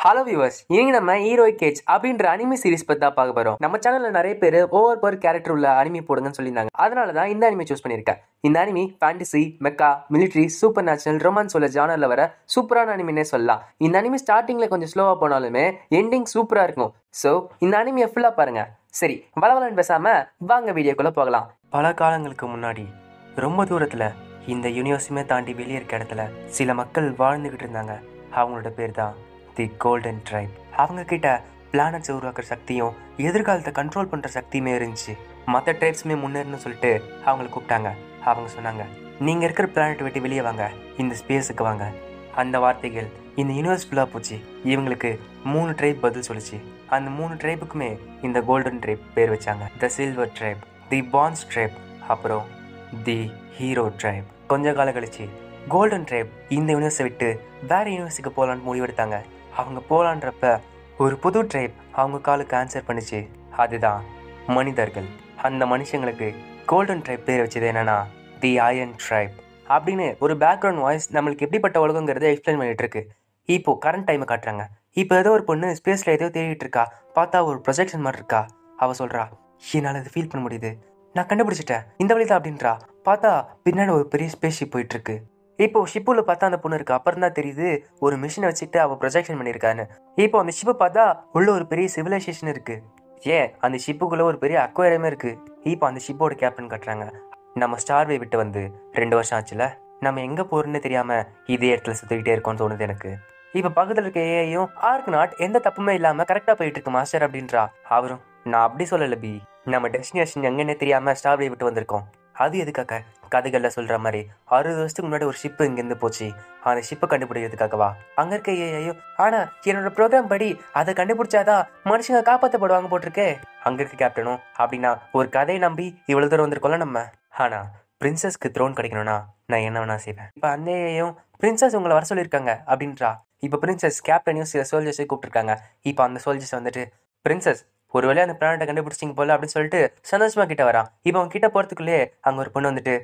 Hello viewers, இனி நம்ம heroic age அப்படின்ற அனிமி சீரிஸ் பத்தி தான் பார்க்க போறோம். நம்ம சேனல்ல நிறைய பேர் ஒவ்வொரு கேரக்டர் உள்ள அனிமி போடுங்கன்னு சொல்லியிருந்தாங்க. அதனால தான் இந்த அனிமி சூஸ் பண்ணியிருக்கேன். இந்த anime fantasy, Mecca, military, super natural, romance உள்ள ஜானர்ல வர சூப்பரான அனிமினே சொல்லலாம். இந்த அனிமி ஸ்டார்டிங்ல கொஞ்சம் ஸ்லோவா போனாலுமே எண்டிங் சூப்பரா இருக்கும். ஸோ இந்த அனிமியை ஃபுல்லா பாருங்க. சரி, வளவலன்னு பேசாம வாங்க வீடியோக்குள்ள போகலாம். பல காலங்களுக்கு முன்னாடி ரொம்ப தூரத்துல இந்த யூனிவர்ஸுமே தாண்டி வெளியே இருக்க இடத்துல சில மக்கள் வாழ்ந்துகிட்டு இருந்தாங்க. அவங்களோட பேர் தான் தி கோல்டன் ட்ரைப். அவங்க கிட்ட பிளானட்ஸை உருவாக்குற சக்தியும் எதிர்காலத்தை கண்ட்ரோல் பண்ற சக்தியுமே இருந்துச்சு. மற்ற ட்ரைப்ஸுமே முன்னேறணும்னு சொல்லிட்டு அவங்களை கூப்பிட்டாங்க. அவங்க சொன்னாங்க, நீங்க இருக்கிற பிளானட் விட்டு வெளியே வாங்க, இந்த ஸ்பேஸுக்கு வாங்க. அந்த வார்த்தைகள் இந்த யூனிவர்ஸ் ஃபுல்லாக போச்சு. இவங்களுக்கு 3 ட்ரைப் பதில் சொல்லிச்சு. அந்த 3 ட்ரைப்புக்குமே இந்த கோல்டன் ட்ரைப் பேர் வச்சாங்க. The silver tribe, the pans tribe, அப்புறம் தி ஹீரோ ட்ரைப். கொஞ்ச காலம் கழிச்சு கோல்டன் ட்ரைப் இந்த யூனிவர்ஸை விட்டு வேற யூனிவர்ஸுக்கு போகலான்னு முடிவெடுத்தாங்க. அவங்க போகலான்றப்ப ஒரு புது ட்ரைப் அவங்க காலுக்கு ஆன்சர் பண்ணிச்சு. அதுதான் மனிதர்கள். அந்த மனுஷங்களுக்கு கோல்டன் ட்ரைப் பேர் வச்சது என்னன்னா தி அயன் ட்ரைப் அப்படின்னு ஒரு பேக்ரவுண்ட் வாய்ஸ் நம்மளுக்கு எப்படிப்பட்ட உலகங்கிறத எக்ஸ்பிளைன் பண்ணிட்டு இருக்கு. இப்போ கரண்ட் டைமை காட்டுறாங்க. இப்போ ஏதோ ஒரு பொண்ணு ஸ்பேஸ்ல ஏதோ தேடிட்டு இருக்கா. பார்த்தா ஒரு ப்ரொஜெக்ஷன் மாதிரி இருக்கா. அவ சொல்றா, என்னால் அதை ஃபீல் பண்ண முடியுது, நான் கண்டுபிடிச்சிட்டேன், இந்த வழிதான் அப்படின்றா. பார்த்தா பின்னாடி ஒரு பெரிய ஸ்பேஸ் ஷிப் போயிட்டு இருக்கு. இப்போ ஷிப்புல பார்த்தா அந்த பொண்ணு இருக்கு. அப்புறம் தான் தெரியுது ஒரு மிஷினை வச்சுட்டு அவ ப்ரொஜெக்ஷன் பண்ணியிருக்கான்னு. இப்போ அந்த ஷிப்பை பார்த்தா உள்ள ஒரு பெரிய சிவிலைசேஷன் இருக்கு. ஏன் அந்த ஷிப்புக்குள்ள ஒரு பெரிய அக்வேரியமே இருக்கு. இப்போ அந்த ஷிப்போட கேப்டன் கட்டுறாங்க. நம்ம ஸ்டார்வே விட்டு வந்து 2 வருஷம் ஆச்சுல, நம்ம எங்க போறோம்னு தெரியாம இதே இடத்துல சுத்திக்கிட்டே இருக்கோம்னு தோணுது எனக்கு. இப்ப பக்கத்துல இருக்க ஏஐயும் ஆர்க்நாட் எந்த தப்புமே இல்லாம கரெக்டா போயிட்டு இருக்கு மாஸ்டர் அப்படின்றா. அவரும், நான் அப்படி சொல்லல பி, நம்ம டெஸ்டினேஷன் எங்கன்னு தெரியாம ஸ்டார்வே விட்டு வந்திருக்கோம். அது எதுக்காக? கதைகள்ல சொல்ற மாதிரி 60 வருஷத்துக்கு முன்னாடி ஒரு ஷிப்பு இங்கிருந்து போச்சு. அந்த ஷிப்பை கண்டுபிடிக்கிறதுக்காகவா? அங்க இருக்க ஏஐயோ, ஆனா என்னோட ப்ரோக்ராம் படி அதை கண்டுபிடிச்சாதான் மனுஷங்க காப்பாற்றப்படுவாங்க போட்டிருக்கே. அங்க இருக்க கேப்டனும், அப்படின்னா ஒரு கதையை நம்பி இவ்வளவு தூரம் வந்திருக்கோம்ல நம்ம. ஆனா பிரின்சஸ்க்கு த்ரோன் கிடைக்கணும்னா நான் என்ன வேணா செய்வேன். இப்ப அந்த ஏஐயும், பிரின்சஸ் உங்களை வர சொல்லியிருக்காங்க அப்படின்றா. இப்ப பிரின்சஸ் கேப்டனையும் சில சோல்ஜர்ஸையும் கூப்பிட்டுருக்காங்க. இப்ப அந்த சோல்ஜர்ஸ் வந்துட்டு, பிரின்சஸ் ஒரு வேலையை அந்த பிளானட்டை கண்டுபிடிச்சிங்க போல அப்படின்னு சொல்லிட்டு சந்தோஷமா கிட்ட வரான். இப்போ அவன் கிட்ட போறதுக்குள்ளே அங்க ஒரு பொண்ணு வந்துட்டு,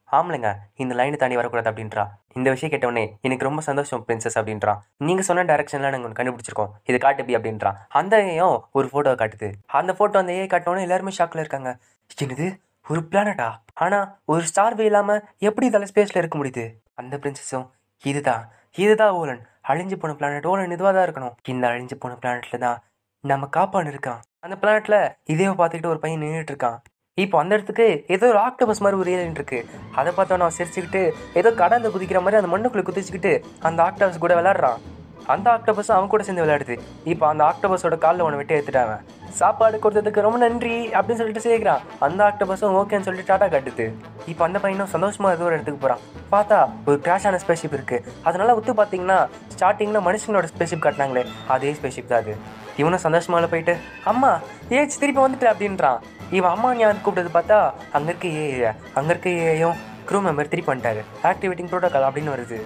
ஆமலைங்க இந்த லைனை தாண்டி வரக்கூடாது அப்படின்றா. இந்த விஷயம் கேட்டவொடனே எனக்கு ரொம்ப சந்தோஷம் பிரின்சஸ் அப்படின்றான். நீங்க சொன்ன டைரக்ஷன்ல நாங்கள் கண்டுபிடிச்சிருக்கோம், இது காட்டுப்பி அப்படின்றான். அந்த ஏயும் ஒரு போட்டோ காட்டுது. அந்த போட்டோ அந்த ஏ காட்டவொடனே எல்லாருமே ஷாக்ல இருக்காங்க. என்னது, ஒரு பிளானட்டா? ஆனா ஒரு ஸ்டார்வே இல்லாம எப்படி இதால ஸ்பேஸ்ல இருக்க முடியுது? அந்த பிரின்சஸும், இதுதான் ஓலன், அழிஞ்சு போன பிளானட். ஓலன் இதுவா தான் இருக்கணும். இந்த அழிஞ்சு போன பிளானட்ல தான் நம்ம காப்பான்னு இருக்கான். அந்த பிளானட்ல இதேவை பார்த்துக்கிட்டு ஒரு பையன் நின்றுட்டு இருக்கான். இப்போ அந்த இடத்துக்கு ஏதோ ஒரு ஆக்டோபஸ் மாதிரி ஒரு ஏலியன் இருக்கு. அதை பார்த்தோம் நான் சிரிச்சுக்கிட்டு ஏதோ கடந்து குதிக்கிற மாதிரி அந்த மண்ணுக்குள்ள குதிச்சுக்கிட்டு அந்த ஆக்டோபஸ் கூட விளையாடுறான். அந்த ஆக்டோபஸ் அவன் கூட சேர்ந்து விளையாடுது. இப்போ அந்த ஆக்டோபஸோட காலில் ஒன்று விட்டு எடுத்துட்டாங்க. சாப்பாடு கொடுத்ததுக்கு ரொம்ப நன்றி அப்படின்னு சொல்லிட்டு சேர்க்கிறான். அந்த ஆக்டோபஸும் ஓகேன்னு சொல்லிட்டு டாட்டா காட்டுது. இப்போ அந்த பையனும் சந்தோஷமா ஏதோ ஒரு இடத்துக்கு போறான். பார்த்தா ஒரு கிராஷான ஸ்பேஸ்ஷிப் இருக்கு. அதனால ஒத்து பார்த்தீங்கன்னா ஸ்டார்டிங்ல மனுஷங்களோட ஸ்பேஸ்ஷிப் காட்டினாங்களே அதே ஸ்பேஸ்ஷிப் தான் அது. இவனும் சந்தோஷமால போயிட்டு, அம்மா ஏச்சு திருப்பி வந்துட்டு அப்படின்றான். இவன் அம்மா ஞாபகம் கூப்பிட்டது பார்த்தா அங்கே இருக்க ஏயும் க்ரூ மெம்பர் திருப்பி வந்துட்டாரு. ஆக்டிவேட்டிங் ப்ரோட்டோகால் அப்படின்னு வருது.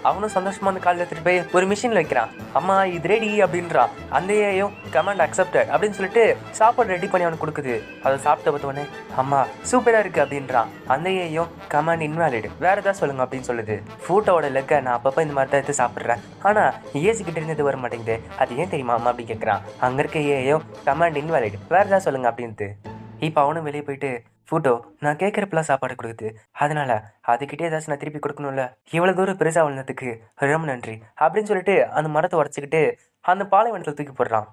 அவனும் சந்தோஷமா அந்த காலில் திருப்பி போய் ஒரு மிஷினில் வைக்கிறான். அம்மா இது ரெடி அப்படின்றான். அந்த ஏயும் கமாண்ட் அக்செப்டட் அப்படின்னு சொல்லிட்டு சாப்பாடு ரெடி பண்ணி அவனுக்கு கொடுக்குது. அதை சாப்பிட்ட பார்த்தோன்னே, அம்மா சூப்பராக இருக்குது அப்படின்றான். அந்த ஏயும் கமாண்ட் இன்வாலிட், வேற ஏதாவது சொல்லுங்க அப்படின்னு சொல்லுது. ஃபூட்டோட லெக்கை நான் அப்பப்போ இந்த மாதிரி தான் எடுத்து சாப்பிட்றேன், ஆனால் ஏசிக்கிட்ட இருந்து வர மாட்டேங்குது, அது ஏன் தெரியுமா அம்மா அப்படின்னு கேட்குறான். அங்கே இருக்க ஏயும் கமாண்ட் இன்வாலிட், வேற ஏதாவது சொல்லுங்க அப்படின்ட்டு. இப்போ அவனும் வெளியே போயிட்டு, ஃபோட்டோ நான் கேட்குறப்பெல்லாம் சாப்பாடு கொடுக்குது, அதனால அதுக்கிட்டே ஏதாச்சும் நான் திருப்பி கொடுக்கணும்ல, இவ்வளோ தூரம் பெருசாக வளர்ந்ததுக்கு ரொம்ப நன்றி அப்படின்னு சொல்லிட்டு அந்த மரத்தை உடச்சிக்கிட்டு அந்த பாலைவனத்தில் தூக்கி போடுறான்.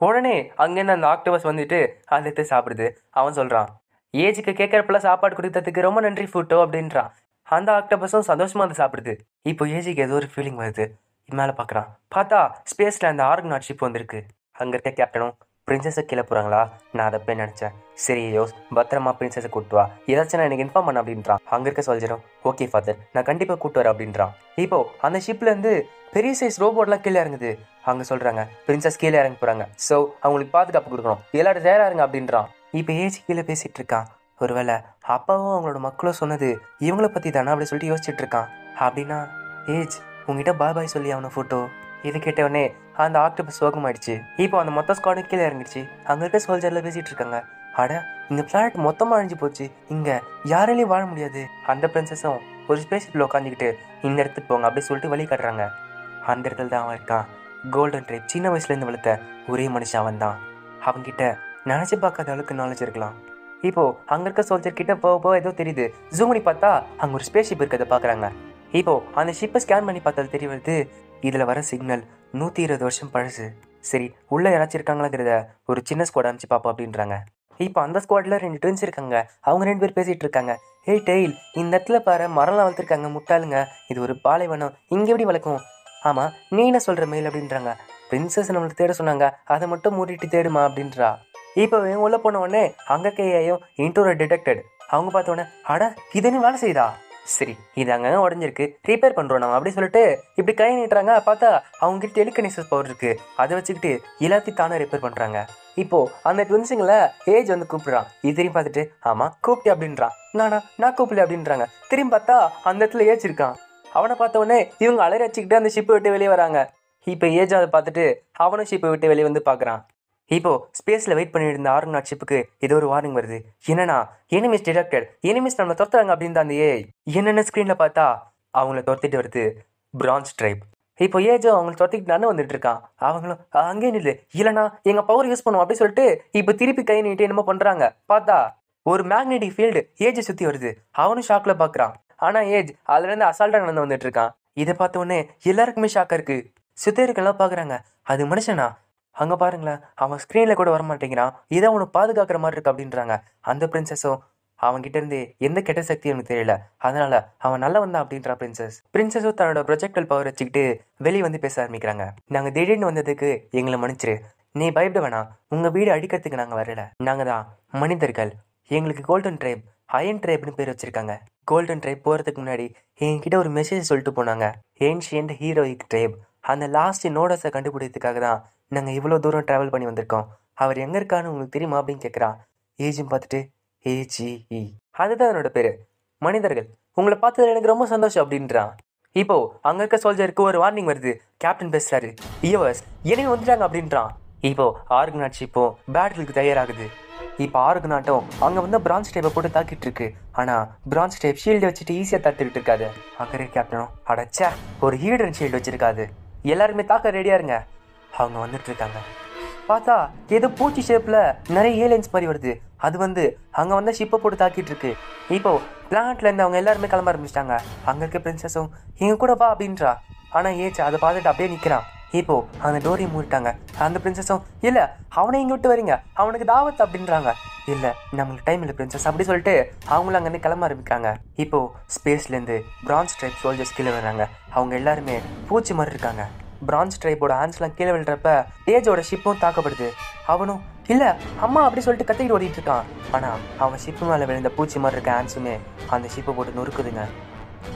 உடனே அங்கேருந்து அந்த ஆக்டோபஸ் வந்துட்டு அதை எடுத்து சாப்பிடுது. அவன் சொல்கிறான், ஏஜுக்கு கேட்குறப்பெல்லாம் சாப்பாடு கொடுத்ததுக்கு ரொம்ப நன்றி ஃபோட்டோ அப்படின்றான். அந்த ஆக்டோபஸும் சந்தோஷமாக அதை சாப்பிடுது. இப்போ ஏஜுக்கு ஏதோ ஒரு ஃபீலிங் வருது. மேலே பார்க்குறான். பார்த்தா ஸ்பேஸில் அந்த ஆர்க்நாட் ஷிப் வந்துருக்கு. அங்கே இருக்க கேப்டனும், பிரின்சஸை கீழே போகிறாங்களா, நான் அதை போய் நினச்சேன், சரி யோஸ் பத்திரமா பிரின்சஸை கூட்டு வா, ஏதாச்சும் நான் எனக்கு இன்ஃபார்ம் பண்ண அப்படின்றான். அங்கே இருக்க சொல்ஜரும், ஓகே ஃபாதர் நான் கண்டிப்பாக கூட்டு வரேன் அப்படின்றான். இப்போ அந்த ஷிப்லேருந்து பெரிய சைஸ் ரோபோட்லாம் கீழே இறங்குது. அங்கே சொல்கிறாங்க பிரின்சஸ் கீழே இறங்கி போகிறாங்க, ஸோ அவங்களுக்கு பாதுகாப்பு கொடுக்கணும், எல்லாரும் தயாராக இருங்க அப்படின்றான். இப்போ ஏஜ் கீழே பேசிகிட்டு இருக்கான். ஒருவேளை அப்பாவும் அவங்களோட மக்களும் சொன்னது இவங்கள பற்றி தானே அப்படி சொல்லிட்டு யோசிச்சுட்டு இருக்கான். அப்படின்னா ஏஜ் உங்ககிட்ட பாய் சொல்லி அவனை ஃபோட்டோ. இது கேட்டவொடனே அந்த ஆக்டோபஸ் சோகமாயிடுச்சு. இப்போ அந்த மொத்த ஸ்குவாடும் கீழே இறங்கிடுச்சு. அங்கே இருக்க சோல்ஜர்ல பேசிட்டு இருக்காங்க. அட இந்த பிளானட் மொத்தமாக அழிஞ்சு போச்சு, இங்கே யாராலையும் வாழ முடியாது. அந்த பிரின்சஸும் ஒரு ஸ்பேஸ்ஷிப்பில் உட்காந்துக்கிட்டு இந்த இடத்துக்கு போங்க அப்படின்னு சொல்லிட்டு வழி காட்டுறாங்க. அந்த இடத்துல தான் அவன் இருக்கான். கோல்டன் ட்ரைப் சின்ன வயசுலேருந்து வளர்த்த ஒரே மனுஷன் அவன் தான். அவன்கிட்ட நினச்சி பார்க்காத அளவுக்கு நாலேஜ் இருக்கலாம். இப்போ அங்கே இருக்க சோல்ஜர் கிட்ட போக போக ஏதோ தெரியுது. ஜூம் பண்ணி பார்த்தா அங்கே ஒரு ஸ்பேஸ் ஷிப் இருக்கிறத பார்க்குறாங்க. இப்போ அந்த ஷிப்பை ஸ்கேன் பண்ணி பார்த்தது தெரிய வருது, இதில் வர சிக்னல் 120 வருஷம் பழசு. சரி, உள்ளே யாராச்சும் இருக்காங்களாங்கிறத ஒரு சின்ன ஸ்குவாட் அனுப்பிச்சு பார்ப்போம் அப்படின்றாங்க. இப்போ அந்த ஸ்குவாடில் 2 ட்வின்ஸ் இருக்காங்க. அவங்க 2 பேர் பேசிகிட்டு இருக்காங்க. ஏய் டெயில், இந்த இடத்துல பாரு மரம்லாம் வளர்த்துருக்காங்க, முட்டாளுங்க, இது ஒரு பாலைவனம், இங்கே எப்படி வளர்க்கும்? ஆமாம், நீ என்ன சொல்கிற மெயில் அப்படின்றாங்க. பிரின்சஸ் நம்மளுக்கு தேட சொன்னாங்க, அதை மட்டும் மூடிட்டு தேடுமா அப்படின்றா. இப்போ உள்ளே போன உடனே அங்கே கேயும் இன்டோர் டிடெக்டட். அவங்க பார்த்த உடனே அட இது என்ன வேலை செய்யுதா? சரி, இது அங்கங்கே உடஞ்சிருக்கு, ரிப்பேர் பண்ணுறோம் நம்ம அப்படி சொல்லிட்டு இப்படி கை நீட்டுறாங்க. பார்த்தா அவங்ககிட்ட டெலிகனெக்ஷன் பவர் இருக்குது. அதை வச்சுக்கிட்டு எல்லாத்தையும் தானே ரிப்பேர் பண்ணுறாங்க. இப்போது அந்த ட்வின்ஸுங்களை ஏஜ் வந்து கூப்பிட்றான். இது திரும்பி பார்த்துட்டு ஆமாம் கூப்பிட்டு அப்படின்றான். நான் கூப்பிடல அப்படின்றாங்க. திரும்பி பார்த்தா அந்த இடத்துல ஏஜ் இருக்கான். அவனை பார்த்த உடனே இவங்க அலறி வச்சுக்கிட்டு அந்த ஷிப்பை விட்டு வெளியே வராங்க. இப்போ ஏஜ் அதை பார்த்துட்டு அவனும் ஷிப்பை விட்டு வெளியே வந்து பார்க்குறான். இப்போ ஸ்பேஸில் வெயிட் பண்ணிட்டு இருந்த ஆர்கனாட் ஷிப்புக்கு ஏதோ ஒரு வார்னிங் வருது. என்னன்னா எனிமிஸ் டிடெக்டட், எனிமிஸ் நம்மளை துரத்துறாங்க அப்படின்னு தான். அந்த என்னென்ன ஸ்க்ரீனில் பார்த்தா அவங்கள துரத்திட்டு வருது பிரான்ஸ் ட்ரைப். இப்போ ஏஜோ அவங்கள துரத்திக்கிட்டு நானும் வந்துட்டு இருக்கான். அவங்களும் அங்கே நில்லு, இல்லைனா எங்கள் பவர் யூஸ் பண்ணுவோம் அப்படின்னு சொல்லிட்டு இப்போ திருப்பி கை நீட்டு என்னமோ பண்ணுறாங்க. பார்த்தா ஒரு மேக்னெட்டிக் ஃபீல்டு ஏஜை சுற்றி வருது. அவனும் ஷாக்கில் பார்க்குறான். ஆனால் ஏஜ் அதுலேருந்து அசால்ட்டாக நடந்து வந்துட்டு இருக்கான். இதை பார்த்த உடனே எல்லாருக்குமே ஷாக்காக இருக்குது. சுற்றி இருக்கலாம் பார்க்குறாங்க, அது மனுஷனா? அங்கே பாருங்களேன், அவன் ஸ்க்ரீனில் கூட வரமாட்டேங்கிறான், இதை அவனை பாதுகாக்கிற மாதிரி இருக்கு அப்படின்றாங்க. அந்த பிரின்சஸும் அவன்கிட்ட இருந்து எந்த கெட்ட சக்தியும் எனக்கு தெரியல, அதனால அவன் நல்லா வந்தான் அப்படின்றா பிரின்சஸும் தன்னோட ப்ரொஜெக்டல் பவர் வச்சுக்கிட்டு வெளியே வந்து பேச ஆரம்பிக்கிறாங்க. நாங்கள் திடீர்னு வந்ததுக்கு எங்களை மன்னிச்சிரு, நீ பயப்பட வேணாம், உங்கள் வீடு அடிக்கிறதுக்கு நாங்கள் வரல, நாங்கள் தான் மனிதர்கள், எங்களுக்கு கோல்டன் ட்ரைப் அயன் ட்ரைப்னு பேர் வச்சிருக்காங்க. கோல்டன் ட்ரைப் போகிறதுக்கு முன்னாடி என்கிட்ட ஒரு மெசேஜ் சொல்லிட்டு போனாங்க. ஏன்ஷியன்ட் ஹீரோயிக் ட்ரைப், அந்த லாஸ்ட் நோடஸை கண்டுபிடிக்கிறதுக்காக தான் நாங்கள் இவ்வளோ தூரம் ட்ராவல் பண்ணி வந்திருக்கோம். அவர் எங்கே இருக்கான்னு உங்களுக்கு தெரியுமா அப்படின்னு கேட்குறான். ஏஜும் பார்த்துட்டு AGE, அதுதான் என்னோட பேர். மனிதர்கள், உங்களை பார்த்தது எனக்கு ரொம்ப சந்தோஷம் அப்படின்றான். இப்போ அங்கே இருக்க சோல்ஜருக்கு ஒரு வார்னிங் வருது. கேப்டன் பேசுறாரு, இயவர்ஸ் என்னையும் வந்துட்டாங்க அப்படின்றான். இப்போ ஆர்கனாட் ஷிப்போ பேட்டிலுக்கு தயாராகுது. இப்போ ஆர்கனாட்டும் அங்கே வந்து பிரான்ஸ் டைப்பை போட்டு தாக்கிட்டு இருக்கு. ஆனால் பிரான்ஸ் டைப் ஷீல்டு வச்சுட்டு ஈஸியாக தாக்கிட்டு இருக்காது. அக்கறை கேப்டனும் அடைச்சா ஒரு ஹீல்டன் ஷீல்டு வச்சிருக்காது, எல்லாருமே தாக்க ரெடியாக இருங்க. அவங்க வந்துட்டு இருக்காங்க. பார்த்தா ஏதோ பூச்சி ஷேப்பில் நிறைய ஏலியன்ஸ் மாதிரி வருது. அது வந்து அங்கே வந்து ஷிப்பை போட்டு தாக்கிட்டு இருக்கு. இப்போ பிளானட்லேருந்து அவங்க எல்லாருமே கிளம்ப ஆரம்பிச்சிட்டாங்க. அங்கே இருக்க பிரின்சஸும் எங்கள் கூட வா அப்படின்றா. ஆனால் ஏச்சு அதை பார்த்துட்டு அப்படியே நிற்கிறான். இப்போ அந்த டோரியை மூடிட்டாங்க. அந்த பிரின்சஸும் இல்லை அவனை இங்கே விட்டு வரீங்க, அவனுக்கு தாவத் அப்படின்றாங்க. இல்லை நம்மளுக்கு டைம் இல்லை பிரின்சஸ் அப்படி சொல்லிட்டு அவங்களும் அங்கேருந்து கிளம்ப ஆரம்பிக்கிறாங்க. இப்போ ஸ்பேஸ்லேருந்து பிரான்ஸ் ட்ரைப் சோல்ஜர்ஸ் கீழே வர்றாங்க. அவங்க எல்லாருமே பூச்சி மாதிரி இருக்காங்க. பிரான்ஸ் ட்ரைப்போட ஹேண்ட்ஸ்லாம் கீழே விழுறப்ப ஏஜோட ஷிப்பும் தாக்கப்படுது. அவனும் இல்லை அம்மா அப்படி சொல்லிட்டு கத்திக்கிட்டு ஓடிட்டு இருக்கான். ஆனால் அவன் ஷிப்பு மேலே விழுந்த பூச்சி மாதிரி இருக்க ஹேண்ட்ஸுமே அந்த ஷிப்பை போட்டு நொறுக்குதுங்க.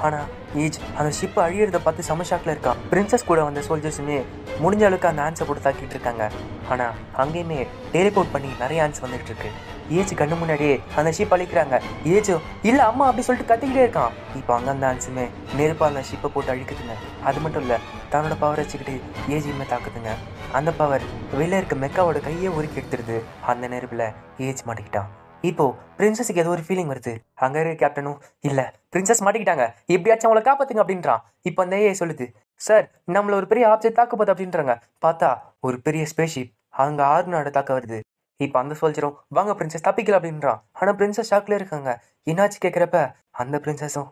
ஆனால் ஏஜ் அந்த ஷிப்பு அழியிறத பார்த்து சமஷாக்கில் இருக்கான். பிரின்சஸ் கூட வந்த சோல்ஜர்ஸுமே முடிஞ்ச அளவுக்கு அந்த ஹேண்ட்ஸை போட்டு தாக்கிட்டு இருக்காங்க. ஆனால் அங்கேயுமே டெலிபோர்ட் பண்ணி நிறைய ஹேண்ட்ஸ் வந்துட்டு இருக்கு. ஏஜ் கண்ணு முன்னாடியே அந்த ஷிப் அழிக்கிறாங்க. ஏஜோ இல்லை அம்மா அப்படி சொல்லிட்டு கத்திக்கிட்டே இருக்கான். இப்போ அங்கே அந்த ஹேண்ட்ஸுமே நெருப்பா அந்த ஷிப்பை போட்டு அழிக்குதுங்க. அது மட்டும் இல்லை, தன்னோட பவர் வச்சுக்கிட்டு ஏஜையுமே தாக்குதுங்க. அந்த பவர் வெளில இருக்க மெக்காவோட கையே உருக்கி எடுத்துருது. அந்த நெருப்பில் ஏஜ் மாட்டிக்கிட்டான். இப்போ பிரின்சஸுக்கு ஏதோ ஒரு ஃபீலிங் வருது. அங்கே இருக்க கேப்டனும் இல்லை பிரின்சஸ் மாட்டிக்கிட்டாங்க, எப்படியாச்சும் அவளை காப்பாத்துங்க அப்படின்றான். இப்போ அந்த ஏஐ சொல்லுது, சார் நம்மள ஒரு பெரிய ஆப்ஜெக்ட் தாக்க போகுது அப்படின்றாங்க. பார்த்தா ஒரு பெரிய ஸ்பேஸ்ஷிப் அங்கே ஆர்கனாட தாக்க வருது. இப்போ அந்த சோல்ஜரும் வாங்க பிரின்சஸ் தப்பிக்கல அப்படின்றான். ஆனால் பிரின்சஸ் ஷாக்ல இருக்காங்க. என்னாச்சு கேட்குறப்ப அந்த பிரின்சஸும்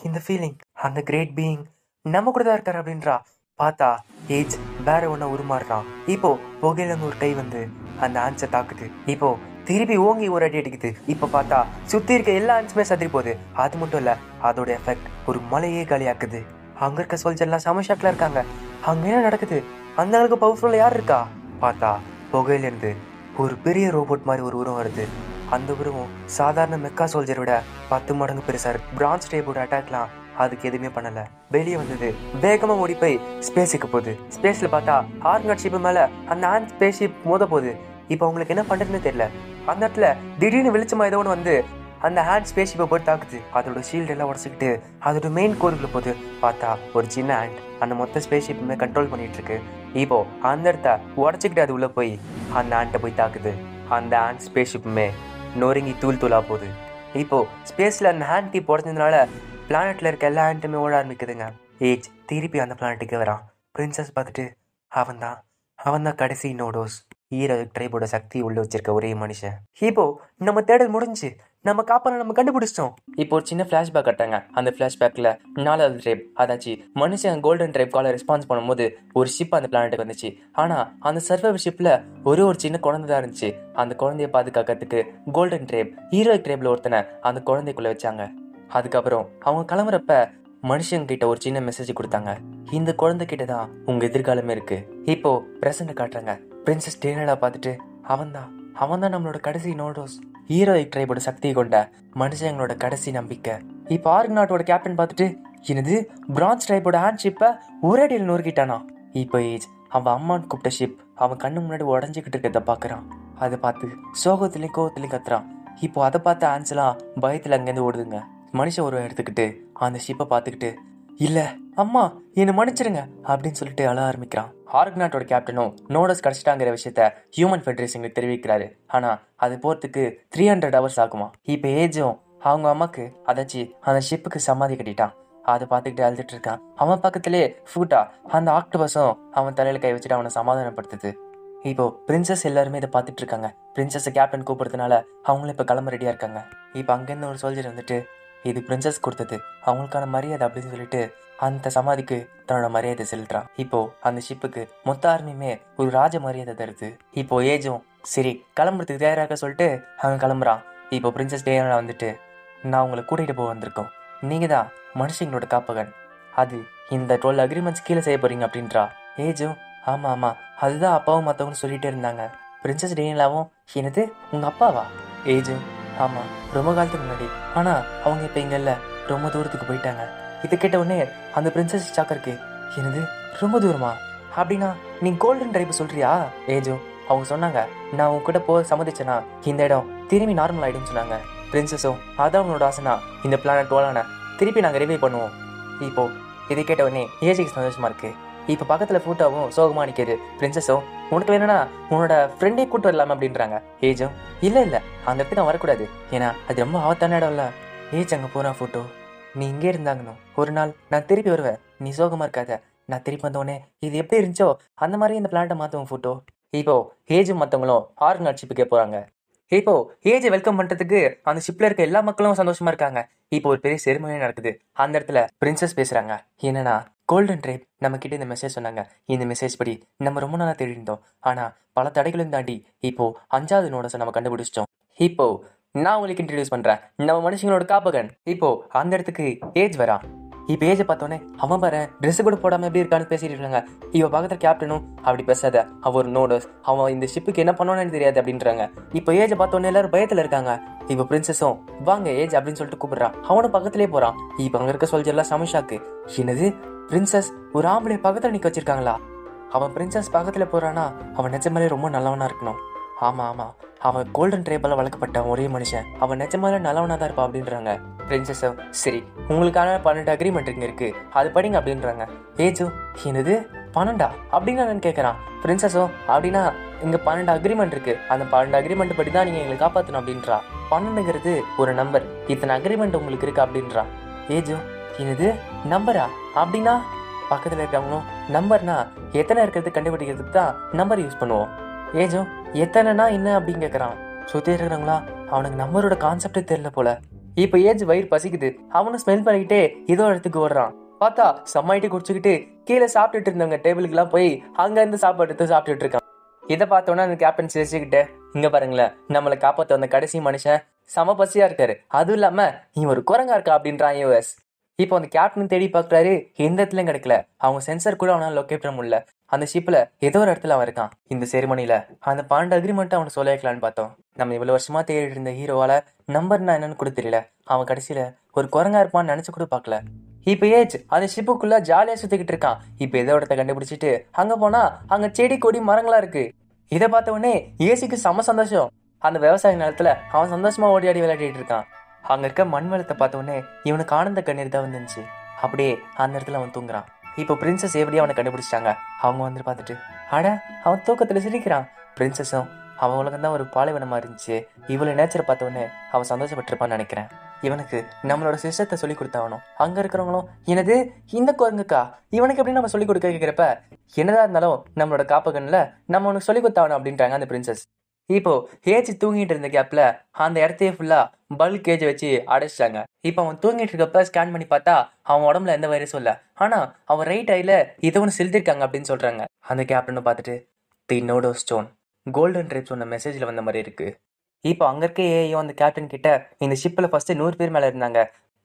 இந்த ஃபீலிங் அந்த கிரேட் பீயிங் நம்ம கூட தான் இருக்காரு அப்படின்றா. பார்த்தா ஏஜ் வேற ஒன்றை உருமாறுறான். இப்போ புகையிலேருந்து ஒரு கை வந்து அந்த ஆன்ஸை தாக்குது. இப்போ திருப்பி ஓங்கி ஒரு அடி அடிக்குது. இப்போ பார்த்தா சுற்றி இருக்க எல்லா ஆன்ஸுமே சதிரி போகுது. அது மட்டும் இல்லை, அதோட எஃபெக்ட் ஒரு மலையே காலியாக்குது. அங்கே இருக்க சோல்ஜர்லாம் சமஷாக்கில் இருக்காங்க. அங்கே என்ன நடக்குது? அந்த அளவுக்கு பவர்ஃபுல்லாக யார் இருக்கா? பார்த்தா புகையிலேருந்து ஒரு பெரிய ரோபோட் மாதிரி ஒரு உருவம் வருது. அந்த உருவம் சாதாரண மெக்கா சோல்ஜரை விட 10 மடங்கு பெருசா இருக்கு. பிரான்ஸ் டைப்போட அட்டாக்லாம் அதுக்கு எதுவுமே பண்ணல. வெளியே வந்தது வேகமா ஓடி போய் ஸ்பேஸுக்கு போகுது. ஸ்பேஸ்ல பார்த்தா ஆர்கனாட் ஷிப் மேல அந்த ஆன் ஸ்பேஸ் ஷிப் மோத போகுது. இப்போ அவங்களுக்கு என்ன பண்றதுன்னு தெரியல. அந்த இடத்துல திடீர்னு வெளிச்சமா ஏதோ ஒன்று வந்து அந்த ஹேண்ட் ஸ்பேஸ் ஷிப்பை போட்டு தாக்குது. அதோட ஷீல்டு எல்லாம் உடச்சிக்கிட்டு அதோட மெயின் கோருக்குள்ள போகுது. பார்த்தா ஒரு சின்ன ஹேண்ட் அந்த மொத்த ஸ்பேஸ் ஷிப்புமே கண்ட்ரோல் பண்ணிட்டு இருக்கு. இப்போ அந்த இடத்த உடச்சிக்கிட்டு அது உள்ள போய் அந்த ஹேண்ட்டை போய் தாக்குது. அந்த ஹேண்ட் ஸ்பேஸ் ஷிப்புமே நொறுங்கி தூள் தூளா போகுது. இப்போ ஸ்பேஸ்ல அந்த ஹேண்ட் டிப் உடஞ்சதுனால பிளானட்ல இருக்க எல்லா ஹேண்ட்டுமே ஓட ஆரம்பிக்குதுங்க. ஏஜ் திருப்பி அந்த பிளானட்டுக்கு வரான். பிரின்சஸ் பார்த்துட்டு அவன்தான் அவன்தான் கடைசி நோடோஸ் ஹீரோ ட்ரைபோட சக்தி உள்ள வச்சிருக்க ஒரே மனுஷன். இப்போ நம்ம தேடல் முடிஞ்சு நம்ம காப்பான நம்ம கண்டுபிடிச்சிட்டோம். இப்போ ஒரு சின்ன ஃபிளாஷ்பேக் கட்டாங்க. அந்த ஃபிளாஷ்பேக்ல 4வது ட்ரைப் அதாச்சு மனுஷன் கோல்டன் ட்ரைப் காலை ரெஸ்பான்ஸ் பண்ணும்போது ஒரு ஷிப் அந்த பிளானட்டுக்கு வந்துச்சு. ஆனா அந்த சர்வைவர் ஷிப்ல ஒரு சின்ன குழந்தை தான் இருந்துச்சு. அந்த குழந்தைய பாதுகாக்கிறதுக்கு கோல்டன் ட்ரைப் ஹீரோயிக் ட்ரைப்ல ஒருத்தனை அந்த குழந்தைக்குள்ள வச்சாங்க. அதுக்கப்புறம் அவங்க கிளம்புறப்ப மனுஷங்க கிட்ட ஒரு சின்ன மெசேஜ் கொடுத்தாங்க. இந்த குழந்தை கிட்ட தான் உங்க எதிர்காலமே இருக்கு. இப்போ பிரசன்ட் காட்டுறாங்க. பிரின்சஸ் டேனடா பார்த்துட்டு அவன்தான் நம்மளோட கடைசி நோடோஸ் ஹீரோயிக் ட்ரைபோட சக்தியை கொண்ட மனுஷங்களோட கடைசி நம்பிக்கை. இப்போ ஆர்க்நாட்டோட கேப்டன் பார்த்துட்டு என்னது பிரான்ஸ் ட்ரைபோட ஹேண்ட் ஷிப்பை ஒரே அடியில் நொறுக்கிட்டானா. இப்போ ஏஜ் அவன் அம்மான்னு கூப்பிட்ட ஷிப் அவன் கண்ணு முன்னாடி உடஞ்சிக்கிட்டு இருக்கிறத பாக்குறான். அதை பார்த்து சோகத்திலையும் கோவத்திலையும் கத்துறான். இப்போ அதை பார்த்து ஆன்ஸ்லாம் பயத்துல அங்கேருந்து ஓடுதுங்க. மனுஷன் ஒரு எடுத்துக்கிட்டு அந்த ஷிப்பை பார்த்துக்கிட்டு இல்ல அம்மா என்னை மன்னிச்சிருங்க அப்படின்னு சொல்லிட்டு அழ ஆரம்பிக்கிறான். ஆர்க்நாட்டோட கேப்டனும் நோடோஸ் கிடைச்சிட்டாங்கிற விஷயத்த ஹியூமன் ஃபெடரேஷனுக்கு தெரிவிக்கிறாரு. ஆனா அது போறதுக்கு 300 hours ஆகுமா. இப்ப ஏஜும் அவங்க அம்மாக்கு அதாச்சு அந்த ஷிப்புக்கு சமாதி கட்டிட்டான். அதை பார்த்துக்கிட்டு அழுதுட்டு இருக்கான். அவன் பக்கத்திலே ஃபூட்டா அந்த ஆக்டோபஸும் அவன் தலையில கை வச்சுட்டு அவனை சமாதானப்படுத்துது. இப்போ பிரின்சஸ் எல்லாருமே இதை பார்த்துட்டு இருக்காங்க. பிரின்சஸ் கேப்டன் கூப்பிடுறதுனால அவங்களும் இப்ப கிளம்ப ரெடியா இருக்காங்க. இப்ப அங்கிருந்து ஒரு சோல்ஜர் வந்துட்டு இது பிரின்சஸ் கொடுத்தது அவங்களுக்கான மரியாதை அப்படின்னு சொல்லிட்டு அந்த சமாதிக்கு தன்னோட மரியாதை செலுத்துறான். இப்போ அந்த ஷிப்புக்கு மொத்த ஆர்மியுமே ஒரு ராஜ மரியாதை தருது. இப்போ ஏஜும் சரி கிளம்புறதுக்கு தயாராக சொல்லிட்டு அவன் கிளம்புறான். இப்போ பிரின்சஸ் டேனா வந்துட்டு நான் உங்களை கூட்டிகிட்டு போக வந்திருக்கோம். நீங்க தான் மனுஷங்களோட காப்பகன். அது இந்த 12 அக்ரிமெண்ட்ஸ் கீழே செய்ய போறீங்க அப்படின்றா. ஏஜும் ஆமா அதுதான் அப்பாவும் மற்றவங்க சொல்லிட்டே இருந்தாங்க. பிரின்சஸ் டேனாவும் என்னது உங்க அப்பாவா. ஏஜும் ஆமா ரொம்ப காலத்துக்கு முன்னாடி, ஆனா அவங்க இப்ப இங்க இல்ல, ரொம்ப தூரத்துக்கு போயிட்டாங்க. இதை கேட்ட உடனே அந்த பிரின்சஸ் சாக்கருக்கு என்னது ரொம்ப தூரமா அப்படின்னா நீ கோல்டன் ட்ரைப் சொல்றியா. ஏஜும் அவங்க சொன்னாங்க நான் உங்ககிட்ட போக சம்மதிச்சேனா இந்த இடம் திரும்பி நார்மல் ஆயிடும்னு சொன்னாங்க. பிரின்சஸும் அதான் அவங்களோட ஆசைனா இந்த பிளானட் டோலான திருப்பி நாங்கள் ரிவைவ் பண்ணுவோம். இப்போ இதை கேட்ட உடனே ஏஜுக்கு சந்தோஷமா இருக்கு. இப்போ பக்கத்துல ஃபூட்டாவும் சோகமா நிற்கிது. பிரின்சஸும் உனக்கு வேணும்னா உன்னோட ஃப்ரெண்டே கூட்டு வரலாமா அப்படின்றாங்க. ஏஜும் இல்ல அந்த இடத்துக்கு நான் வரக்கூடாது, ஏன்னா அது ரொம்ப ஆபத்தான இடம் இல்ல. ஏஜ் அங்கே போறான். ஃபோட்டோ நீ இங்கே இருந்தாங்கன்னு ஒரு நாள் நான் திருப்பி வருவேன், நீ சோகமா இருக்காத. நான் திருப்பி வந்தோடனே இது எப்படி இருந்துச்சோ அந்த மாதிரி இந்த பிளானட்டை மாற்றுவோம். ஃபோட்டோ இப்போ ஏஜும் மற்றவங்களும் ஆர்க்நாட் ஷிப்புக்கே போறாங்க. இப்போ ஏஜை வெல்கம் பண்றதுக்கு அந்த ஷிப்ல இருக்க எல்லா மக்களும் சந்தோஷமா இருக்காங்க. இப்போ ஒரு பெரிய செரிமனியே நடக்குது. அந்த இடத்துல பிரின்சஸ் பேசுறாங்க. என்னன்னா கோல்டன் ட்ரைப் நம்ம கிட்ட இந்த மெசேஜ் சொன்னாங்க. இந்த மெசேஜ் படி நம்ம ரொம்ப நாளா தேடி இருந்தோம், ஆனா பல தடைகளும் தாண்டி இப்போ 5வது நோடஸை நம்ம கண்டுபிடிச்சிட்டோம். இப்போ நான் உங்களுக்கு இன்ட்ரடியூஸ் பண்றேன் நம்ம மனுஷங்களோட காப்பகன். இப்போ அந்த இடத்துக்கு ஏஜ் வரா. இப்ப ஏஜை பார்த்தோன்னே அவன் பாரு ட்ரெஸ் கூட போடாம எப்படி இருக்கான்னு பேசிட்டு இருக்காங்க. இவ பக்கத்துல கேப்டனும் அப்படி பேசாத, அவ ஒரு நோடஸ், அவன் இந்த ஷிப்புக்கு என்ன பண்ணுவான்னு தெரியாது அப்படின்றாங்க. இப்போ ஏஜை பார்த்தோன்னே எல்லாரும் பயத்துல இருக்காங்க. இப்போ பிரின்சஸும் வாங்க ஏஜ் அப்படின்னு சொல்லிட்டு கூப்பிடுறான். அவனும் பக்கத்திலே போறான். இப்போ அங்க இருக்க சோல்ஜர்லாம் சமஷாக்கு. என்னது பிரின்சஸ் ஒரு ஆம்பளை பக்கத்துல நிக்க வச்சிருக்காங்களா. அவன் பிரின்சஸ் பக்கத்துல போறானா அவன் நிஜமாலே ரொம்ப நல்லவனா இருக்கணும். ஆமா அவன் கோல்டன் ட்ரைபால வளர்க்கப்பட்ட ஒரே மனுஷன், அவன் நிஜமாலே நல்லவனா தான் இருப்பான் அப்படின்றாங்க. பிரின்சஸும் சரி உங்களுக்கான 12 அக்ரிமெண்ட் இங்க இருக்கு, அது படிங்க அப்படின்றாங்க. ஏஜும் என்னது 12 அப்படின்னு நான் கேட்கறான். பிரின்சஸும் அப்படின்னா இங்க 12 அக்ரிமெண்ட் இருக்கு, அந்த 12 அக்ரிமெண்ட் படி தான் நீங்க எங்களை காப்பாற்றணும் அப்படின்றா. 12ங்கிறது ஒரு நம்பர், இத்தனை அக்ரிமெண்ட் உங்களுக்கு இருக்கு அப்படின்றா. ஏஜும் என்னது நம்பரா அப்படின்னா பக்கத்துல இருக்கவங்களும் நம்பர்னா எத்தனை இருக்கிறது கண்டுபிடிக்கிறதுக்கு தான் நம்பர் யூஸ் பண்ணுவோம். ஏஜும் எத்தனைனா என்ன அப்படின்னு கேட்கறான். சுத்தி இருக்கிறவங்களா அவனுக்கு நம்பரோட கான்செப்டே தெரியல போல. இப்ப ஏஜ் வயிறு பசிக்குது. அவனும் ஸ்மெல் பண்ணிக்கிட்டே ஏதோ இடத்துக்கு ஓடுறான். பார்த்தா செம்மாயிட்டு குடிச்சுக்கிட்டு கீழே சாப்பிட்டுட்டு இருந்தவங்க டேபிளுக்கு எல்லாம் போய் அங்க இருந்து சாப்பாடு எடுத்து சாப்பிட்டுட்டு இருக்கான். இதை பார்த்தோன்னா அந்த கேப்டன் சிரிச்சுக்கிட்டு இங்க பாருங்களேன் நம்மளை காப்பாத்த வந்த கடைசி மனுஷன் சம பசியா இருக்காரு, அதுவும் இல்லாம நீ ஒரு குரங்கா இருக்கா அப்படின்றான் யூஎஸ். இப்போ அந்த கேப்டன் தேடி பாக்குறாரு, எந்த இடத்துலயும் கிடைக்கல. அவங்க சென்சர் கூட அவனால லொக்கேட் பண்ண முடியல. அந்த ஷிப்ல ஏதோ ஒரு இடத்துல அவன் இருக்கான். இந்த செரிமனில அந்த 12 அக்ரிமெண்ட் அவனை சொல்ல வைக்கலான்னு பார்த்தோம். நம்ம இவ்வளவு வருஷமா தேடி இருந்த ஹீரோவால நம்பர்னா என்னன்னு கூட தெரியல. அவன் கடைசியில ஒரு குரங்கா இருப்பான்னு நினைச்சு கூட பாக்கல. இப்ப ஏஜ் அந்த ஷிப்புக்குள்ள ஜாலியா சுத்திக்கிட்டு இருக்கான். இப்ப ஏதோ இடத்த கண்டுபிடிச்சிட்டு அங்க போனா அங்க செடி கொடி மரங்களா இருக்கு. இதை பார்த்த உடனே ஏசிக்கு செம சந்தோஷம். அந்த விவசாய நிலத்துல அவன் சந்தோஷமா ஓடியாடி விளையாடிட்டு இருக்கான். அங்க இருக்க மண் வளத்தை பார்த்த உடனே இவனுக்கு ஆனந்த கண்ணீர் தான் வந்துருந்துச்சு. அப்படியே அந்த இடத்துல அவன் தூங்குறான். இப்போ பிரின்சஸ் எப்படியா அவனை கண்டுபிடிச்சிட்டாங்க. அவங்க வந்து பார்த்துட்டு அட அவன் தூக்கத்துல சிரிக்கிறான். பிரின்சஸும் அவன் உலகம் தான் ஒரு பாலைவனமா இருந்துச்சு, இவ்வளவு நேச்சரை பார்த்த உடனே அவன் சந்தோஷப்பட்டிருப்பான்னு நினைக்கிறேன். இவனுக்கு நம்மளோட சிஸ்டத்தை சொல்லி கொடுத்தாகணும். அங்க இருக்கிறவங்களும் என்னது இந்த குரங்குக்கா இவனுக்கு எப்படி நம்ம சொல்லி கொடுக்க கேட்கிறப்ப என்னதான் இருந்தாலும் நம்மளோட காப்பகன்ல நம்ம உனக்கு சொல்லி கொடுத்தாகணும் அப்படின்றாங்க அந்த பிரின்சஸ். இப்போ ஏஜ் தூங்கிட்டு இருந்த கேப்ல அந்த இடத்தையே ஃபுல்லா பல்க் கேஜ் வச்சு அடைச்சிட்டாங்க. இப்போ அவன் தூங்கிட்டு இருக்கப்ப ஸ்கேன் பண்ணி பார்த்தா அவன் உடம்புல எந்த வைரஸும் இல்ல. ஆனா அவன் ரைட் ஐல இதை ஒன்று செலுத்திருக்காங்க அப்படின்னு சொல்றாங்க. அந்த கேப்டனை பார்த்துட்டு தி நோடோ ஸ்டோன் கோல்டன் ட்ரைப் சொன்ன மெசேஜ்ல வந்த மாதிரி இருக்கு. இப்போ அங்க இருக்க ஏஐயும் அந்த கேப்டன் கிட்ட இந்த ஷிப்ல ஃபர்ஸ்ட் 100 பேர் மேல இருந்தாங்க,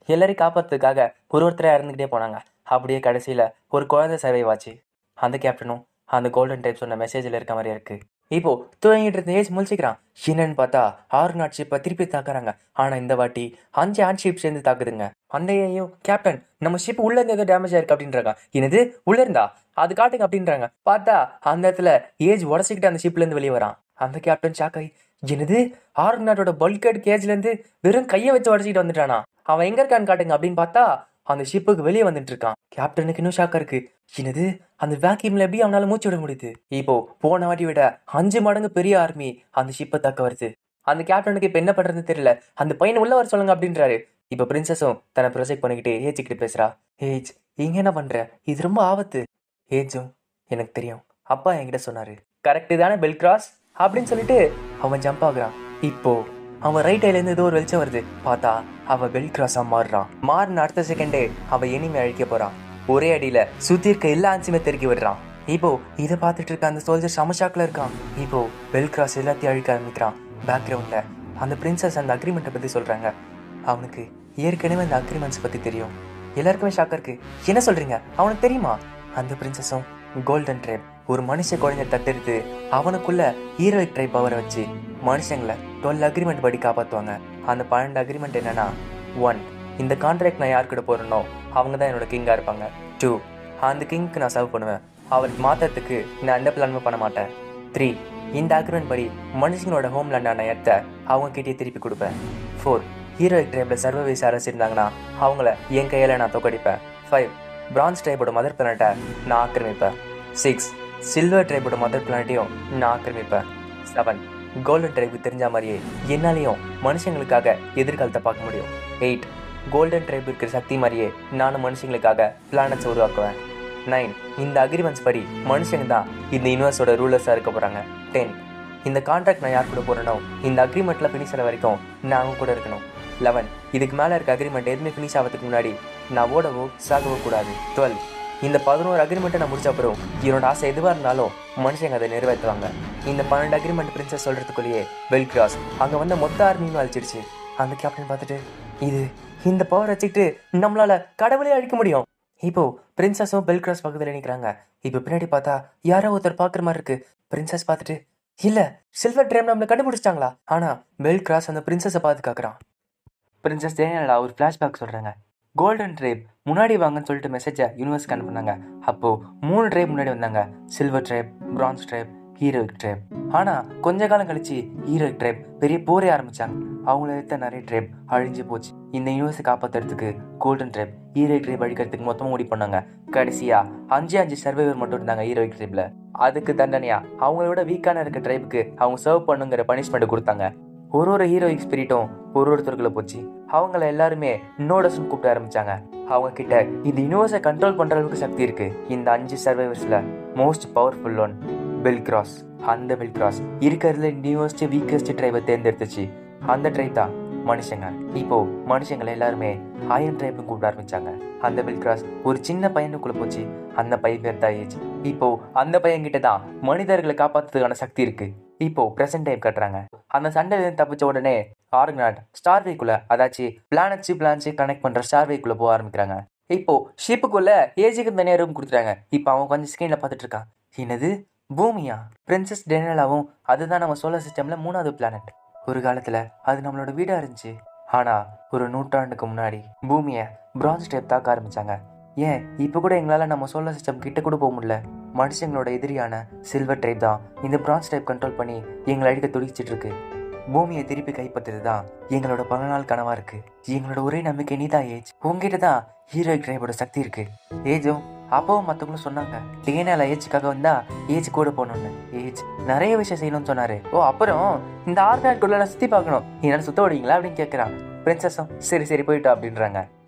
எல்லாரையும் காப்பாத்துறதுக்காக ஒருத்தரா இறந்துகிட்டே போனாங்க. அப்படியே கடைசியில ஒரு குழந்தை சர்வைவ் ஆச்சு. அந்த கேப்டனும் அந்த கோல்டன் டைப் சொன்ன மெசேஜ்ல இருக்க மாதிரி இருக்கு. இப்போ தூங்கிட்டு இருந்த ஏஜ் முழிச்சிக்கிறான். என்னன்னு பார்த்தா 6 நாட் ஷிப்பை திருப்பி தாக்குறாங்க. ஆனா இந்த வாட்டி 5 ஆன் ஷிப் சேர்ந்து தாக்குதுங்க. அந்த ஏஐயும் கேப்டன் நம்ம ஷிப் உள்ள இருந்து ஏதோ டேமேஜ் ஆயிருக்கு அப்படின்றாங்க. என்னது உள்ள இருந்தா அது காட்டுங்க அப்படின்றாங்க. பார்த்தா அந்த இடத்துல ஏஜ் உடச்சிக்கிட்டு அந்த ஷிப்ல இருந்து வெளியே வரான். அந்த கேப்டன் ஷாக் ஆகி என்னது 6 நாட்டோட பல்கட் கேஜ்ல இருந்து வெறும் கையை வச்சு உடச்சிக்கிட்டு வந்துட்டானா, அவன் எங்க இருக்கான்னு காட்டுங்க அப்படின்னு பார்த்தா அந்த ஷிப்புக்கு வெளியே வந்துட்டு இருக்கான். கேப்டனுக்கு இன்னும் ஷாக்கா இருக்கு. என்னது அந்த வேக்யூம்ல எப்படி அவனால மூச்சு விட முடியுது? இப்போ போன வாட்டி விட 5 மடங்கு பெரிய ஆர்மி அந்த ஷிப்பை தக்க வருது. அந்த கேப்டனுக்கு இப்ப என்ன பண்றதுன்னு தெரியல. அந்த பையனை உள்ள வர சொல்லுங்க அப்படின்றாரு. இப்ப பிரின்சஸும் தன்னை ப்ரொஜெக்ட் பண்ணிக்கிட்டு ஏஜ் கிட்ட பேசுறா. ஏஜ் இங்க என்ன பண்ற, இது ரொம்ப ஆபத்து. ஏஜும் எனக்கு தெரியும், அப்பா என்கிட்ட சொன்னாரு, கரெக்டு தானே பெல் கிராஸ் அப்படின்னு சொல்லிட்டு அவன் ஜம்ப் ஆகுறான். இப்போ அவன் ரைட் ஐல இருந்து ஏதோ ஒரு வெளிச்சம் வருது. பார்த்தா அவன் பெல் கிராஸா மாறுறான். மாறின அடுத்த செகண்டே அவன் எனிமே அழிக்க போறான். ஒரே அடியில சுத்தி இருக்க எல்லா ஆன்ஸுமே தெருக்கி விடுறான். இப்போ இதை பார்த்துட்டு இருக்க அந்த சோல்ஜர் சமஷாக்ல இருக்கான். இப்போ பெல் கிராஸ் எல்லாத்தையும் அழிக்க ஆரம்பிக்கிறான். பேக்ரவுண்ட்ல அந்த பிரின்சஸ் அந்த அக்ரிமெண்ட்டை பத்தி சொல்றாங்க. அவனுக்கு ஏற்கனவே அந்த அக்ரிமெண்ட்ஸ் பத்தி தெரியும். எல்லாருக்குமே ஷாக்கா இருக்கு. என்ன சொல்றீங்க, அவனுக்கு தெரியுமா? அந்த பிரின்சஸும் கோல்டன் ட்ரைப் ஒரு மனுஷ குழந்தை தத்தெடுத்து அவனுக்குள்ள ஹீரோயிக் ட்ரைப் பவரை வச்சு மனுஷங்களை 12 அக்ரிமெண்ட் படி காப்பாற்றுவாங்க. அந்த 12 அக்ரிமெண்ட் என்னன்னா 1, இந்த கான்ட்ராக்ட் நான் யார் கூட போறேனோ அவங்க தான் என்னோட கிங்கா இருப்பாங்க. 2, அந்த கிங்க்கு நான் சர்வ் பண்ணுவேன், அவருக்கு மாற்றத்துக்கு நான் எந்த பிளானுமே பண்ண மாட்டேன். 3, இந்த அக்ரிமெண்ட் படி மனுஷங்களோட ஹோம்லேண்டான இடத்த அவங்க கிட்டே திருப்பி கொடுப்பேன். 4, ஹீரோயிக் ட்ரைப்ல சர்வவைஸ் அரசு இருந்தாங்கன்னா அவங்கள என் கையில நான் தோக்கடிப்பேன். 5, பிரான்ஸ் ட்ரைபோட மதர் பிளானட்டை நான் ஆக்கிரமிப்பேன். 6, சில்வர் ட்ரைபோட மதர் பிளானட்டையும் நான் ஆக்கிரமிப்பேன். 7, கோல்டன் ட்ரைபுக்கு தெரிஞ்ச மாதிரியே என்னாலையும் மனுஷங்களுக்காக எதிர்காலத்தை பார்க்க முடியும். 8, கோல்டன் ட்ரைப் இருக்கிற சக்தி மாதிரியே நானும் மனுஷங்களுக்காக பிளானட்ஸ் உருவாக்குவேன். 9, இந்த அக்ரிமெண்ட்ஸ் படி மனுஷங்க தான் இந்த யூனிவர்ஸோட ரூலர்ஸாக இருக்க போகிறாங்க. 10, இந்த கான்ட்ராக்ட் நான் யார் கூட போகிறேனோ இந்த அக்ரிமெண்ட்ல ஃபினிஷ் ஆகிற வரைக்கும் நான் அவங்க கூட இருக்கணும். 11, இதுக்கு மேலே இருக்க அக்ரிமெண்ட் எதுவுமே ஃபினிஷ் ஆகிறதுக்கு முன்னாடி நான் ஓடவோ சாகவோ கூடாது. 12, இந்த 11 அக்ரிமெண்ட்டை நான் முடிச்ச அப்புறம் என்னோட ஆசை எதுவாக இருந்தாலும் மனுஷங்க அதை நிறைவேற்றுவாங்க. இந்த 12 அக்ரிமெண்ட் பிரின்சஸ் சொல்கிறதுக்குள்ளேயே பெல் கிராஸ் அங்கே வந்து மொத்த ஆர்மியும் அழிச்சிடுச்சு. அந்த கேப்டன் பார்த்துட்டு இந்த பவர் வச்சுக்கிட்டு நம்மளால கடவுளே அழிக்க முடியும். இப்போ பிரின்சஸும் பெல் கிராஸ் பக்கத்தில் நிற்கிறாங்க. இப்போ பின்னாடி பார்த்தா யாரோ ஒருத்தர் பார்க்குற மாதிரி இருக்கு. பிரின்சஸ் பார்த்துட்டு இல்ல சில்வர் ட்ரைப் நம்மளை கண்டுபிடிச்சிட்டாங்களா? ஆனா பெல் கிராஸ் அந்த பிரின்சஸை பார்த்து காக்குறான். பிரின்சஸ் டேனியலா ஒரு ஃப்ளாஷ்பேக் சொல்றாங்க. கோல்டன் ட்ரைப் முன்னாடி வாங்கன்னு சொல்லிட்டு மெசேஜை யூனிவர்ஸ் கன் பண்ணாங்க. அப்போ 3 ட்ரைப் முன்னாடி வந்தாங்க, silver tribe, bronze tribe, heroic tribe. ஆனா கொஞ்ச காலம் கழிச்சு ஹீரோயிக் ட்ரைப் பெரிய போரே ஆரம்பிச்சாங்க. அவங்கள எடுத்த நிறைய ட்ரைப் அழிஞ்சு போச்சு. இந்த யூனிவர்ஸை காப்பாற்றுறதுக்கு கோல்டன் ட்ரைப் ஹீரோயிக் ட்ரைப் அழிக்கிறதுக்கு மொத்தமாக முடிவு பண்ணாங்க. கடைசியா 5 சர்வைவர் மட்டும் இருந்தாங்க ஹீரோயிக் ட்ரைப்ல. அதுக்கு தண்டனையா அவங்களோட வீக்கான இருக்க ட்ரைபுக்கு அவங்க சர்வ் பண்ணுங்கிற பனிஷ்மெண்ட் கொடுத்தாங்க. ஒரு ஹீரோயிக் ஸ்பிரிட்டும் ஒருத்தருக்குள்ள போச்சு. அவங்கள எல்லாருமே நோடஸ்ன்னு கூப்பிட ஆரம்பிச்சாங்க. அவங்க கிட்ட இந்த யூனிவர்ஸை கண்ட்ரோல் பண்ற அளவுக்கு சக்தி இருக்கு. இந்த 5 சர்வைவர்ஸ்ல most powerful one Bell Cross. அந்த பெல் கிராஸ் இருக்கிறதுல யூனிவர்ஸ் வீக்கஸ்ட் ட்ரைபை தேர்ந்தெடுத்துச்சு. அந்த ட்ரைப் தான் மனுஷங்க. இப்போ மனுஷங்களை எல்லாருமே அயன் ட்ரைப்னு கூப்பிட ஆரம்பிச்சாங்க. அந்த பெல் கிராஸ் ஒரு சின்ன பையனுக்குள்ள போச்சு. அந்த பையன் பேர் தான் ஏஜ். இப்போ அந்த பையன் கிட்ட தான் மனிதர்களை காப்பாற்றுறதுக்கான சக்தி இருக்கு. இப்போ பிரசன்ட் டைம் கட்டுறாங்க. அந்த சண்டையில தப்பிச்ச உடனே ஆர்கனாட் ஸ்டார்வேக்குள்ள, அதாச்சும் பிளானட்ஸ் கனெக்ட் பண்ற ஸ்டார்வேக்குள்ள போக ஆரம்பிக்கிறாங்க. இப்போ ஷிப்புக்குள்ள ஏஜுக்கு தனியா ரூம் கொடுத்துட்டாங்க. இப்போ அவன் கொஞ்சம் ஸ்கிரீன்ல பார்த்துட்டு இருக்கான். என்னது பூமியா? பிரின்சஸ் டேனியலாவும் அதுதான் நம்ம சோலார் சிஸ்டம்ல 3வது பிளானட். ஒரு காலத்துல அது நம்மளோட வீடா இருந்துச்சு. ஆனா ஒரு நூற்றாண்டுக்கு முன்னாடி பூமியை பிரான்ஸ் டைப் தாக்க ஆரம்பிச்சாங்க. ஏன் இப்ப கூட எங்களால நம்ம சோலார் சிஸ்டம் கிட்ட கூட போக முடியல. மனுஷங்களோட எதிரியான சில்வர் டைப் தான் இந்த பிரான்ஸ் டைப் கண்ட்ரோல் பண்ணி எங்களை அடிக்க துடிச்சிட்டு இருக்கு. பூமியை திருப்பி கைப்பற்றுறது தான் எங்களோட பல நாள் கனவா இருக்கு. எங்களோட ஒரே நம்பிக்கை நீதான் ஏஜ். உங்ககிட்ட தான் ஹீரோயிக் ட்ரைபோட சக்தி இருக்கு. ஏஜும் அப்பவும் மற்றவங்களும் சொன்னாங்க டேனியலா ஏஜுக்காக வந்தா ஏஜ் கூட போகணும்னு. ஏஜ் நிறைய விஷயம் செய்யணும்னு சொன்னாரு. அப்புறம் இந்த ஆர்கனாட்குள்ள சுத்தி பார்க்கணும், என்னால சுத்த விடுவீங்களா அப்படின்னு கேட்கிறான். பிரின்சஸும் சரி சரி போயிட்டோம் அப்படின்றாங்க.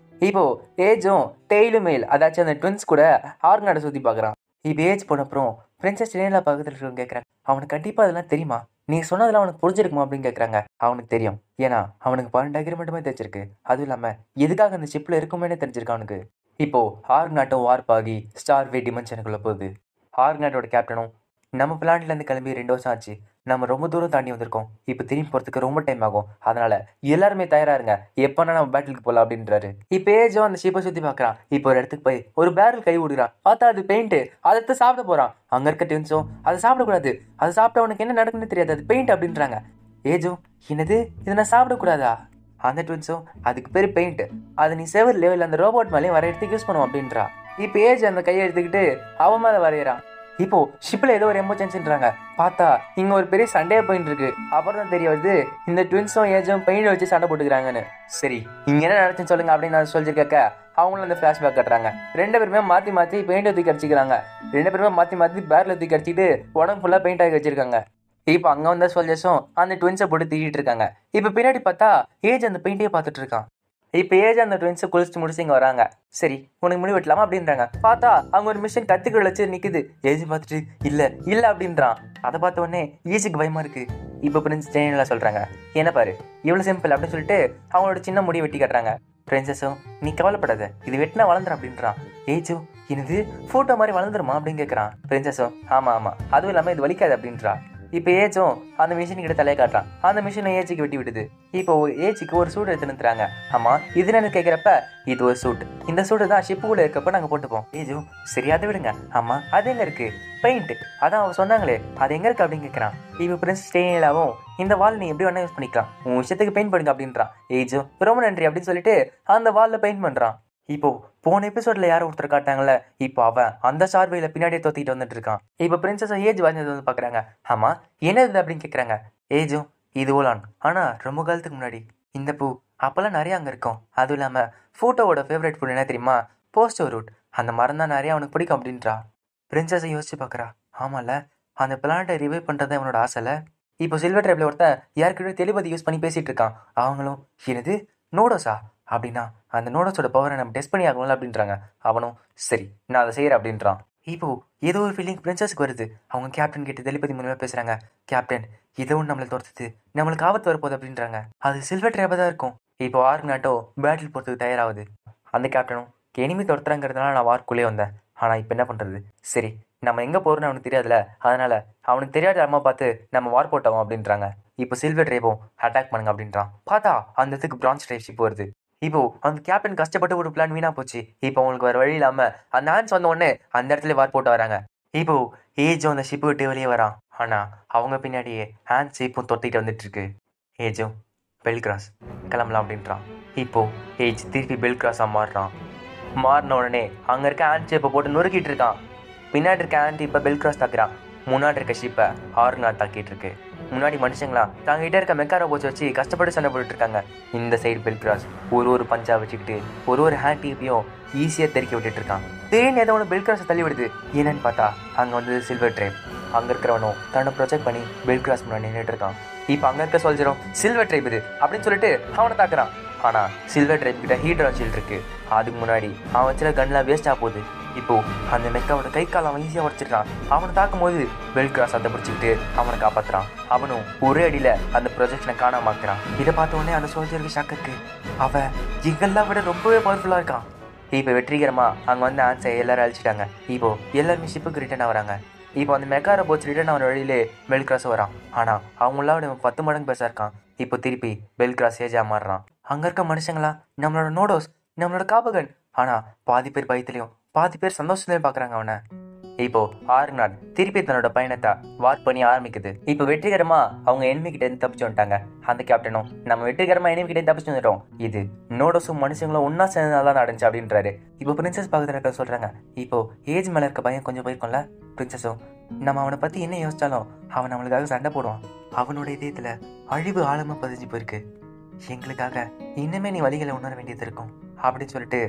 இப்போ ஏஜும் டெய்லும் மேல் அதாச்சும் அந்த ட்வின்ஸ் கூட ஆர்கனாட சுற்றி பார்க்குறான். இப்போ ஏஜ் போன அப்புறம் பிரின்சஸ் டெய்லா பக்கத்தில் இருக்கவங்க கேட்குறாங்க, அவனுக்கு கண்டிப்பாக அதெல்லாம் தெரியுமா, நீ சொன்னதெல்லாம் அவனுக்கு புரிஞ்சிருக்குமா அப்படின்னு கேட்குறாங்க. அவனுக்கு தெரியும், ஏன்னா அவனுக்கு 12 அக்ரிமெண்ட்டுமே தெரிஞ்சிருக்கு. அதுவும் இல்லாமல் எதுக்காக அந்த ஷிப்பில் இருக்குமேனே தெரிஞ்சிருக்கு அவனுக்கு. இப்போ ஆர்கனாட்டும் வார்ப் ஆகி ஸ்டார்வே டிமென்ஷனுக்குள்ளே போகுது. ஆர்கனாட்டோட கேப்டனும் நம்ம பிளான்ட்லேருந்து கிளம்பி 2 வருஷம் ஆச்சு, நம்ம ரொம்ப தூரம் தாண்டி வந்திருக்கோம், இப்போ திரும்பி போகிறதுக்கு ரொம்ப டைம் ஆகும், அதனால எல்லாருமே தயாராக இருங்க, எப்போனா நம்ம பேட்டிலுக்கு போகலாம் அப்படின்றாரு. இப்போ ஏஜோ அந்த ஷிப்பை சுற்றி பார்க்குறான். இப்போ ஒரு இடத்துக்கு போய் ஒரு பேரல் கை விடுறான். பார்த்தா அது பெயிண்ட், அதை சாப்பிட போகிறான். அங்கே இருக்க ட்வின்ஸும் அதை சாப்பிடக்கூடாது, அதை சாப்பிட்ட அவனுக்கு என்ன நடக்குன்னு தெரியாது, அது பெயிண்ட் அப்படின்றாங்க. ஏஜோ என்னது, இதை நான் சாப்பிடக்கூடாதா? அந்த ட்வின்ஸும் அதுக்கு பேர் பெயிண்ட், அதை நீ செவர்லையோ இல்லை அந்த ரோபோட் மேலேயும் வரையறதுக்கு யூஸ் பண்ணுவோம் அப்படின்றா. இப்போ ஏஜ் அந்த கையை எடுத்துக்கிட்டு அவன் மேலே வரைகிறான். இப்போ ஷிப்பில் ஏதோ ஒரு எமர்ஜென்சின்றாங்க. பார்த்தா இங்கே ஒரு பெரிய சண்டையே போயிட்டு இருக்கு. அப்புறம் தான் தெரிய வருது இந்த ட்வின்ஸும் ஏஜும் பெயிண்ட் வச்சு சண்டை போட்டுக்கிறாங்கன்னு. சரி இங்கே என்ன நடந்துச்சுன்னு சொல்லுங்க அப்படின்னு நான் சொல்லியிருக்க. அவங்களும் அந்த ஃப்ளாஷ்பேக் கட்டுறாங்க. 2 பேருமே மாற்றி மாற்றி பெயிண்ட் தூக்கி அடிச்சிக்கிறாங்க. 2 பேருமே மாற்றி மாற்றி பேரில் தூக்கி அடிச்சிட்டு உடம்பு ஃபுல்லாக பெயிண்ட் ஆகி வச்சிருக்காங்க. இப்போ அங்கே வந்த சோல்ஜர்ஸும் அந்த ட்வின்ஸை போட்டு தீட்டிட்டு இருக்காங்க. இப்போ பின்னாடி பார்த்தா ஏஜ் அந்த பெயிண்டையே பார்த்துட்டு இருக்கான். இப்போ ஏஜ் அந்த ட்வின்ஸை குளிச்சு முடிச்சு இங்கே வராங்க. சரி உனக்கு முடி வெட்டலாமா அப்படின்றாங்க. பார்த்தா அவங்க ஒரு மிஷின் கத்திக்குள்ள வச்சு நிற்குது. ஏஜ் பார்த்துட்டு இல்லை இல்லை அப்படின்றான். அதை பார்த்த உடனே ஏஜுக்கு பயமா இருக்கு. இப்போ பிரின்ஸ் டேனியலா சொல்கிறாங்க, என்ன பாரு இவ்வளோ சிம்பிள் அப்படின்னு சொல்லிட்டு அவங்களோட சின்ன முடியை வெட்டி கட்டுறாங்க. பிரின்சஸும் நீ கவலைப்படாத, இது வெட்டினா வளர்ந்துடும் அப்படின்றான். ஏஜும் என்னது ஃபோட்டோ மாதிரி வளர்ந்துருமா அப்படின்னு கேட்குறான். பிரின்சஸும் ஆமாம் ஆமாம், அதுவும் இல்லாமல் இது வலிக்காது அப்படின்றா. இப்போ ஏஜும் அந்த மிஷின் கிட்ட தலையை காட்டுறான். அந்த மிஷினை ஏஜுக்கு வெட்டி விடுது. இப்போ ஏஜுக்கு ஒரு சூட் எடுத்து நிறுத்துறாங்க. ஆமாம் இது என்ன கேட்குறப்ப, இது ஒரு சூட், இந்த சூட்டு தான் ஷிப்புக்குள்ளே இருக்கப்ப நாங்கள் போட்டுப்போம். ஏஜும் சரி அதை விடுங்க. ஆமாம் அது எங்கே இருக்கு, பெயிண்ட் அதான் அவங்க சொன்னாங்களே அது எங்கே இருக்கு அப்படின்னு கேட்குறான். இப்போ பிரின்ஸ் டேனியலாவும் இந்த வால் நீ எப்படி வேணா யூஸ் பண்ணிக்கலாம், உன் விஷயத்துக்கு பெயிண்ட் பண்ணுங்க அப்படின்றான். ஏஜும் ரொம்ப நன்றி அப்படின்னு சொல்லிட்டு அந்த வாலில் பெயிண்ட் பண்ணுறான். இப்போ போன எபிசோட்ல யாரும் ஒருத்தர் காட்டாங்கல்ல, இப்போ அவன் அந்த சார்பையில பின்னாடியே தோத்திட்டு வந்துட்டு இருக்கான். இப்போ பிரின்சஸ் ஏஜ் வந்தது வந்து பாக்குறாங்க. ஆமா என்னது அப்படின்னு கேட்குறாங்க. ஏஜும் இது ஓலான், ஆனா ரொம்ப காலத்துக்கு முன்னாடி இந்த பூ அப்பெல்லாம் நிறைய அங்கே இருக்கும். அதுவும் இல்லாமல் ஃபோட்டோவோட ஃபேவரட் ஃபுட் என்ன தெரியுமா, போஸ்டோ ரூட், அந்த மரம் தான் நிறைய அவனுக்கு பிடிக்கும் அப்படின்றா. பிரின்சஸை யோசிச்சு பார்க்குறா. ஆமாம்ல அந்த பிளான்ட்டை ரிவைவ் பண்ணுறது அவனோட ஆசைல. இப்போ சில்வர் ட்ரைப்ல ஒருத்தன் யாருக்கிட்ட டெலிபதி யூஸ் பண்ணி பேசிட்டு இருக்கான். அவங்களும் என்னது நோடோஸா அப்படின்னா அந்த நோடோஸோட பவரை நம்ம டெஸ்ட் பண்ணி ஆகணும்ல அப்படின்றாங்க. அவனும் சரி நான் அதை செய்கிறேன் அப்படின்றான். இப்போ ஏதோ ஒரு ஃபீலிங் பிரின்சஸ்க்கு வருது. அவங்க கேப்டன் கிட்ட டெலிபதி மூலமாக பேசுகிறாங்க. கேப்டன் ஏதோ ஒன்று நம்மளை தோர்த்துது, நம்மளுக்கு ஆபத்து வரப்போகுது அப்படின்றாங்க. அது சில்வர் ட்ரைபாக தான் இருக்கும். இப்போ ஆர்கனாட்டோ பேட்டில் போகிறதுக்கு தயாராகுது. அந்த கேப்டனும் எனிமி துரத்துறாங்கிறதுனால நான் வார்க்குள்ளே வந்தேன், ஆனால் இப்போ என்ன பண்ணுறது, சரி நம்ம எங்கே போகிறோன்னு அவனுக்கு தெரியாதுல, அதனால அவனுக்கு தெரியாத அம்மா பார்த்து நம்ம வார் போட்டோம் அப்படின்றாங்க. இப்போ சில்வர் ட்ரைவும் அட்டாக் பண்ணுங்க அப்படின்றான். பார்த்தா அந்த இடத்துக்கு பிரான்ஸ் ட்ரைவ் ஷிப் வருது. இப்போ அந்த கேப்டன் கஷ்டப்பட்டு ஒரு பிளான் வீணா போச்சு. இப்போ அவங்களுக்கு வேறு வழி இல்லாமல் அந்த ஹேண்ட்ஸ் வந்த உடனே அந்த இடத்துல வார் போட்டு வராங்க. இப்போ ஏஜும் அந்த ஷிப்பு விட்டு வெளியே வரான். ஆனால் அவங்க பின்னாடியே ஹேண்ட்ஸ் இப்போ தொத்திட்டு வந்துட்டு இருக்கு. ஏஜும் பெல் கிராஸ் கிளம்பலாம் அப்படின்றான். இப்போ ஏஜ் திருப்பி பெல் கிராஸாக மாறுறான். மாறின உடனே அங்கே இருக்க ஹேண்ட் இப்போ போட்டு நொறுக்கிட்டு இருக்கான். பின்னாடி இருக்க ஹேண்ட் இப்போ பெல் கிராஸ் தாக்குறான். முன்னாடி இருக்க ஷிப்பை ஆர்கனாட் தாக்கிட்டு இருக்கு. முன்னாடி மனுஷங்களா தாங்கிட்ட இருக்க மெக்காரோ போச்சு வச்சு கஷ்டப்பட்டு சண்டை போட்டுட்டு இருக்காங்க. இந்த சைடு பெல் கிராஸ் ஒரு பஞ்சா வச்சுக்கிட்டு ஒரு ஹேண்ட் டீப்பையும் ஈஸியாக தெறிக்க விட்டுட்டு இருக்கான். திடீர்னு ஏதோ ஒன்று பெல் கிராஸை தள்ளி விடுது. என்னன்னு பார்த்தா அங்கே வந்து சில்வர் ட்ரைப். அங்கே இருக்கிறவனும் தன்னை ப்ரொஜெக்ட் பண்ணி பெல் கிராஸ் முன்னாடி நின்றுட்டு இருக்கான். இப்போ அங்கே இருக்க சோல்ஜரும் சில்வர் ட்ரைப் இது அப்படின்னு சொல்லிட்டு அவனை தாக்குறான். ஆனால் சில்வர் ட்ரைப் கிட்ட ஹீட்ரா ஷீல்ட் இருக்கு. அதுக்கு முன்னாடி அவன் வச்சுல கன்லாம் வேஸ்டாக போகுது. இப்போ அந்த மெக்காவோட கை கால் அவன் ஈஸியாக உடச்சிட்டான். அவனை தாக்கும் போது பெல் கிராஸ் அதை பிடிச்சிக்கிட்டு அவனை காப்பாற்றுறான். அவனும் ஒரே அடியில் அந்த ப்ரொஜெக்ஷனை காணாமாக்குறான். இதை பார்த்த உடனே அந்த சோல்ஜருக்கு ஷாக் இருக்கு. அவன் எங்கெல்லாம் விட ரொம்பவே பவர்ஃபுல்லாக இருக்கான். இப்போ வெற்றிகரமாக அங்கே வந்து ஆன்சை எல்லாரும் அழிச்சிட்டாங்க. இப்போ எல்லாருமே ஷிப்புக்கு ரிட்டர்ன் ஆகிறாங்க. இப்போ அந்த மெக்காரை போச்சு ரிட்டர்ன் அவன் வழியிலே பெல் கிராஸும் வரான். ஆனால் அவங்களாம் 10 மடங்கு பெருசாக இருக்கான். இப்போ திருப்பி பெல் கிராஸ் ஏஜாக மாறுறான். அங்கே இருக்க மனுஷங்களா நம்மளோட நோடோஸ், நம்மளோட காபகன், ஆனால் பாதி பேர் பயத்துலையும் பாதி பேர் சந்தோஷத்துலையும் பார்க்குறாங்க அவனை. இப்போ ஆர்கனாட் திருப்பி தன்னோட பயணத்தை வார்ப் பண்ணி ஆரம்பிக்குது. இப்போ வெற்றிகரமா அவங்க எனிமி கிட்ட இருந்து தப்பிச்சு வந்துட்டாங்க. அந்த கேப்டனும் நம்ம வெற்றிகரமா எனிமி கிட்ட தப்பிச்சு வந்துட்டோம், இது நோடோஸும் மனுஷங்களும் ஒன்னா சேர்ந்ததான் நடந்துச்சு அப்படின்றாரு. இப்போ பிரின்சஸ் பக்கத்துல இருக்க சொல்றாங்க. இப்போ ஏஜ் மேல இருக்க பையன் கொஞ்சம் போயிருக்கோம்ல. பிரின்சஸும் நம்ம அவனை பத்தி என்ன யோசிச்சாலும் அவன் நம்மளுக்காக சண்டை போடுவான். அவனோட இதயத்துல அழிவு ஆழமா பதிஞ்சு போயிருக்கு. எங்களுக்காக இன்னுமே நீ வழிகளை உணர வேண்டியது இருக்கும் அப்படின்னு சொல்லிட்டு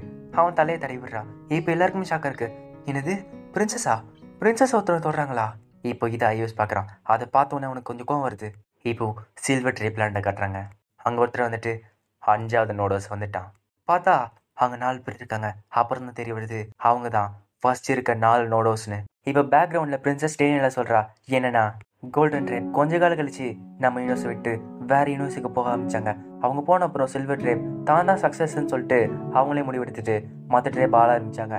அவன் தலையை தடவி விடுறான். இப்போ எல்லாருக்குமே ஷாக்கா இருக்கு. என்னது பிரின்சஸா, பிரின்சஸ் ஒருத்தர் தொடுறாங்களா? இப்போ இதை ஐயோஸ் பார்க்குறான். அதை பார்த்தோன்னே அவனுக்கு கொஞ்சம் கோவம் வருது. இப்போ சில்வர் ட்ரே பிளான்ட்டை காட்டுறாங்க. அங்கே ஒருத்தர் வந்துட்டு 5வது நோடோஸ் வந்துட்டான். பார்த்தா அங்கே 4 பேர் இருக்காங்க. அப்புறம் தான் தெரிய வருது அவங்க தான் ஃபர்ஸ்ட் இருக்க 4 நோடோஸ்னு. இப்போ பேக்ரவுண்டில் பிரின்சஸ் டேனியலா சொல்கிறா என்னன்னா கோல்டன் ட்ரேப் கொஞ்ச காலம் கழிச்சு நம்ம யூனிவர்ஸை விட்டு வேற யூனிவர்ஸுக்கு போக ஆரம்பிச்சாங்க. அவங்க போன அப்புறம் சில்வர் ட்ரேப் தான் சக்ஸஸ்ன்னு சொல்லிட்டு அவங்களே முடிவெடுத்துட்டு மற்ற ட்ரேப் ஆள ஆரம்பிச்சாங்க.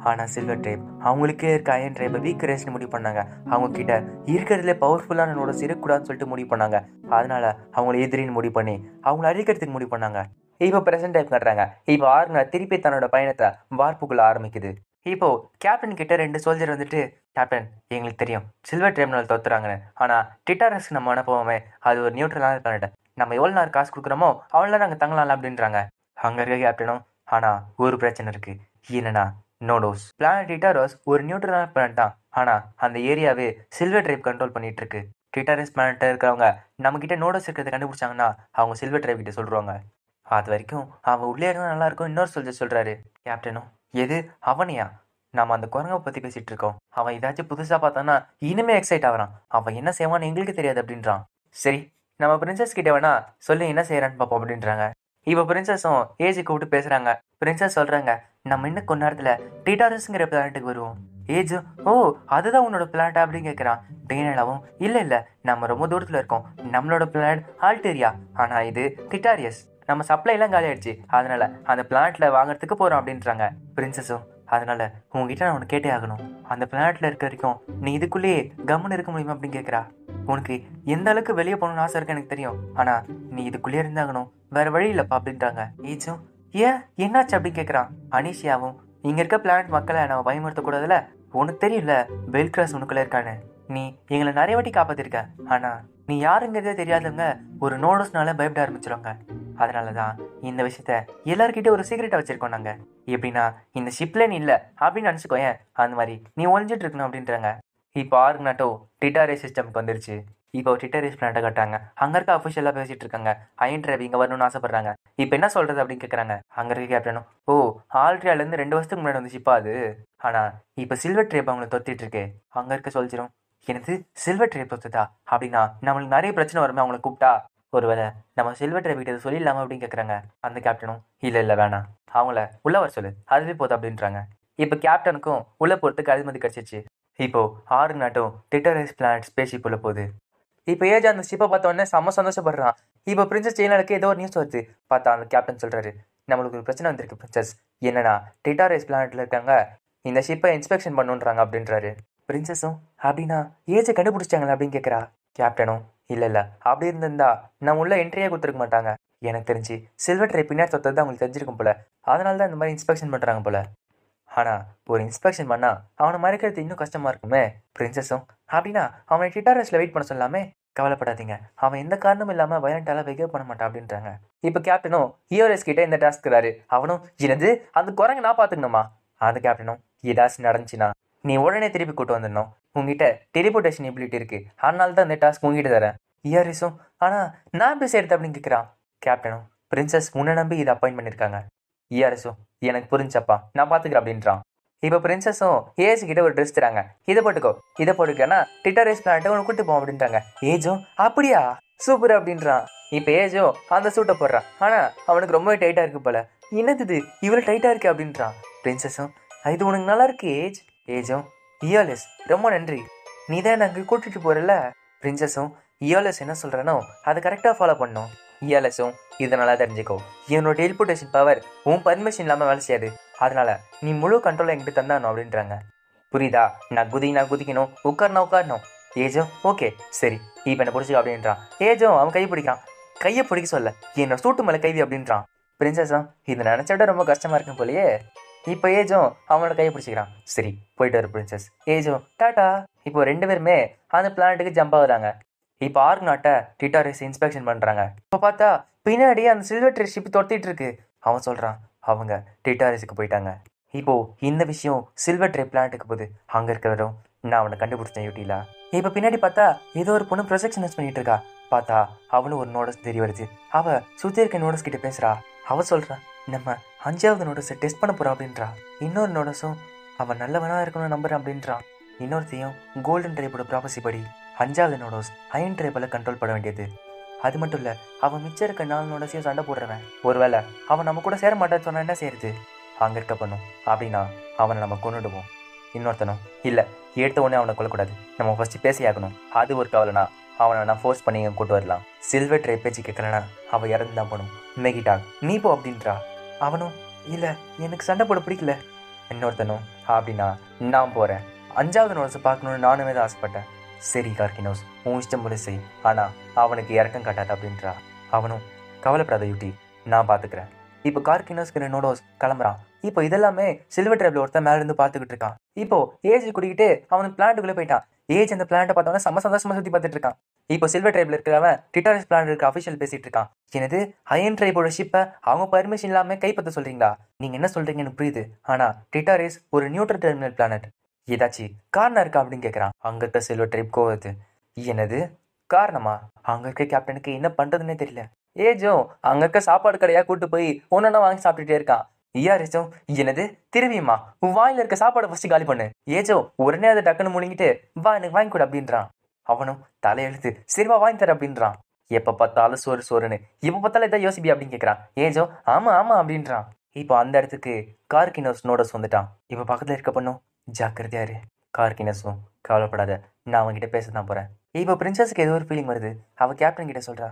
ஆனால் சில்வர் ட்ரேப் அவங்களுக்கே இருக்க அயன் ட்ரேப்பை வீக் ரேஸ்னு முடிவு பண்ணாங்க. அவங்க கிட்ட இருக்கிறதுல பவர்ஃபுல்லான நோடோஸ் இருக்கக்கூடாதுன்னு சொல்லிட்டு முடிவு பண்ணாங்க. அதனால அவங்கள எதிரின்னு முடிவு பண்ணி அவங்கள அழிக்கிறதுக்கு முடிவு பண்ணாங்க. இப்போ ப்ரெசென்ட் டைப் கட்டுறாங்க. இப்போ ஆர்கனர் திருப்பி தன்னோட பயணத்தை வார்ப்புக்குள்ள ஆரம்பிக்குது. இப்போ கேப்டன் கிட்ட 2 சோல்ஜர் வந்துட்டு கேப்டன் எங்களுக்கு தெரியும் சில்வர் ட்ரேப்னால தோத்துறாங்கன்னு. ஆனால் டிட்டாரஸ்க்கு நம்ம அனுப்புவோமே அது ஒரு நியூட்ரலான பிளானட். நம்ம எவ்வளோ நேரம் காசு கொடுக்குறோமோ அவ்வளோ நாங்கள் தங்கலாம் அப்படின்றாங்க. அங்கே இருக்க கேப்டனும் ஆனால் ஒரு பிரச்சனை இருக்கு. என்னன்னா நோடோஸ் பிளானட் டிட்டாரஸ் ஒரு நியூட்ரலான பிளானட் தான். ஆனால் அந்த ஏரியாவே சில்வர் ட்ரைப் கண்ட்ரோல் பண்ணிட்டு இருக்கு. டிட்டாரஸ் பிளானட்டை இருக்கிறவங்க நம்ம கிட்ட நோடோஸ் இருக்கிறத கண்டுபிடிச்சாங்கன்னா அவங்க சில்வர் ட்ரைப் கிட்ட சொல்லுவாங்க. அது வரைக்கும் அவன் உள்ளே இருந்தால் நல்லா இருக்கும். இன்னொரு சோல்ஜர் சொல்றாரு கேப்டனும் எது அவனையா நம்ம அந்த குரங்கை பற்றி பேசிட்டு இருக்கோம். அவன் ஏதாச்சும் புதுசாக பார்த்தானா இனிமே எக்ஸைட் ஆகிறான். அவன் என்ன செய்வான்னு எங்களுக்கு தெரியாது அப்படின்றான். சரி நம்ம பிரின்சஸ் கிட்ட வேணா சொல்லி என்ன செய்யறான்னு பார்ப்போம் அப்படின்றாங்க. இப்போ பிரின்சஸும் ஏஜ் கூப்பிட்டு பேசுறாங்க. பிரின்சஸ் சொல்றாங்க நம்ம இன்னும் கொஞ்ச நேரத்தில் டிட்டாரஸ்ங்கிற பிளானட்டுக்கு வருவோம். ஏஜ் ஓ அதுதான் உன்னோட பிளானட்டா அப்படின்னு கேட்குறான். டேனியலாவும் இல்லை நம்ம ரொம்ப தூரத்தில் இருக்கோம். நம்மளோட பிளானட் ஆல்டேரியா. ஆனால் இது டிட்டாரியஸ். நம்ம சப்ளைலாம் காலி ஆயிடுச்சு. அதனால அந்த பிளானட்ல வாங்குறதுக்கு போறோம் அப்படின்றாங்க. பிரின்சஸும் அதனால உங்ககிட்ட நான் உனக்கு கேட்டே ஆகணும். அந்த பிளானட்ல இருக்க வரைக்கும் நீ இதுக்குள்ளேயே கம்முன்னு இருக்க முடியுமா அப்படின்னு கேட்குறா. உனக்கு எந்த அளவுக்கு வெளியே போகணும்னு ஆசை இருக்கு எனக்கு தெரியும். ஆனா நீ இதுக்குள்ளேயே இருந்தாகணும். வேற வழி இல்லப்பா அப்படின்றாங்க. ஏஜும் ஏன் என்னாச்சு அப்படின்னு கேட்குறான். அனிஷியாவும் இங்க இருக்க பிளானட் மக்களை நம்ம பயமுறுத்தக்கூடாதுல. உனக்கு தெரியல பெல்கிராஸ் உனக்குள்ள இருக்கான்னு. நீ எங்களை நிறைய வாட்டி காப்பாத்திருக்க. ஆனா நீ யாருங்கிறதே தெரியாதவங்க ஒரு நோடோஸ்னால பயப்பட ஆரம்பிச்சிருவாங்க. அதனாலதான் இந்த விஷயத்த எல்லார்கிட்ட ஒரு சீக்கிரட்டா வச்சிருக்கோம் நாங்க. எப்படின்னா இந்த ஷிப்லேன் இல்ல அப்படின்னு நினைச்சுக்கோயேன். அந்த மாதிரி நீ ஒழிஞ்சிட்டு இருக்கணும் அப்படின்றாங்க. இப்போ ஆர்கனாட்டோ டிட்டாரேஸ் சிஸ்டம்க்கு வந்துருச்சு. இப்போ டிட்டாரேஸ் பிளானட்டை கட்டுறாங்க. அங்க இருக்க அஃபிஷியலா பேசிட்டு இருக்காங்க. அயன் ட்ரைப் இங்க வரணும்னு ஆசைப்படுறாங்க. இப்போ என்ன சொல்றது அப்படின்னு கேட்கறாங்க. அங்க இருக்க கேப்டனும் ஓ ஆல்ட்ரியால இருந்து 2 வருஷத்துக்கு முன்னாடி வந்து ஷிப்பா அது. ஆனா இப்ப சில்வர் ட்ரேப் அவங்களை தொத்திட்டு இருக்கு. அங்க இருக்க சொல்லிச்சிரும் எனக்கு சில்வர் ட்ரேப் தொத்துதா அப்படின்னா நம்மளுக்கு நிறைய பிரச்சனை வருமே. அவங்களை கூப்பிட்டா ஒருவேளை நம்ம சில்வர் ட்ரைப் கிட்ட சொல்லிடலாமா அப்படின்னு கேட்குறாங்க. அந்த கேப்டனும் இல்லை வேணாம் அவங்கள உள்ள வர சொல்லு அதுவே போதும் அப்படின்றாங்க. இப்போ கேப்டனுக்கும் உள்ள போகிறதுக்கு அனுமதி கிடைச்சிச்சு. இப்போ ஆர்கனாட்டும் டிட்டாரஸ் பிளானட் ஸ்பேஸ்ஷிப் உள்ள போகுது. இப்போ ஏஜ் அந்த ஷிப்பை பார்த்த உடனே செம்ம சந்தோஷப்படுறான். இப்போ பிரின்சஸ் டேனியலுக்கு ஏதோ ஒரு நியூஸ் வருது. பார்த்தா அந்த கேப்டன் சொல்றாரு நம்மளுக்கு ஒரு பிரச்சனை வந்திருக்கு பிரின்சஸ். என்னன்னா டிட்டாரஸ் பிளானட்ல இருக்காங்க இந்த ஷிப்பை இன்ஸ்பெக்ஷன் பண்ணுன்றாங்க அப்படின்றாரு. பிரின்சஸும் அப்படின்னா ஏஜை கண்டுபிடிச்சிட்டாங்களா அப்படின்னு கேட்குறா. கேப்டனும் இல்லை அப்படி இருந்திருந்தா நம்ம உள்ள என்ட்ரியே கொடுத்துருக்க மாட்டாங்க. எனக்கு தெரிஞ்சு சில்வர் ட்ரை பின்னாடி தொத்தது அவங்களுக்கு தெரிஞ்சிருக்கும் போல. அதனால தான் இந்த மாதிரி இன்ஸ்பெக்ஷன் பண்ணுறாங்க போல. ஆனால் ஒரு இன்ஸ்பெக்ஷன் பண்ணால் அவனை மறைக்கிறது இன்னும் கஷ்டமாக இருக்குமே. பிரின்சஸும் அப்படின்னா அவனை டிட்டாரஸில் வெயிட் பண்ண சொல்லாமே. கவலைப்படாதீங்க அவன் எந்த காரணமும் இல்லாமல் வயலண்டால பிஹேவ் பண்ண மாட்டான் அப்படின்றாங்க. இப்போ கேப்டனும் ஹியோரஸ் கிட்ட இந்த டாஸ்க் தராரு. அவனும் என்னது அந்த குரங்கு நான் பார்த்துக்கணுமா. அந்த கேப்டனும் ஏதாச்சும் நடந்துச்சுன்னா நீ உடனே திருப்பி கூட்டு வந்துடணும். உங்ககிட்ட டெலிபோர்டேஷன் எபிலிட்டி இருக்கு. அதனால தான் இந்த டாஸ்க் உங்ககிட்ட தரேன். ஹியோரஸும் ஆனால் நான் பேச எடுத்து அப்படின்னு கேட்குறான். கேப்டனும் பிரின்சஸ் உன்னை நம்பி இதை அப்பாயின்ட் பண்ணியிருக்காங்க. ஹியோரஸும் எனக்கு புரிஞ்சப்பா நான் பார்த்துக்கிறேன் அப்படின்றான். இப்போ பிரின்சஸும் ஏஜ் கிட்ட ஒரு ட்ரெஸ் தராங்க. இதை போட்டுக்கன்னா டிட்டாரஸ் பிளானட்டை உனக்கு கூட்டு போவோம் அப்படின்றாங்க. ஏஜும் அப்படியா சூப்பர் அப்படின்றான். இப்போ ஏஜும் அந்த சூட்டை போடுறான். ஆனால் அவனுக்கு ரொம்ப டைட்டாக இருக்கு போல. என்னது இவ்வளோ டைட்டாக இருக்கு அப்படின்றான். பிரின்சஸும் இது உனக்கு நல்லா இருக்கு ஏஜ். ஏஜும் இயோலஸ் ரொம்ப நன்றி நீ தான் எனக்கு கூட்டிட்டு போறல. பிரின்சஸும் இயோலஸ் என்ன சொல்றனோ அதை கரெக்டாக ஃபாலோ பண்ணும். இயோலஸும் இதை நல்லா தெரிஞ்சுக்கோ என்னோட டெலிபோர்டேஷன் பவர் உன் பர்மிஷன் இல்லாமல் வேலை செய்யாது. அதனால நீ முழு கண்ட்ரோலை என்கிட்ட தந்தானோ அப்படின்றாங்க. புரியுதா நான் குதிக்கணும் உட்காரணும். ஏஜும் ஓகே சரி இப்போ என்ன பிடிச்சிக்கோ அப்படின்றான். ஏஜும் அவன் கை பிடிக்கிறான். கையை பிடிக்க சொல்ல என்னோட சூட்டு மேலே கைவி அப்படின்றான். பிரின்சஸும் இதை நினைச்ச விட ரொம்ப கஷ்டமா இருக்கும் போலயே. இப்போ ஏஜும் அவனோட கையை பிடிச்சிக்கிறான். சரி போயிட்டு வர பிரின்சஸ். ஏஜும் டாட்டா. இப்போ 2 பேருமே அந்த பிளானட்டுக்கு ஜம்ப் ஆகுறாங்க. இப்போ ஆர்கனாட்டை டிட்டாரஸ் இன்ஸ்பெக்ஷன் பண்ணுறாங்க. இப்போ பார்த்தா பின்னாடி அந்த சில்வர் ட்ரே ஷிப் தொத்திட்டு இருக்கு. அவன் சொல்கிறான் அவங்க டிட்டாரஸுக்கு போயிட்டாங்க. இப்போ இந்த விஷயம் சில்வர் ட்ரே பிளானட்டுக்கு போகுது. அங்கே இருக்கிறவரும் நான் அவனை கண்டுபிடிச்சேன் யூட்டிலா. இப்போ பின்னாடி பார்த்தா ஏதோ ஒரு பொண்ணு ப்ரொஜெக்ஷன் யூஸ் பண்ணிட்டு இருக்கா. பார்த்தா அவளும் ஒரு நோடஸ் தெரிய வருது. அவள் சுற்றி இருக்க நோடஸ் கிட்ட பேசுகிறா. அவள் சொல்கிறான் நம்ம 5வது நோடஸை டெஸ்ட் பண்ண போகிறோம் அப்படின்றா. இன்னொரு நோடஸும் அவன் நல்லவனாக இருக்கணும்னு நம்புறான் அப்படின்றான். இன்னொருத்தையும் கோல்டன் ட்ரைப்போட ப்ராபஸி படி 5வது நோடோஸ் அயன் ட்ரைப்பில் கண்ட்ரோல் பண்ண வேண்டியது. அது மட்டும் இல்லை, அவன் மிச்சம் இருக்க 4 நோடஸையும் சண்டை போடுறவன். ஒருவேளை அவன் நம்ம கூட சேர மாட்டான்னு சொன்னா என்ன செய்யுது? அங்கே இருக்க பண்ணும் அப்படின்னா அவனை நம்ம கொண்டுடுவோம். இன்னொருத்தனும் இல்லை, எடுத்த உடனே அவனை கொல்லக்கூடாது, நம்ம ஃபஸ்ட்டு பேசியாகணும். அது ஒரு கவலைனா அவனை நான் ஃபோர்ஸ் பண்ணி இங்கே கூட்டு வரலாம். சில்வர் ட்ரை பேச்சு கேட்கலனா அவள் இறந்து தான் போகணும். மேகிட்டா நீ போ அப்படின்றா. அவனும் இல்லை, எனக்கு சண்டை போட பிடிக்கல. இன்னொருத்தனும் அப்படின்னா நான் போகிறேன், 5வது நோட்ஸை பார்க்கணுன்னு நானுமே தான் ஆசைப்பட்டேன். சரி கார்கினோஸ், உன் இஷ்டம் போல செய், ஆனால் அவனுக்கு இறக்கம் காட்டாது அப்படின்றா. அவனும் கவலைப்படாத யூட்டி, நான் பார்த்துக்கிறேன். இப்போ கார்கினோஸ்க்கு நோடோஸ் கிளம்புறான். இப்போ இதெல்லாமே சில்வர் ட்ரைப்ல ஒருத்தன் மேல இருந்து பார்த்துக்கிட்டு இருக்கான். இப்போ ஏஜ் குடிக்கிட்டு அவன் பிளான்ட்டுக்குள்ளே போயிட்டான். ஏஜ் அந்த பிளான்ட்டை பார்த்தோன்னா செம்ம சந்தோஷமா சுற்றி பார்த்துட்டு இருக்கான். இப்போ சில்வர் ட்ரைப்ல இருக்கிறவன் டிட்டாரிஸ் பிளான்ட் இருக்க அஃபிஷியல் பேசிட்டு இருக்கான். எனது அயன் ட்ரைபோட ஷிப்பை அவங்க பர்மிஷன் இல்லாமல் கைப்பற்ற சொல்றீங்களா? நீங்க என்ன சொல்றீங்கன்னு புரியுது, ஆனா டிட்டாரிஸ் ஒரு நியூட்ரல் டெர்மினல் பிளானட், ஏதாச்சும் காரணம் இருக்கா அப்படின்னு கேட்குறான். அங்க இருக்க சில்வர் ட்ரைப் கோவத்து, எனது காரணமா? அங்க இருக்க கேப்டனுக்கு என்ன பண்றதுன்னே தெரியல. ஏஜும் அங்க இருக்க சாப்பாடு கடையா கூட்டு போய் ஒன்னொன்னா வாங்கி சாப்பிட்டுட்டே இருக்கான். ஈஆர்எஸும் எனது திரும்பியுமா, உன் வாயில இருக்க சாப்பாடை ஃபர்ஸ்ட் காலி பண்ணு. ஏஜோ உடனே அதை டக்குன்னு முழுங்கிட்டு வா எனக்கு வாங்கி கொடு அப்படின்றான். அவனும் தலையெழுத்து சரிவா வாங்கி தர அப்படின்றான். எப்ப பார்த்தாலும் சோறு சோறுன்னு இப்ப பார்த்தாலும் இதான் யோசிப்பி அப்படின்னு கேட்கறான். ஏஜோ ஆமா ஆமா அப்படின்றான். இப்போ அந்த இடத்துக்கு கார்கினோஸ் நோடஸ் வந்துட்டான். இப்ப பக்கத்துல இருக்க பண்ணும் ஜாக்கிரதையாரு. கார்கினஸும் கவலைப்படாத, நான் அவன்கிட்ட பேச தான் போறேன். இப்போ பிரின்சஸுக்கு ஏதோ ஒரு ஃபீலிங் வருது. அவ கேப்டன் கிட்ட சொல்றா,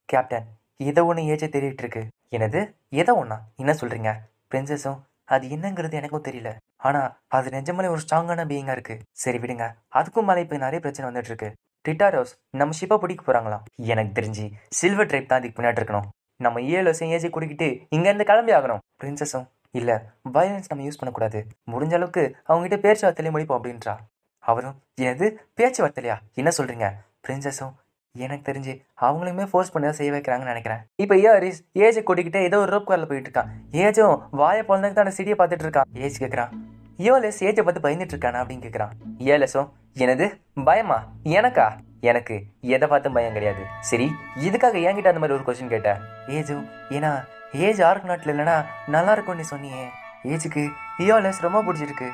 கேப்டன் ஏதோ ஒன்று ஏஜை தேடிட்டு இருக்கு. எனது ஏதோ ஒண்ணா? என்ன சொல்றீங்க? பிரின்சஸும் அது என்னங்கிறது எனக்கும் தெரியல, ஆனா அது நிஜமாலே ஒரு ஸ்ட்ராங்கான பீயிங்கா இருக்கு. சரி விடுங்க, அதுக்கும் மேலே இப்போ நிறைய பிரச்சனை வந்துட்டு இருக்கு. டிட்டாரோஸ் நம்ம ஷிப்பை பிடிக்க போறாங்களாம். எனக்கு தெரிஞ்சு சில்வர் ட்ரைப் தான் அதுக்கு பின்னாடி இருக்கணும். நம்ம ஏலோஸையும் ஏஜை குடிக்கிட்டு இங்க இருந்து கிளம்பி ஆகணும். பிரின்சஸும் இல்ல, வயலன்ஸ் நம்ம யூஸ் பண்ணக்கூடாது, முடிஞ்ச அளவுக்கு அவங்ககிட்ட பேச்சுவார்த்தையிலே முடிப்போம் அப்படின்றா. அவரும் எனது பேச்சுவார்த்தையா? என்ன சொல்றீங்க? பிரின்சஸும் எனக்கு தெரிஞ்சு அவங்களுமே ஃபோர்ஸ் பண்ணி தான் செய்ய வைக்கிறாங்கன்னு நினைக்கிறேன். இப்போ ஏரிஸ் ஏஜை கூட்டிக்கிட்டே ஏதோ ஒரு ரோப் காரில் போயிட்டு இருக்கான். ஏஜும் வாயை பொழுதுக்கு தான் சிடியை பார்த்துட்டு இருக்கான். ஏஜ் கேட்குறான், யோலெஸ் ஏஜை பார்த்து பயந்துட்டு இருக்கானா அப்படின்னு கேட்குறான். ஏலஸும் எனது பயமா? எனக்கா? எனக்கு எதை பார்த்தும் பயம் கிடையாது. சரி இதுக்காக என்கிட்ட அந்த மாதிரி ஒரு கொஸ்டின் கேட்டேன். ஏஜும் ஏன்னா ஏஜ் ஆர்க் நாட்டில் இல்லைன்னா நல்லா இருக்கும்னு சொன்னியே. ஏஜுக்கு யோலெஸ் ரொம்ப பிடிச்சிருக்கு.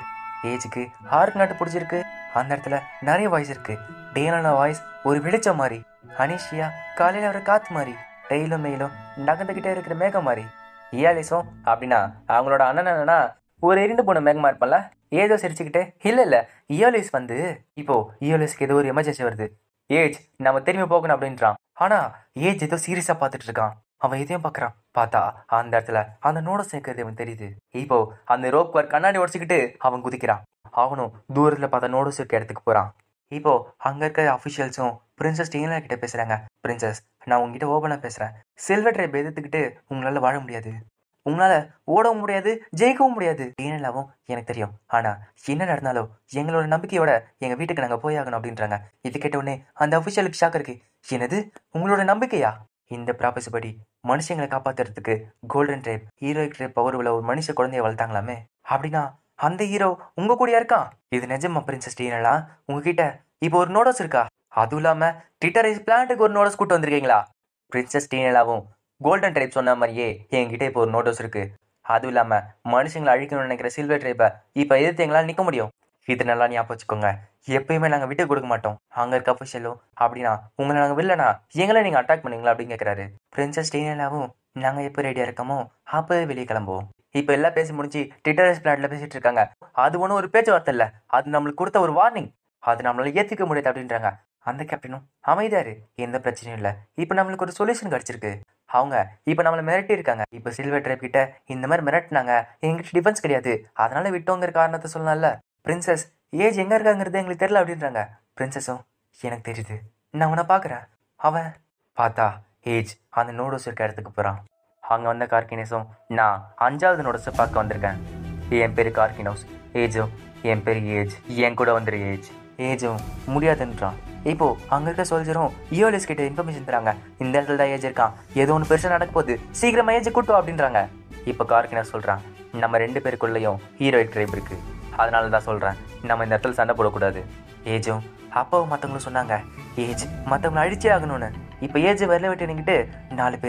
ஏஜுக்கு ஆர்க் நாட்டு பிடிச்சிருக்கு. அந்த இடத்துல நிறைய வாய்ஸ் இருக்கு. டேனோட வாய்ஸ் ஒரு வெளிச்சம் மாதிரி, அனிஷியா காலையில வர காத்து மாதிரி, டெய்லும் மெயிலும் நகர்ந்துகிட்டே இருக்கிற மேகம் மாதிரி. இயாலிஸும் அப்படின்னா அவங்களோட அண்ணன் என்னன்னா ஒரு எரிந்து போன மேகமா இருப்பான்ல. ஏதோ சிரிச்சுக்கிட்டே இல்ல இயோலிஸ் வந்து இப்போ இயோலிஸ்க்கு ஏதோ ஒரு எமர்ஜென்சி வருது, ஏஜ் நம்ம திரும்பி போகணும் அப்படின்றான். ஆனா ஏஜ் ஏதோ சீரியஸா பார்த்துட்டு இருக்கான். அவன் எதையும் பாக்குறான். பார்த்தா அந்த இடத்துல அந்த நோடஸ் இருக்கிறது அவன் தெரியுது. இப்போ அந்த ரோப் கார் கண்ணாடி உடச்சிக்கிட்டு அவன் குதிக்கிறான். அவனும் தூரத்துல பார்த்த நோடஸ் இருக்க இடத்துக்கு போறான். இப்போ அங்க இருக்க அஃபிஷியல்ஸும் பிரின்சஸ் டீனா கிட்ட பேசுறாங்க. பிரின்சஸ், நான் உங்ககிட்ட ஓபனா பேசுறேன். சில்வர் ட்ரைப் எதிர்த்துக்கிட்டு உங்களால வாழ முடியாது, உங்களால ஓடவும் முடியாது, ஜெயிக்கவும் முடியாது. டீனலாவும் எனக்கு தெரியும், ஆனா என்ன நடந்தாலும் எங்களோட நம்பிக்கையோட எங்க வீட்டுக்கு நாங்க போய் ஆகணும் அப்படின்றாங்க. இது கேட்ட உடனே அந்த அஃபிஷியலுக்கு ஷாக் இருக்கு. என்னது உங்களோட நம்பிக்கையா? இந்த ப்ராபஸ் படி மனுஷங்களை காப்பாத்துறதுக்கு golden tribe heroic tribe power உள்ள ஒரு மனுஷ குழந்தைய வளர்த்தாங்களாமே. அப்படின்னா அந்த ஹீரோ உங்க கூடயா இருக்கான்? இது நிஜமா பிரின்சஸ் டீனலா? உங்ககிட்ட இப்போ ஒரு நோடஸ் இருக்கா? அதுவும் இல்லாம டிட்டரைஸ் பிளான்ட்டுக்கு ஒரு நோடஸ் கூட்டு வந்திருக்கீங்களா? பிரின்சஸ் டீனலாவும் கோல்டன் ட்ரைப் சொன்ன மாதிரியே என்கிட்ட இப்போ ஒரு நோட்டஸ் இருக்கு. அதுவும் இல்லாம மனுஷங்களை அழிக்கணும்னு நினைக்கிற சில்வர் ட்ரைப்பை இப்போ எதிர்த்து எங்களால் நிற்க முடியும். இது நல்லா ஞாபகம் வச்சுக்கோங்க. எப்பயுமே நாங்கள் விட்டு கொடுக்க மாட்டோம். அங்கே இருக்க அஃபிஷியலும் அப்படின்னா உங்களை நாங்கள் வில்லனா எங்களை நீங்கள் அட்டாக் பண்ணீங்களா அப்படின்னு கேட்குறாரு. பிரின்சஸ் டீனலாவும் நாங்கள் எப்போ ரெடியாக இருக்கமோ அப்போவே வெளியே கிளம்புவோம். இப்போ எல்லாம் பேசி முடிஞ்சு டிட்டரைஸ் பிளான்ட்ல பேசிட்டு இருக்காங்க. அது ஒன்றும் ஒரு பேச்சுவார்த்தை இல்லை, அது நம்மளுக்கு கொடுத்த ஒரு வார்னிங், அது நம்மளால ஏற்றுக்க முடியாது அப்படின்றாங்க. அந்த கேப்டனும் அமைதியாரு, எந்த பிரச்சனையும் இல்லை, இப்போ நம்மளுக்கு ஒரு சொல்யூஷன் கிடைச்சிருக்கு. அவங்க இப்போ நம்மளை மிரட்டி இருக்காங்க. இப்போ சில்வர் ட்ரைப் கிட்ட இந்த மாதிரி மிரட்டினாங்க, எங்கிட்ட டிஃபென்ஸ் கிடையாது, அதனால விட்டோங்கிற காரணத்தை சொல்லலாம்ல. பிரின்சஸ் ஏஜ் எங்க இருக்காங்கிறது எங்களுக்கு தெரியல அப்படின்றாங்க. பிரின்சஸும் எனக்கு தெரியுது, நான் உன்னை பார்க்குறேன். அவன் பார்த்தா ஏஜ் அந்த நோடோஸ் இருக்க இடத்துக்கு போகிறான். அங்கே வந்த கார்கினஸும் நான் 5வது நோடஸை பார்க்க வந்திருக்கேன். என் பேர் கார்கினோஸ். ஏஜும் என் பேர் ஏஜ், என் கூட வந்துரு ஏஜ். ஏஜும் முடியாதுன்றான். இப்போ அங்க இருக்க சோல்ஜரும் இயோலிஸ் கிட்ட இன்ஃபர்மேஷன் தராங்க. இந்த இடத்துல தான் ஏஜ் இருக்கான், ஏதோ ஒன்று பெருசாக நடக்க போகுது, சீக்கிரமா ஏஜ் கூட்டு அப்படின்றாங்க. இப்போ கார்கினஸ் சொல்றான், நம்ம 2 பேருக்குள்ளேயும் ஹீரோயிக் ட்ரைப் இருக்கு, அதனால தான் சொல்றேன் நம்ம இந்த இடத்துல சண்டை போடக்கூடாது. ஏஜும் அப்பாவும் மற்றவங்களும் சொன்னாங்க ஏஜ் மற்றவங்களை அழிச்சே ஆகணும்னு. இப்போ ஏஜ் வரல விட்டு நின்றுட்டு 4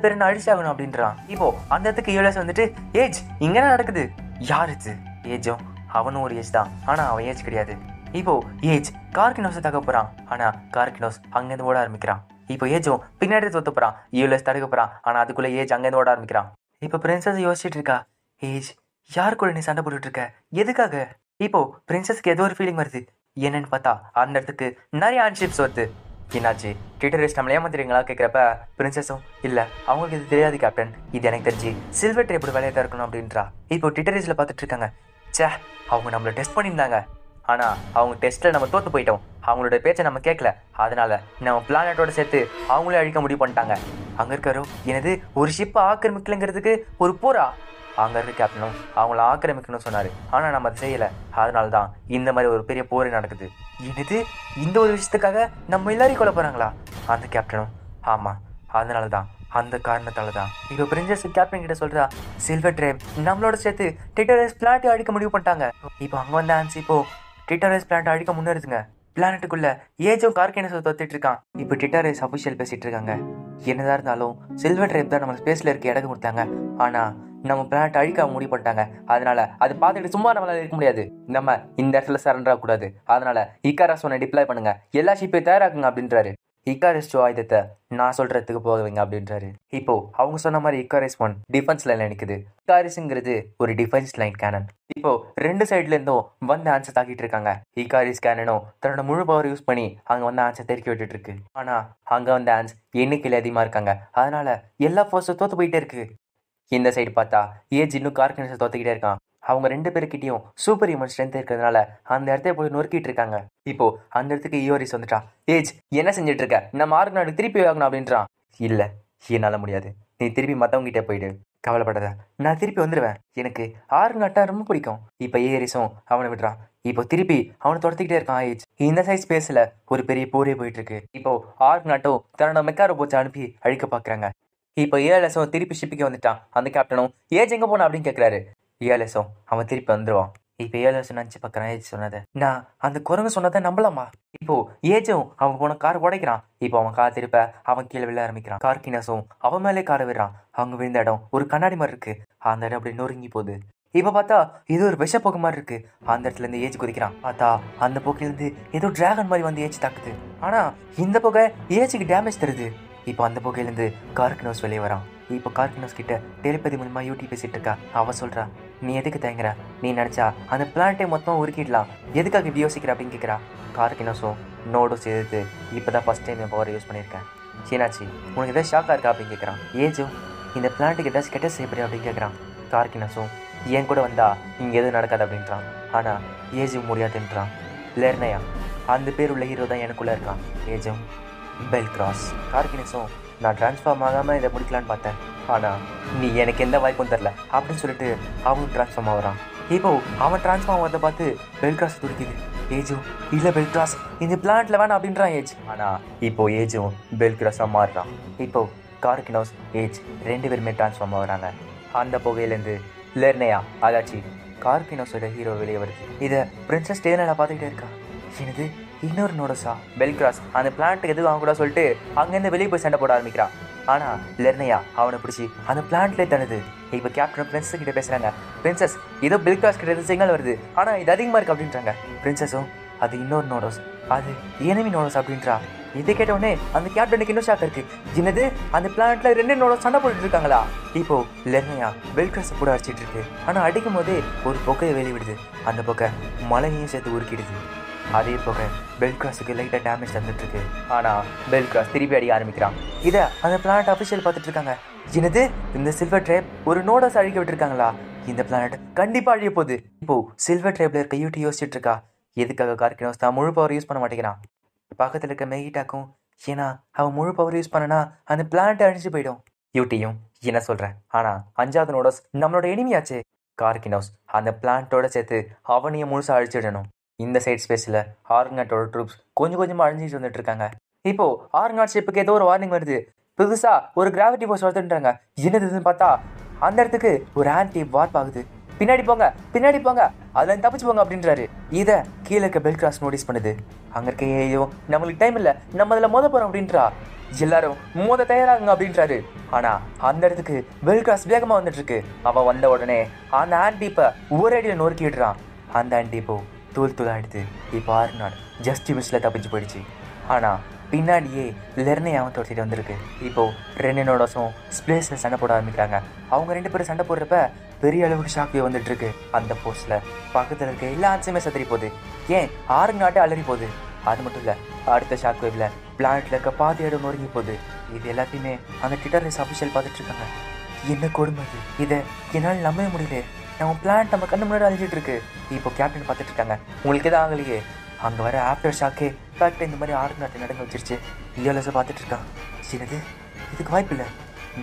பேர் அழிச்சே ஆகணும் அப்படின்றான். இப்போ அந்த இடத்துக்கு இயோலிஸ் வந்துட்டு ஏஜ் இங்க என்ன நடக்குது, யார் இது? ஏஜும் அவனும் ஒரு ஏஜ் தான், ஆனா அவன் ஏஜ் கிடையாது. இப்போ ஏஜ் கார்கினோஸை தக்க போறான். ஆனா கார்கினோஸ் அங்கிருந்து ஓட ஆரம்பிக்கிறான். இப்போ ஏஜும் பின்னாடி தோத்து போறான். யூஎல்எஸ் தடுக்க போறான். ஆனா அதுக்குள்ள ஏஜ் அங்கேருந்து ஓட ஆரம்பிக்கிறான். இப்போ பிரின்சஸ் யோசிச்சுட்டு இருக்கா, ஏஜ் யார் கூட நீ சண்டை போட்டுட்டு இருக்க, எதுக்காக? இப்போ பிரின்சஸ்க்கு ஏதோ ஒரு ஃபீலிங் வருது. என்னன்னு பார்த்தா அந்த இடத்துக்கு நிறைய ஹேண்ட்ஷிப்ஸ் வருது. என்னாச்சு, ட்விட்டரிஸ்ட் நம்மள ஏமாத்துறீங்களா கேட்குறப்ப பிரின்சஸும் இல்லை அவங்களுக்கு இது தெரியாது கேப்டன், இது எனக்கு தெரிஞ்சு சில்வர் ட்ரேப்போட வேலையை தான் இருக்கணும் அப்படின்றா. இப்போ ட்விட்டரிஸ்டில் பார்த்துட்டு இருக்காங்க, சே அவங்க நம்மளை டெஸ்ட் பண்ணியிருந்தாங்க, ஆனால் அவங்க டெஸ்ட்டில் நம்ம தோற்று போயிட்டோம், அவங்களோட பேச்சை நம்ம கேட்கல, அதனால நம்ம பிளானட்டோட சேர்த்து அவங்களே அழிக்க முடிவு பண்ணிட்டாங்க. அங்கே இருக்காரோ எனது ஒரு ஷிப்பை ஆக்கிரமிக்கலைங்கிறதுக்கு ஒரு போரா, அங்கே இருக்க கேப்டனும் அவங்கள ஆக்கிரமிக்கணும்னு சொன்னார், ஆனால் நம்ம அதை செய்யலை, அதனால தான் இந்த மாதிரி ஒரு பெரிய போரே நடக்குது. என்னது, இந்த ஒரு விஷயத்துக்காக நம்ம எல்லாரையும் கொல்ல போகிறாங்களா? அந்த கேப்டனும் ஆமாம், அதனால தான், அந்த காரணத்தால தான் இப்போ பிரின்சஸ் கேப்டன் கிட்ட சொல்கிறா, சில்வர் ட்ரேப் நம்மளோட சேர்த்து டிட்டரஸ் பிளானட்டை அழிக்க முடிவு பண்ணிட்டாங்க. இப்போ அங்கே வந்த ஆன்ஸ் இப்போ டிட்டரஸ் பிளானட்டை அழிக்க முன்னேறுதுங்க. பிளானட்டுக்குள்ள ஏஜும் கார்கேனஸும் தொத்திட்டு இருக்கான். இப்போ டிட்டரஸ் அஃபிஷியல் பேசிட்டு இருக்காங்க, என்னதான் இருந்தாலும் சில்வர் ட்ரேப் தான் நம்ம ஸ்பேஸில் இருக்க இடம் கொடுத்தாங்க, ஆனால் நம்ம பிளானட் அழிக்க முடிவு பண்ணிட்டாங்க, அதனால அது பார்த்துட்டு சும்மா நம்மளால இருக்க முடியாது, நம்ம இந்த இடத்துல சரண்டர் ஆகக்கூடாது, அதனால இக்காரஸ் ஒன்னை டிப்ளாய் பண்ணுங்க, எல்லா ஷிப்பையும் தயாராக்குங்க அப்படின்றாரு. இக்காரிஸ் ஆயுதத்தை நான் சொல்றதுக்கு போகுவீங்க அப்படின்றாரு. இப்போ அவங்க சொன்ன மாதிரி இக்காரிஸ் 1 டிஃபென்ஸ் லைன்ல நிற்குது. இக்காரிஸ்ங்கிறது ஒரு டிஃபென்ஸ் லைன் கேனன். இப்போ ரெண்டு சைட்ல இருந்தும் வந்து ஆன்சர் தாக்கிட்டு இருக்காங்க. இக்காரிஸ் கேனனும் தன்னோட முழு பவர் யூஸ் பண்ணி அங்க வந்து ஆன்சர் தெருக்கி விட்டுட்டு இருக்கு. ஆனா அங்க வந்து ஆன்ஸ் எண்ணிக்கையில் அதிகமா இருக்காங்க, அதனால எல்லா ஃபோர்ஸும் தோத்து போயிட்டே இருக்கு. இந்த சைடு பார்த்தா ஏஜ் இன்னும் கார்கனஸை தோத்துக்கிட்டே இருக்கான். அவங்க ரெண்டு பேருக்கிட்டையும் சூப்பர் ஹியூமன் ஸ்ட்ரென்த் இருக்கிறதுனால அந்த இடத்த போய் நொறுக்கிட்டு இருக்காங்க. இப்போ அந்த இடத்துக்கு ஈயோரிஸ் வந்துட்டான். ஏஜ் என்ன செஞ்சுட்டு இருக்க, நம்ம ஆர்க் நாடு திருப்பி வாங்கணும் அப்படின்றான். இல்லை, என்னால் முடியாது, நீ திருப்பி மற்றவங்க கிட்டே போயிடு, கவலைப்படாத, நான் திருப்பி வந்துடுவேன், எனக்கு ஆர்க் நாட்டை ரொம்ப பிடிக்கும். இப்போ ஈயோரிஸும் அவனை விடுறான். இப்போ திருப்பி அவனை துரத்திக்கிட்டே இருக்கான் ஏஜ். இந்த சைட் ஸ்பேஸில் ஒரு பெரிய போரே போயிட்டு இருக்கு. இப்போ ஆர்க் நாட்டும் தன்னோட மெக்காரோ போச்சு அனுப்பி அழிக்க பார்க்குறாங்க. இப்போ ஏஎல்எஸும் திருப்பி ஷிப்புக்கு வந்துட்டான். அந்த கேப்டனும் ஏஜ் எங்கே போனா அப்படின்னு கேட்குறாரு. ஏஎல்எஸும் அவன் திருப்பி வந்துடுவான். இப்போ ஏஎல்எஸ் நினச்சி பார்க்குறான் ஏஜ் சொன்னதை, நான் அந்த குரங்கு சொன்னதை நம்பலாமா? இப்போ ஏஜும் அவன் போன கார் உடைக்கிறான். இப்போ அவன் கார் திருப்ப அவன் கீழே விழ ஆரம்பிக்கிறான். கார்கினஸும் அவன் மேலே காரை விடுறான். அவங்க விழுந்த இடம் ஒரு கண்ணாடி மாதிரி இருக்கு, அந்த இடம் அப்படி நொறுங்கி போகுது. இப்போ பார்த்தா இது ஒரு விஷ போக்கு மாதிரி இருக்கு. அந்த இடத்துல இருந்து ஏஜ் குதிக்கிறான். பார்த்தா அந்த போக்கிலிருந்து ஏதோ டிராகன் மாதிரி வந்து ஏஜ் தாக்குது. ஆனா இந்த புகை ஏஜுக்கு டேமேஜ் தருது. இப்போ அந்த புகையிலேருந்து கார்கினோஸ் வெளியே வரான். இப்போ கார்கினோஸ் கிட்ட டெலிபதி மூலமா யூடி பேசிட்டு இருக்கா. அவ சொல்றா, நீ எதுக்கு தயங்குற, நீ நினைச்சா அந்த பிளானட்டை மொத்தமாக உருக்கிடலாம், எதுக்காக இப்படி யோசிக்கிற அப்படின்னு கேட்குறா. கார்கினோஸும் நோடும் சேர்த்து இப்போதான் ஃபர்ஸ்ட் டைம் என் பவர் யூஸ் பண்ணியிருக்கேன், சீனாச்சி உனக்கு எதாவது ஷாக்காக இருக்கா அப்படின்னு கேட்குறான். ஏஜும் இந்த பிளானட்டுக்கு ஏதாச்சும் கெட்ட செய்யப்படுற அப்படின்னு கேட்குறான். கார்கினஸும் என் கூட வந்தா இங்கே எதுவும் நடக்காது அப்படின்றான். ஆனால் ஏஜும் முடியாதுன்றான். லெர்னையா அந்த பேர் உள்ள ஹீரோ தான் எனக்குள்ளே இருக்கான். ஏஜும் பெல்கிராஸ். கார்கினஸும் நான் டிரான்ஸ்ஃபார்ம் ஆகாமல் இதை முடிக்கலான்னு பார்த்தேன், ஆனால் நீ எனக்கு எந்த வாய்ப்பும் தரல அப்படின்னு சொல்லிட்டு அவனும் டிரான்ஸ்ஃபார்ம் ஆகிறான். இப்போ அவன் டிரான்ஸ்ஃபார்ம் ஆகிறத பார்த்து பெல்கிராஸ் துடிக்குது. ஏஜும் இல்லை பெல்கிராஸ் இந்த பிளானட்ல வேணாம் அப்படின்றான் ஏஜ். ஆனால் இப்போ ஏஜும் பெல்கிராஸாக மாறுறான். இப்போ கார்கினோஸ் ஏஜ் ரெண்டு பேருமே டிரான்ஸ்ஃபார்ம் ஆகுறாங்க. அந்த புகையிலேருந்து லெர்னையா அதாச்சு கார்கினோஸோட ஹீரோ வெளியே வருது. இதை பிரின்சஸ் டேனலா பார்த்துக்கிட்டே இருக்கா. என்னது இன்னொரு நோடஸா? பெல்கிராஸ் அந்த பிளான்ட்டுக்கு எதுவும் அவங்க கூட சொல்லிட்டு அங்கேருந்து வெளியே போய் சண்டை போட ஆரம்பிக்கிறான். ஆனால் லெர்னையா அவனை பிடிச்சி அந்த பிளான்ட்லேயே தடுது. இப்போ கேப்டன் பிரின்சஸ் கிட்ட பேசுகிறாங்க. பிரின்சஸ் ஏதோ பெல்கிராஸ் கிட்ட இருந்து சிக்னல் வருது, ஆனால் இது அதிகமாக இருக்குது அப்படின்றாங்க. பிரின்சஸும் அது இன்னொரு நோடோஸ், அது எனிமி நோடோஸ் அப்படின்றா. இதை கேட்டவுடனே அந்த கேப்டனுக்கு இன்னும் ஷாக் இருக்கு. என்னது அந்த பிளானட்ல ரெண்டு நோடோஸ் சண்டை போட்டுட்டு இருக்காங்களா? இப்போ லெர்னையா பெல்கிராஸை கூட அடிச்சிட்டு இருக்கு. ஆனால் அடிக்கும் போதே ஒரு புகையை வெளிவிடுது. அந்த புகை மலையையும் சேர்த்து உருக்கிடுது. அதே புகை பெல்கிராஸுக்கு லைட்டாக டேமேஜ் தந்துட்டு இருக்கு. ஆனால் பெல்கிராஸ் திருப்பி அடிக்க ஆரம்பிக்கிறான். இதை அந்த பிளானட் அஃபிஷியல் பார்த்துட்டு இருக்காங்க. என்னது இந்த சில்வர் ட்ரேப் ஒரு நோடோஸ் அழிக்க விட்டுருக்காங்களா? இந்த பிளானட் கண்டிப்பாக அழிய போகுது. இப்போ சில்வர் ட்ரேப்ல இருக்க யூடி யோசிச்சுட்டு இருக்கா, எதுக்காக கார்கினோஸ் தான் முழு பவர் யூஸ் பண்ண மாட்டேங்கிறான். பக்கத்தில் இருக்க மெகிட்டாக்கும், ஏன்னா அவன் முழு பவர் யூஸ் பண்ணனா அந்த பிளானட்டை அழிஞ்சு போயிடும். யூட்டியும் என்ன சொல்கிறேன், ஆனால் 5வது நோடோஸ் நம்மளோட எனிமியாச்சே. கார்கினோஸ் அந்த பிளானட்டோட சேர்த்து அவனையும் முழுசாக அழிச்சிடணும். இந்த சைட் ஸ்பேஸில் ஆர்க்நாட்டோட ட்ரூப்ஸ் கொஞ்சம் கொஞ்சமாக அழிஞ்சிட்டு வந்துட்டு இருக்காங்க. இப்போ ஆர்க்நாட் ஷிப்புக்கு ஏதோ ஒரு வார்னிங் வருது. புதுசாக ஒரு கிராவிட்டி ஃபோர்ஸ் வருதுன்றாங்க. என்னதுன்னு பார்த்தா அந்த இடத்துக்கு ஒரு ஆன்டி வார்ப் ஆகுது. பின்னாடி போங்க பின்னாடி போங்க, அதுல தப்பிச்சு போங்க அப்படின்றாரு. இதை கீழே இருக்க பெல்கிராஸ் நோட்டீஸ் பண்ணுது. அங்கே இருக்க ஏயோ நம்மளுக்கு டைம் இல்லை, நம்ம அதில் மோத போகிறோம் அப்படின்றா. எல்லாரும் மோத தயாராகுங்க அப்படின்றாரு. ஆனால் அந்த இடத்துக்கு பெல்கிராஸ் வேகமாக வந்துட்டு இருக்கு. அவன் வந்த உடனே அந்த ஆன்டிப்பை ஒரு அடியில் நொறுக்கி விடுறான். அந்த ஆன்டிப்போ தூள் தூள் ஆயிடுது. இப்போ ஆர்க்நாட் ஜஸ்ட் மிஸ்ல தப்பிச்சு போயிடுச்சு. ஆனால் பின்னாடியே லெர்னையாவும் துரத்திட்டு வந்திருக்கு. இப்போது ரெண்டு நோடோஸும் ஸ்பேஸில் சண்டை போட ஆரம்பிக்கிறாங்க. அவங்க 2 பேரும் சண்டை போடுறப்ப பெரிய அளவுக்கு ஷாக் வேவ் வந்துட்டுருக்கு. அந்த போஸ்ட்டில் பக்கத்தில் இருக்க எல்லா ஆன்ஸுமே சத்தரி போகுது. ஏன் ஆறுநாட்டே அலறி போகுது. அது மட்டும் இல்லை, அடுத்த ஷாக் வேவில் பிளானட்டில் இருக்க பாதி இடம் நொறுங்கி போகுது. இது எல்லாத்தையுமே அந்த ட்விட்டர் ரேஸ் அஃபிஷியல் பார்த்துட்ருக்காங்க. என்ன கொடுமை இது, இதை என்னால் நம்பவே முடியல. நம்ம பிளானட் நம்ம கண்ணு முன்னாடி அழிஞ்சிட்டு இருக்கு. இப்போ கேப்டன் பார்த்துட்டு இருக்காங்க. உங்களுக்கு எதாவது ஆகலையே? அங்கே வர ஆஃப்டர் ஷாக்கே கரெக்டாக இந்த மாதிரி ஆறுநாட்டை நடந்து வச்சிருச்சு. இயலஸை பார்த்துட்டு இருக்கான். சின்னது, இதுக்கு வாய்ப்பு இல்லை.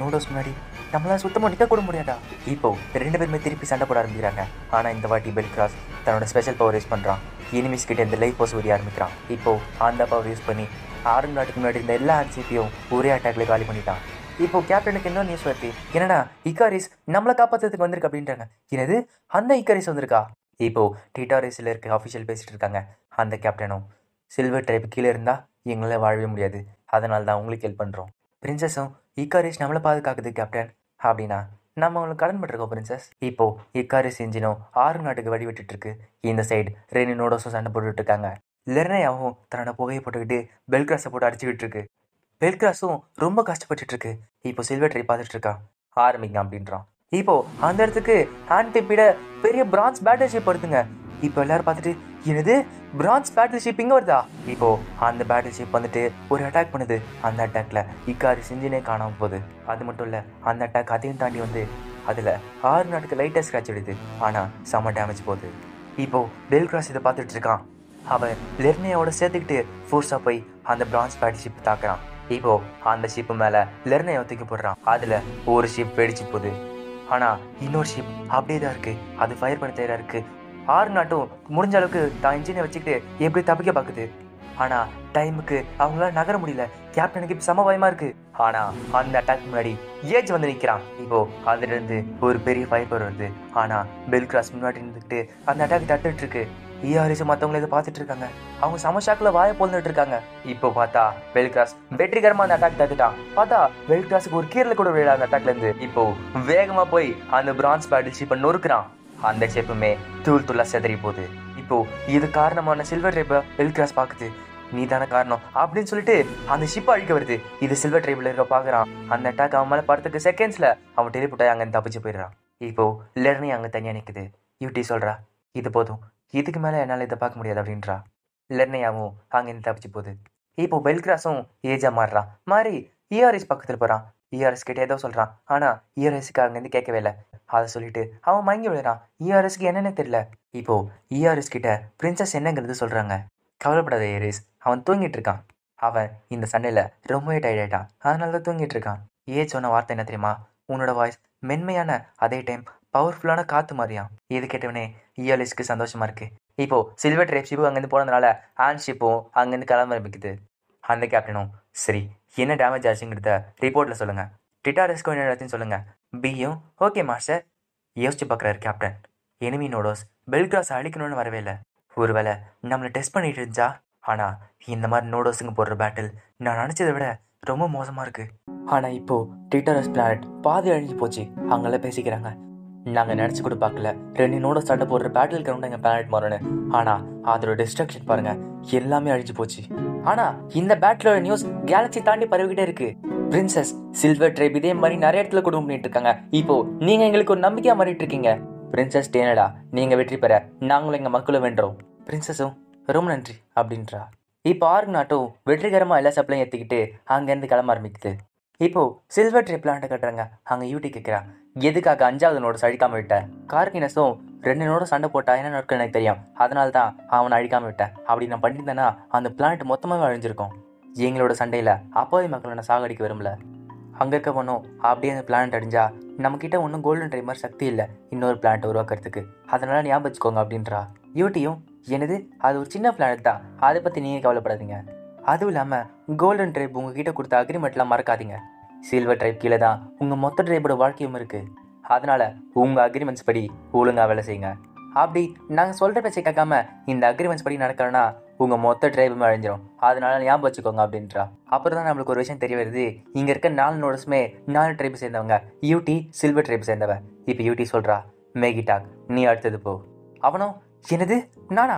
நோடோஸ் முன்னாடி நம்மளால் சுத்தமாக நிற்க கூட முடியாதா? இப்போ 2 பேருமே திருப்பி சண்டை போட ஆரம்பிக்கிறாங்க. ஆனால் இந்த வாட்டி பெல்கிராஸ் தன்னோட ஸ்பெஷல் பவர் யூஸ் பண்ணுறான். எனிமிஸ் கிட்ட இந்த லைஃப் போஸ் உரிய ஆரம்பிக்கிறான். இப்போது அந்த பவர் யூஸ் பண்ணி ஆறுநாட்டுக்கு முன்னாடி இந்த எல்லா ஆர்சிபியும் ஒரே அட்டாக்ல காலி பண்ணிட்டான். இப்போ கேப்டனுக்கு இன்னொரு நியூஸ் வருது. என்னன்னா, இக்காரிஸ் நம்மளை காப்பாற்றுறதுக்கு வந்திருக்கு அப்படின்றாங்க. என்னது, அந்த இக்காரிஸ் வந்திருக்கா? இப்போ டிட்டாரிஸில் இருக்க அஃபிஷியல் பேசிகிட்டு இருக்காங்க. அந்த கேப்டனும் சில்வர் ட்ரைப் கீழே இருந்தால் எங்களால் வாழவே முடியாது, அதனால தான் உங்களுக்கு ஹெல்ப் பண்ணுறோம். பிரின்சஸும் இக்காரிஸ் நம்மளை பாதுகாக்குது கேப்டன் அப்படின்னா நம்ம அவங்களுக்கு கடன் பண்ணிருக்கோம் பிரின்சஸ். இப்போது இக்காரிஸ் இன்ஜினும் ஆறுநாட்டுக்கு வழி விட்டுட்டுருக்கு. இந்த சைடு 2 நோடோஸும் சண்டை போட்டுட்டு இருக்காங்க. லெர்னையாவும் தன்னோட புகையை போட்டுக்கிட்டு பெல்கிராஸை போட்டு அடிச்சுக்கிட்டு இருக்கு. பெல்கிராஸும் ரொம்ப கஷ்டப்பட்டுட்டு இருக்கு. இப்போ சில்வர் ட்ரை பார்த்துட்டு இருக்கான். ஆரம்பிங்க அப்படின்றான். இப்போ அந்த இடத்துக்கு ஆன்டிபிட பெரிய பிரான்ஸ் பேட்டில் ஷிப் வருதுங்க. இப்போ எல்லாரும் பார்த்துட்டு, என்னது பிரான்ஸ் பேட்டில் ஷிப் இங்கே வருதா? இப்போ அந்த பேட்டில் ஷிப் வந்துட்டு ஒரு அட்டாக் பண்ணுது. அந்த அட்டாக்ல இக்காரிஸ் இன்ஜினே காணாம போகுது. அது மட்டும் இல்லை, அந்த அட்டாக் அதையும் தாண்டி வந்து அதில் ஆறுநாட்டுக்கு லைட்டாக ஸ்க்ராட்ச் விடுது. ஆனால் செம்ம டேமேஜ் போகுது. இப்போ பெல்கிராஸ் இதை பார்த்துட்டு இருக்கான். அவன் லெர்னையோட சேர்த்துக்கிட்டு ஃபோர்ஸாக போய் அந்த பிரான்ஸ் பேட்டில் ஷிப் தாக்குறான். இப்போ அந்த ஷிப்பு மேலே லெர்னையை தூக்கி போடுறான். அதில் ஒரு ஷிப் வெடிச்சு போகுது. ஆனால் இன்னொரு ஷிப் அப்படியே தான் இருக்குது. அது ஃபயர் பண்ண தயாராக இருக்குது. ஆறுநாட்டும் முடிஞ்ச அளவுக்கு தான் இன்ஜினை வச்சுக்கிட்டு எப்படி தப்பிக்க பார்க்குது. ஆனால் டைமுக்கு அவங்களால நகர முடியல. கேப்டனுக்கு இப்போ சம பயமாக இருக்குது. ஆனால் அந்த அட்டாக் முன்னாடி ஏஜ் வந்து நிற்கிறான். இப்போது அதுலேருந்து ஒரு பெரிய ஃபயர் வருது. ஆனால் பெல்கிராஸ் முன்னாடி இருந்துக்கிட்டு அந்த அட்டாக் தட்டுட்டு இருக்கு. ஈஆர்எஸ் மற்றவங்களை இதை பார்த்துட்டு இருக்காங்க. அவங்க சமஷாக்கில் வாயை போந்துட்டு இருக்காங்க. இப்போ பார்த்தா பெல்கிராஸ் வெற்றிகரமாக அந்த அட்டாக் தட்டுட்டான். பார்த்தா பெல்கிராஸுக்கு ஒரு கீரல கூட விழா அந்த அட்டாக்ல இருந்து. இப்போ வேகமாக போய் அந்த பிரான்ஸ் பேட்டில் ஷிப்பை நொறுக்குறான். அந்த ஷிப்புமே தூள் தூளா செதறி போகுது. இப்போ இது காரணமான சில்வர் ட்ரைப்பை பெல்கிராஸ் பார்க்குது. நீ தானே காரணம் அப்படின்னு சொல்லிட்டு அந்த ஷிப்பை அழிக்க வருது. இது சில்வர் ட்ரைப்ல இருக்க பார்க்குறான். அந்த அட்டாக் அவன் மேலே படுறதுக்கு செகண்ட்ஸில் அவன் டெலிபோட்டாய் அங்கே தப்பிச்சு போயிடுறான். இப்போ லெர்னி அங்கே தனியாக நிற்குது. யூடி சொல்கிறா, இது போதும், இதுக்கு மேலே என்னால் இதை பார்க்க முடியாது அப்படின்றா. லெர்னையாவும் அங்கேருந்து தப்பிச்சு போகுது. இப்போ பெல்கிராஸும் ஏஜா மாறி இஆர்எஸ் பக்கத்தில் போகிறான். இஆர்எஸ் கிட்ட ஏதோ சொல்கிறான். ஆனால் இஆர்எஸ்க்கு அங்கேருந்து கேட்கவே இல்லை. அதை சொல்லிட்டு அவன் மயங்கி விழுறான். இஆர்எஸ்க்கு என்னென்ன தெரியல. இப்போ இஆர்எஸ் கிட்ட பிரின்சஸ் என்னங்கிறது சொல்கிறாங்க. கவலைப்படாத ஏரிஸ், அவன் தூங்கிட்டு இருக்கான். அவன் இந்த சண்டையில் ரொம்பவே டயர்ட் ஆகிட்டான், அதனால தான் தூங்கிட்டு இருக்கான். ஏஜ் சொன்ன வார்த்தை என்ன தெரியுமா? உன்னோட வாய்ஸ் மென்மையான அதே டைம் பவர்ஃபுல்லான காற்று மாதிரியான். இது கேட்டவனே இஆர்எஸ்க்கு சந்தோஷமா இருக்கு. இப்போ சில்வர் ட்ரைப் ஷிப்பு அங்கேருந்து போனதுனால ஆன் ஷிப்பும் அங்கேருந்து கிளம்ப ஆரம்பிக்குது. அந்த கேப்டனும், சரி என்ன டேமேஜ் ஆச்சுங்கிறத ரிப்போர்ட்டில் சொல்லுங்கள், டிட்டாரஸ்க்கு என்ன ஆச்சுன்னு சொல்லுங்கள். பியும் ஓகே மாஸ்டர். யோசிச்சு பார்க்குறாரு கேப்டன். எனிமி நோடோஸ் பெல்கிராஸ் அழிக்கணும்னு வரவே இல்லை. ஒருவேளை நம்மளை டெஸ்ட் பண்ணிட்டு இருந்துச்சா? ஆனால் இந்த மாதிரி நோடோஸுங்க போடுற பேட்டில் நான் நினச்சதை விட ரொம்ப மோசமாக இருக்குது. ஆனால் இப்போது டிட்டாரஸ் பிளானட் பாதி அழிஞ்சு போச்சு. அங்கெல்லாம் பேசிக்கிறாங்க. நாங்கள் நினச்சி கூட பார்க்கல 2 நோடோஸ் சண்டை போடுற பேட்டில் கிரவுண்ட் எங்கள் பிளானட் மாறணும். ஆனால் அதோட டிஸ்ட்ரக்ஷன் பாருங்கள், எல்லாமே அழிஞ்சு போச்சு. ஆனால் இந்த பேட்டிலோட நியூஸ் கேலக்சி தாண்டி பரவிக்கிட்டே இருக்கு. பிரின்சஸ் சில்வர் ட்ரைப் இதே மாதிரி நிறைய இடத்துல குடும்பம் பண்ணிட்டு இருக்காங்க. இப்போ நீங்க எங்களுக்கு ஒரு நம்பிக்கையா மாறிட்டு இருக்கீங்க. பிரின்சஸ் டேனடா, நீங்க வெற்றி பெற நாங்களும் எங்க மக்களும் வென்றோம். பிரின்சஸும் ரொம்ப நன்றி அப்படின்றா. இப்போ ஆர்க்நாட்டும் வெற்றிகரமா எல்லா சப்ளையும் ஏற்றிக்கிட்டு அங்கேருந்து கிளம்ப ஆரம்பிக்குது. இப்போ சில்வர் ட்ரை பிளான்ட்டை கட்டுறாங்க. அங்கே யூடி கேட்குறா, எதுக்காக 5வது நோடு அழிக்காம விட்ட? கார்கினஸும் 2 நோடும் சண்டை போட்டா என்ன நடக்கும் எனக்கு தெரியும், அதனால தான் அவனை அழிக்காம விட்டேன். அப்படி நான் பண்ணியிருந்தேன்னா அந்த பிளான்ட் மொத்தமாகவே அழிஞ்சிருக்கும். எங்களோட சண்டையில் அப்பாவி மக்களோட சாகடிக்க விரும்பல. அங்கே இருக்க ஒன்றும் அப்படியே அந்த பிளானட் அடிஞ்சா நம்மக்கிட்ட ஒன்றும் கோல்டன் ட்ரை மாதிரி சக்தி இல்லை இன்னொரு பிளானட் உருவாக்குறதுக்கு, அதனால ஞாபகம் வச்சுக்கோங்க அப்படின்றா. யூட்டியும், என்னது அது ஒரு சின்ன பிளானட் தான், அதை பற்றி நீங்கள் கவலைப்படாதீங்க. அதுவும் இல்லாமல் கோல்டன் ட்ரைப் உங்ககிட்ட கொடுத்த அக்ரிமெண்ட்லாம் மறக்காதீங்க. சில்வர் ட்ரைப் கீழே தான் உங்கள் மொத்த ட்ரைப்போட வாழ்க்கையும் இருக்குது. அதனால் உங்கள் அக்ரிமெண்ட்ஸ் படி ஒழுங்காக வேலை செய்யுங்க. அப்படி நாங்கள் சொல்கிற பேச்சை கேட்காம இந்த அக்ரிமெண்ட்ஸ் படி நடக்கலன்னா உங்கள் மொத்த ட்ரைபுமே அழிஞ்சிரும், அதனால ஞாபகம் வச்சுக்கோங்க அப்படின்றா. அப்புறம் தான் நம்மளுக்கு ஒரு விஷயம் தெரிய வருது, இங்கே இருக்க 4 நோட்ஸுமே 4 ட்ரைப் சேர்ந்தவங்க. யூடி சில்வர் ட்ரைப் சேர்ந்தவன். இப்போ யூடி சொல்கிறா, மேகிடாக் நீ அடுத்தது போ. அவனும், என்னது நானா?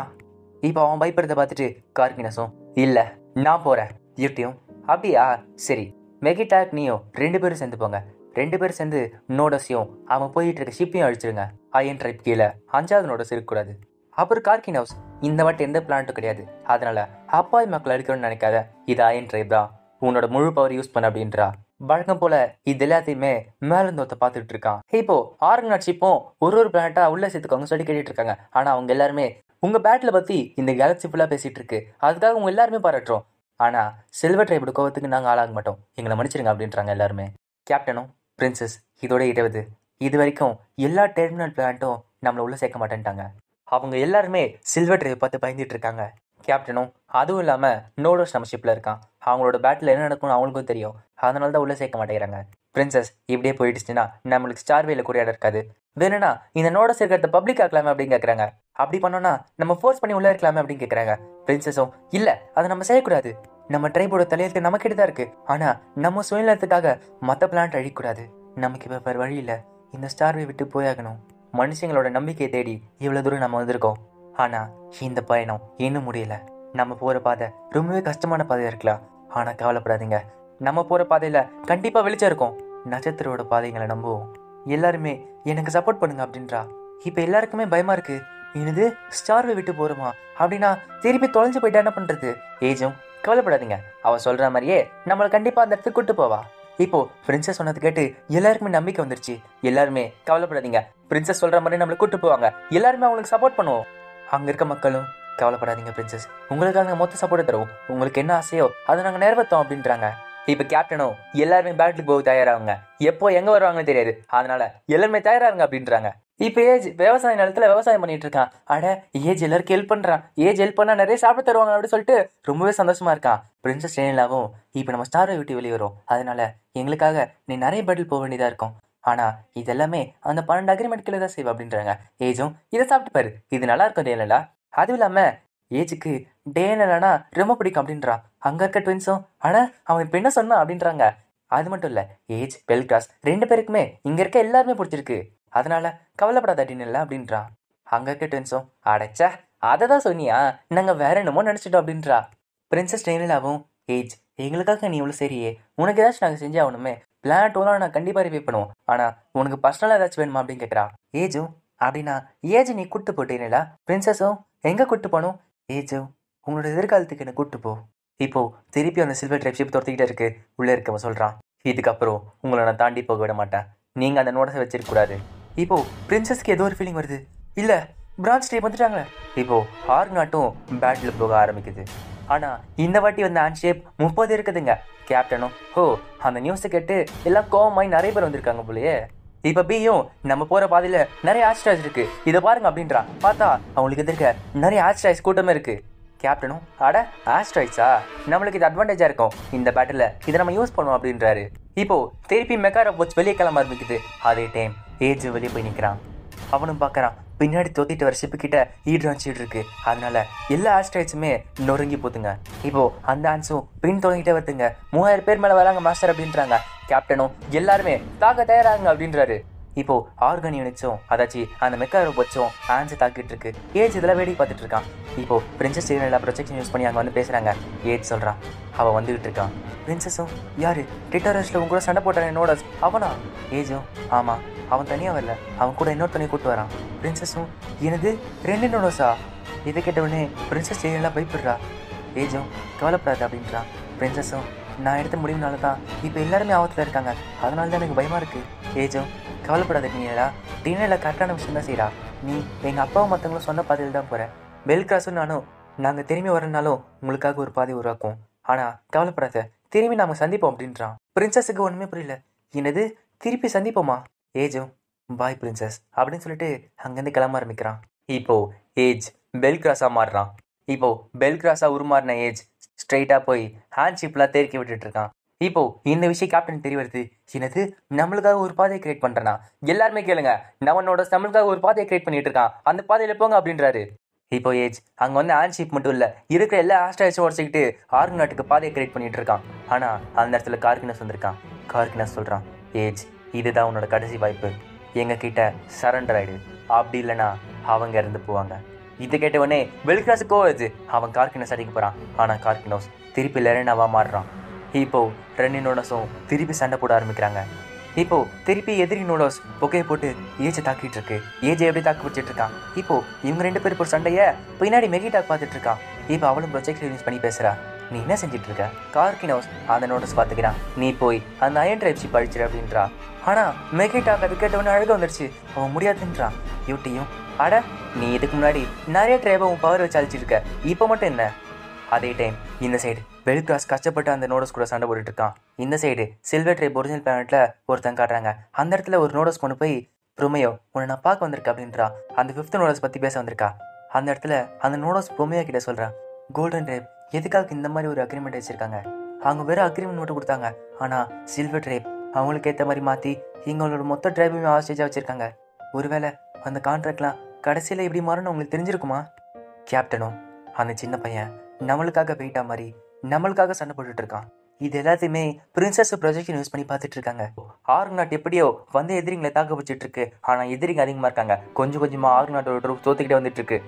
இப்போ அவன் பயப்படுறதை பார்த்துட்டு கார்கினஸும், இல்லை நான் போகிறேன், யூடியும் அப்படியா சரி, மெகிடாக் நீயும் 2 பேரும் சேர்ந்து போங்க. 2 பேரும் சேர்ந்து நோடஸையும் அவன் போயிட்டு இருக்க ஷிப்பையும் அழிச்சிருங்க. அயன் ட்ரைப் கீழே 5வது நோடஸ் இருக்கக்கூடாது. அப்புறம் கார்கின் ஹவுஸ், இந்த வாட்டி எந்த பிளான்ட்டும் கிடையாது, அதனால அப்பாவி மக்கள் அடிக்கணும்னு நினைக்காத, இது அயன் ட்ரைப் தான், உன்னோட முழு பவர் யூஸ் பண்ண அப்படின்றா. வழக்கம் போல இது எல்லாத்தையுமே மேலிருந்து ஒருத்த பார்த்துட்டு இருக்கான். இப்போ ஆர்கனாட் ஷிப்பும் ஒரு பிளானட்டா உள்ள சேர்த்துக்கோங்க சொல்லி கேட்டுட்டு இருக்காங்க. ஆனா அவங்க எல்லாருமே உங்க பேட்டில் பத்தி இந்த கேலக்சி ஃபுல்லா பேசிட்டு இருக்கு, அதுக்காக உங்க எல்லாருமே பாராட்டுறோம், ஆனா சில்வர் ட்ரைபோட கோவத்துக்கு நாங்க ஆளாக மாட்டோம், எங்களை மன்னிச்சிருங்க அப்படின்றாங்க எல்லாருமே. கேப்டனும் பிரின்சஸ் இதோட 20 இது வரைக்கும் எல்லா டெர்மினல் பிளான்ட்டும் நம்மளை உள்ள சேர்க்க மாட்டேன்ட்டாங்க. அவங்க எல்லாருமே சில்வர் ட்ரைவ் பார்த்து பயந்துட்டு இருக்காங்க. கேப்டனும் அதுவும் இல்லாம நோடோஸ் நம்ம ஷிப்ல இருக்கான், அவங்களோட பேட்டில் என்ன நடக்கும்னு அவங்களுக்கும் தெரியும், அதனால தான் உள்ள சேர்க்க மாட்டேங்கிறாங்க. பிரின்சஸ் இப்படியே போயிடுச்சுன்னா நம்மளுக்கு ஸ்டார்வேல கூட இடம் இருக்காது, வேணும்னா இந்த நோடோஸ் இருக்கிறத பப்ளிக் ஆக்கலாமே அப்படின்னு கேட்கறாங்க. அப்படி பண்ணோம்னா நம்ம ஃபோர்ஸ் பண்ணி உள்ள இருக்கலாமே அப்படின்னு கேட்கறாங்க. பிரின்சஸும் இல்ல, அதை நம்ம செய்யக்கூடாது, நம்ம ட்ரைபோட தலையெழுத்து நம்ம கிட்ட தான் இருக்கு, ஆனா நம்ம சுயநலத்துக்காக மற்ற பிளான்ட் அழிக்கக்கூடாது, நமக்கு இப்ப வேற வழி இல்ல, இந்த ஸ்டார்வே விட்டு போயாகணும். மனுஷங்களோட நம்பிக்கையை தேடி இவ்வளவு தூரம் நம்ம வந்திருக்கோம், ஆனா இந்த பயணம் இன்னும் முடியல, நம்ம போற பாதை ரொம்பவே கஷ்டமான பாதையா இருக்கலாம், ஆனா கவலைப்படாதீங்க, நம்ம போற பாதையில கண்டிப்பா வெளிச்சம் இருக்கும், நட்சத்திரோட பாதைகளை நம்புவோம், எல்லாருமே எனக்கு சப்போர்ட் பண்ணுங்க அப்படின்றா. இப்ப எல்லாருக்குமே பயமா இருக்கு, என்னது ஸ்டார்வே விட்டு போறோமா, அப்படின்னா திருப்பி தொலைஞ்சு போயிட்டா என்ன பண்றது. ஏஜும் கவலைப்படாதீங்க, அவ சொல்ற மாதிரியே நம்மளை கண்டிப்பா அந்த இடத்துக்கு கூட்டு போவா. இப்போ பிரின்சஸ் சொன்னது கேட்டு எல்லாருக்குமே நம்பிக்கை வந்துருச்சு, எல்லாருமே கவலைப்படாதீங்க, பிரின்சஸ் சொல்ற மாதிரி நம்மளை கூட்டு போவாங்க, எல்லாருமே அவங்களுக்கு சப்போர்ட் பண்ணுவோம். அங்க இருக்க மக்களும் கவலைப்படாதீங்க பிரின்சஸ், உங்களுக்காக நாங்கள் மொத்த சப்போர்ட் தருவோம், உங்களுக்கு என்ன ஆசையோ அதை நாங்கள் நிறைவேற்றோம் அப்படின்றாங்க. இப்ப கேப்டனும் எல்லாருமே பேட்டிலுக்கு போக தயாராகுங்க, எப்போ எங்க வருவாங்கன்னு தெரியாது, அதனால எல்லாருமே தயாராகுங்க அப்படின்றாங்க. இப்ப ஏஜ் விவசாய நிலத்துல விவசாயம் பண்ணிட்டு இருக்கான். அட ஏஜ் எல்லாருக்கும் ஹெல்ப் பண்றான், ஏஜ் ஹெல்ப் பண்ணா நிறைய சாப்பிட தருவாங்க அப்படின்னு சொல்லிட்டு ரொம்பவே சந்தோஷமா இருக்கான். பிரின்சஸ் டேனியலாவும் இப்ப நம்ம ஸ்டாரை விட்டு வெளியே வரும், அதனால எங்களுக்காக நீ நிறைய பேட்டில் போக வேண்டியதா இருக்கும், ஆனா இதெல்லாமே அந்த 12 அக்ரிமெண்ட் கீழே தான் செய்வா அப்படின்றாங்க. ஏஜும் இதை சாப்பிட்டு பாரு, இது நல்லா இருக்கும் டேனியலா. அதுவும் இல்லாம ஏஜுக்கு டேனியலானா ரொம்ப பிடிக்கும் அப்படின்றான். அங்க இருக்க ட்வின்ஸும் அட அவன் இப்ப என்ன சொன்னான் அப்படின்றாங்க. அது மட்டும் இல்ல, ஏஜ் பெல்கிராஸ் 2 பேருக்குமே இங்க இருக்க எல்லாருமே பிடிச்சிருக்கு, அதனால கவலைப்படாத டேனியலா அப்படின்றான். அங்க இருக்க ட்வின்ஸும் அடைச்சா அதை தான் சொன்னியா, நாங்க வேற என்னமோ நினைச்சிட்டோம் அப்படின்றா. பிரின்சஸ் டேனியலாவும் ஏஜ் எங்களுக்காக நீ இவ்வளவு சரியே, உனக்கு ஏதாச்சும் நாங்க செஞ்சு ஆகணுமே, பிளான் டோலாம் நான் கண்டிப்பா ரிவ்யூ பண்ணுவோம், ஆனா உனக்கு பர்சனலா ஏதாச்சும் வேணுமா அப்படின்னு கேட்கறா. ஏஜும் அப்படின்னா ஏஜ் நீ கூட்டு போட்டீங்களா. பிரின்சஸும் எங்க கூட்டு போகணும். ஏஜும் உங்களோட எதிர்காலத்துக்கு என்ன கூட்டு போ. இப்போ திருப்பி அந்த சில்வர் ட்ரைப் ஷிப் துரத்திக்கிட்டே இருக்கு, உள்ள இருக்கவன் சொல்றான், இதுக்கப்புறம் உங்களை நான் தாண்டி போக விட மாட்டேன், நீங்க அந்த நோட்டஸை வச்சிருக்க கூடாது. இப்போ பிரின்சஸ்க்கு ஏதோ ஒரு ஃபீலிங் வருது, இல்ல பிரான்ச் ட்ரைப் வந்துட்டாங்க. இப்போ ஆர்கனாட்டும் பேட்டில் போக ஆரம்பிக்குது, ஆனா இந்த வாட்டி வந்து ஹேண்ட் ஷேப் 30 இருக்குதுங்க. கேப்டனும் ஓ அந்த நியூஸை கேட்டு எல்லாம் கோவமாய் நிறைய பேர் வந்திருக்காங்க போலயே. இப்ப பியும் நம்ம போற பாதையில நிறைய ஆஸ்ட்ராய்ஸ் இருக்கு, இதை பாருங்க அப்படின்றா. பார்த்தா அவங்களுக்கு எதிர்க்க நிறைய ஆஸ்ட்ராய்ஸ் கூட்டமே இருக்கு. கேப்டனும் அட ஆஸ்ட்ராய்ஸா, நம்மளுக்கு இது அட்வான்டேஜா இருக்கும், இந்த பேட்டில் இதை நம்ம யூஸ் பண்ணுவோம் அப்படின்றாரு. இப்போ திருப்பி மெக்கா ரோபோட்ஸ் வெளியே கிளம்ப ஆரம்பிக்குது. அதே டைம் ஏஜ் வெளியே போய் நிற்கிறான், அவனும் பார்க்கறான் பின்னாடி தொத்திட்டு வர ஷிப்பு கிட்ட ஈட்ரான்ஷீட் இருக்கு, அதனால எல்லா ஆஸ்ட்ராய்ட்ஸுமே நொறுங்கி போத்துங்க. இப்போ அந்த ஆன்ஸும் பின் தொடங்கிட்டே வருதுங்க, 3000 பேர் மேல வராங்க மாஸ்டர் அப்படின்றாங்க. கேப்டனும் எல்லாருமே தாக்க தயாராகுங்க அப்படின்றாரு. இப்போ ஆர்கன் யூனிட்ஸும் அதாச்சு அந்த மெக்கா ரோபோட்ஸும் ஆன்ஸை தாக்கிட்டு இருக்கு. ஏஜ் இதெல்லாம் வேடிக்கை பார்த்துட்டு இருக்கான். இப்போ பிரின்சஸ் எல்லா ப்ரொஜெக்ஷன் யூஸ் பண்ணி அங்கே வந்து பேசுறாங்க. ஏஜ் சொல்றான் அவன் வந்துகிட்டு இருக்கான். பிரின்சஸும் யாரு டிட்டரஸ்ல உங்க கூட சண்டை போட்டான் என்னோட அவனா. ஏஜும் ஆமா அவன் தனியா வரல, அவன் கூட இன்னொரு தனியாக கூட்டு வரான். பிரின்சஸும் எனது 2 நோடோஸா. இதை கேட்டவுடனே பிரின்சஸ் எல்லாம் பயப்படுறா. ஏஜும் கவலைப்படாது அப்படின்றான். பிரின்சஸும் நான் எடுத்த முடிவுனால தான் இப்போ எல்லாருமே ஆபத்தில் இருக்காங்க, அதனால தான் எனக்கு பயமா இருக்கு. ஏஜும் கவலைப்படாத டீனேலா, டீனேல கரெக்டான விஷயம் தான் செய்யறா, நீ எங்கள் அப்பாவும் மற்றவங்களும் சொன்ன பாதையில் தான் போகிற. பெல்கிராஸும் நானும் நாங்கள் திரும்பி வரனாலும் உங்களுக்காக ஒரு பாதை உருவாக்கும், ஆனால் கவலைப்படாத திரும்பி நாங்கள் சந்திப்போம் அப்படின்றான். பிரின்சஸுக்கு ஒன்றுமே புரியல, என்னது திருப்பி சந்திப்போமா. ஏஜும் பாய் பிரின்சஸ் அப்படின்னு சொல்லிட்டு அங்கேருந்து கிளம்ப ஆரம்பிக்கிறான். இப்போ ஏஜ் பெல்கிராஸா மாறுறான். இப்போ பெல்கிராஸா உருமாறின ஏஜ் ஸ்ட்ரெயிட்டா போய் ஹேண்ட்ஷிப்லாம் தேக்கி விட்டுட்டு இருக்கான். இப்போ இந்த விஷயம் கேப்டன் தெரிய வருது, என்னது நம்மளுக்காக ஒரு பாதையை கிரியேட் பண்றானா, எல்லாருமே கேளுங்க நம்மளோட நம்மளுக்காக ஒரு பாதையை கிரியேட் பண்ணிட்டு இருக்கான், அந்த பாதையில போங்க அப்படின்றாரு. இப்போ ஏஜ் அங்க வந்து ஹேண்ட்ஷிப் மட்டும் இல்ல இருக்கிற எல்லா ஆஸ்ட்ராய்ஸும் உடச்சிக்கிட்டு ஆர்கனாட்டுக்கு பாதையை கிரியேட் பண்ணிட்டு இருக்கான். ஆனா அந்த இடத்துல கார்கினஸ் வந்திருக்கான். கார்கினஸ் சொல்றான், ஏஜ் இதுதான் உன்னோட கடைசி வாய்ப்பு, எங்க கிட்ட சரண்டர் ஆயிடு, அப்படி இல்லைன்னா அவங்க இறந்து போவாங்க. இது கேட்டவனே பெல்கிராஸுக்கு வருது. அவன் கார்கினோஸ் அடிக்க போறான். ஆனா கார்கினோஸ் திருப்பி லெரனாவா மாறுறான். இப்போ ரெண்டு நோடஸும் திருப்பி சண்டை போட ஆரம்பிக்கிறாங்க. இப்போ திருப்பி எதிரி நோடோஸ் புகையை போட்டு ஏஜை தாக்கிட்டு இருக்கு. ஏஜை எப்படி தாக்கு பிடிச்சிட்டு இருக்கான். இப்போ இவங்க 2 பேருக்கு ஒரு சண்டைய பின்னாடி மெகிடாக் பார்த்துட்டு இருக்கான். இப்போ அவளும் ப்ரொஜெக்ட் யூஸ் பண்ணி பேசுறா. நீ என்ன செஞ்சிட்டு இருக்க? கார்கினோஸ் அந்த நோட்டஸ் பார்த்துக்கிறான். நீ போய் அந்த அயன் ட்ரைப் ஷிப் அழிச்சிரு அப்படின்றா. ஆனா மெகிடாக் அது கேட்டவொன்னு அழக வந்துடுச்சு. அவன் முடியாதுன்றான். யூட்டியும் அட நீ இதுக்கு முன்னாடி நிறைய ட்ரைபை உன் பவர் வச்சு அழிச்சிருக்க, இப்போ மட்டும் என்ன? அதே டைம் இந்த சைடு பெல்கிராஸ் கஷ்டப்பட்டு அந்த நோடஸ் கூட சண்டை போட்டுட்டு இருக்கான். இந்த சைடு சில்வர் ட்ரைப் ஒரிஜினல் பிளானட்ல ஒருத்தன் காட்டுறாங்க. அந்த இடத்துல ஒரு நோடஸ் கொண்டு போய் ப்ரோமேயோ உன்னை நான் பார்க்க வந்திருக்கேன் அப்படின்றா. அந்த 5th நோடஸ் பத்தி பேச வந்திருக்கா. அந்த இடத்துல அந்த நோடஸ் ப்ரோமேயோ கிட்ட சொல்றான், கோல்டன் ட்ரைப் எதுக்காக இந்த மாதிரி ஒரு அக்ரிமெண்ட் வச்சிருக்காங்க? அவங்க வெறும் அக்ரிமெண்ட் மட்டும் கொடுத்தாங்க. ஆனா சில்வர் ட்ரைப் அவங்களுக்கு ஏற்ற மாதிரி மாத்தி எங்களோட மொத்த ட்ரைபுமே ஆஸ்டேஜா வச்சிருக்காங்க. ஒருவேளை அந்த கான்ட்ராக்ட்லாம் கடைசியில எப்படி மாறும்னு உங்களுக்கு தெரிஞ்சிருக்குமா? கேப்டனும் அந்த சின்ன பையன் நம்மளுக்காக போயிட்டா மாதிரி நம்மளுக்காக சண்டை போட்டுட்டு இருக்கான். இது எல்லாத்தையுமே பிரின்சஸ் ப்ரொஜெக்ஷன் யூஸ் பண்ணி பார்த்துட்டு இருக்காங்க. ஆர்க்நாட் எப்படியோ வந்து எதிரிங்களை தாக்க வச்சுட்டு இருக்கு. ஆனா எதிரிங்க அதிகமா இருக்காங்க. கொஞ்சம் கொஞ்சமா ஆர்க்நாட்டோட ட்ரூப் தோத்துக்கிட்டே வந்துட்டு இருக்கு.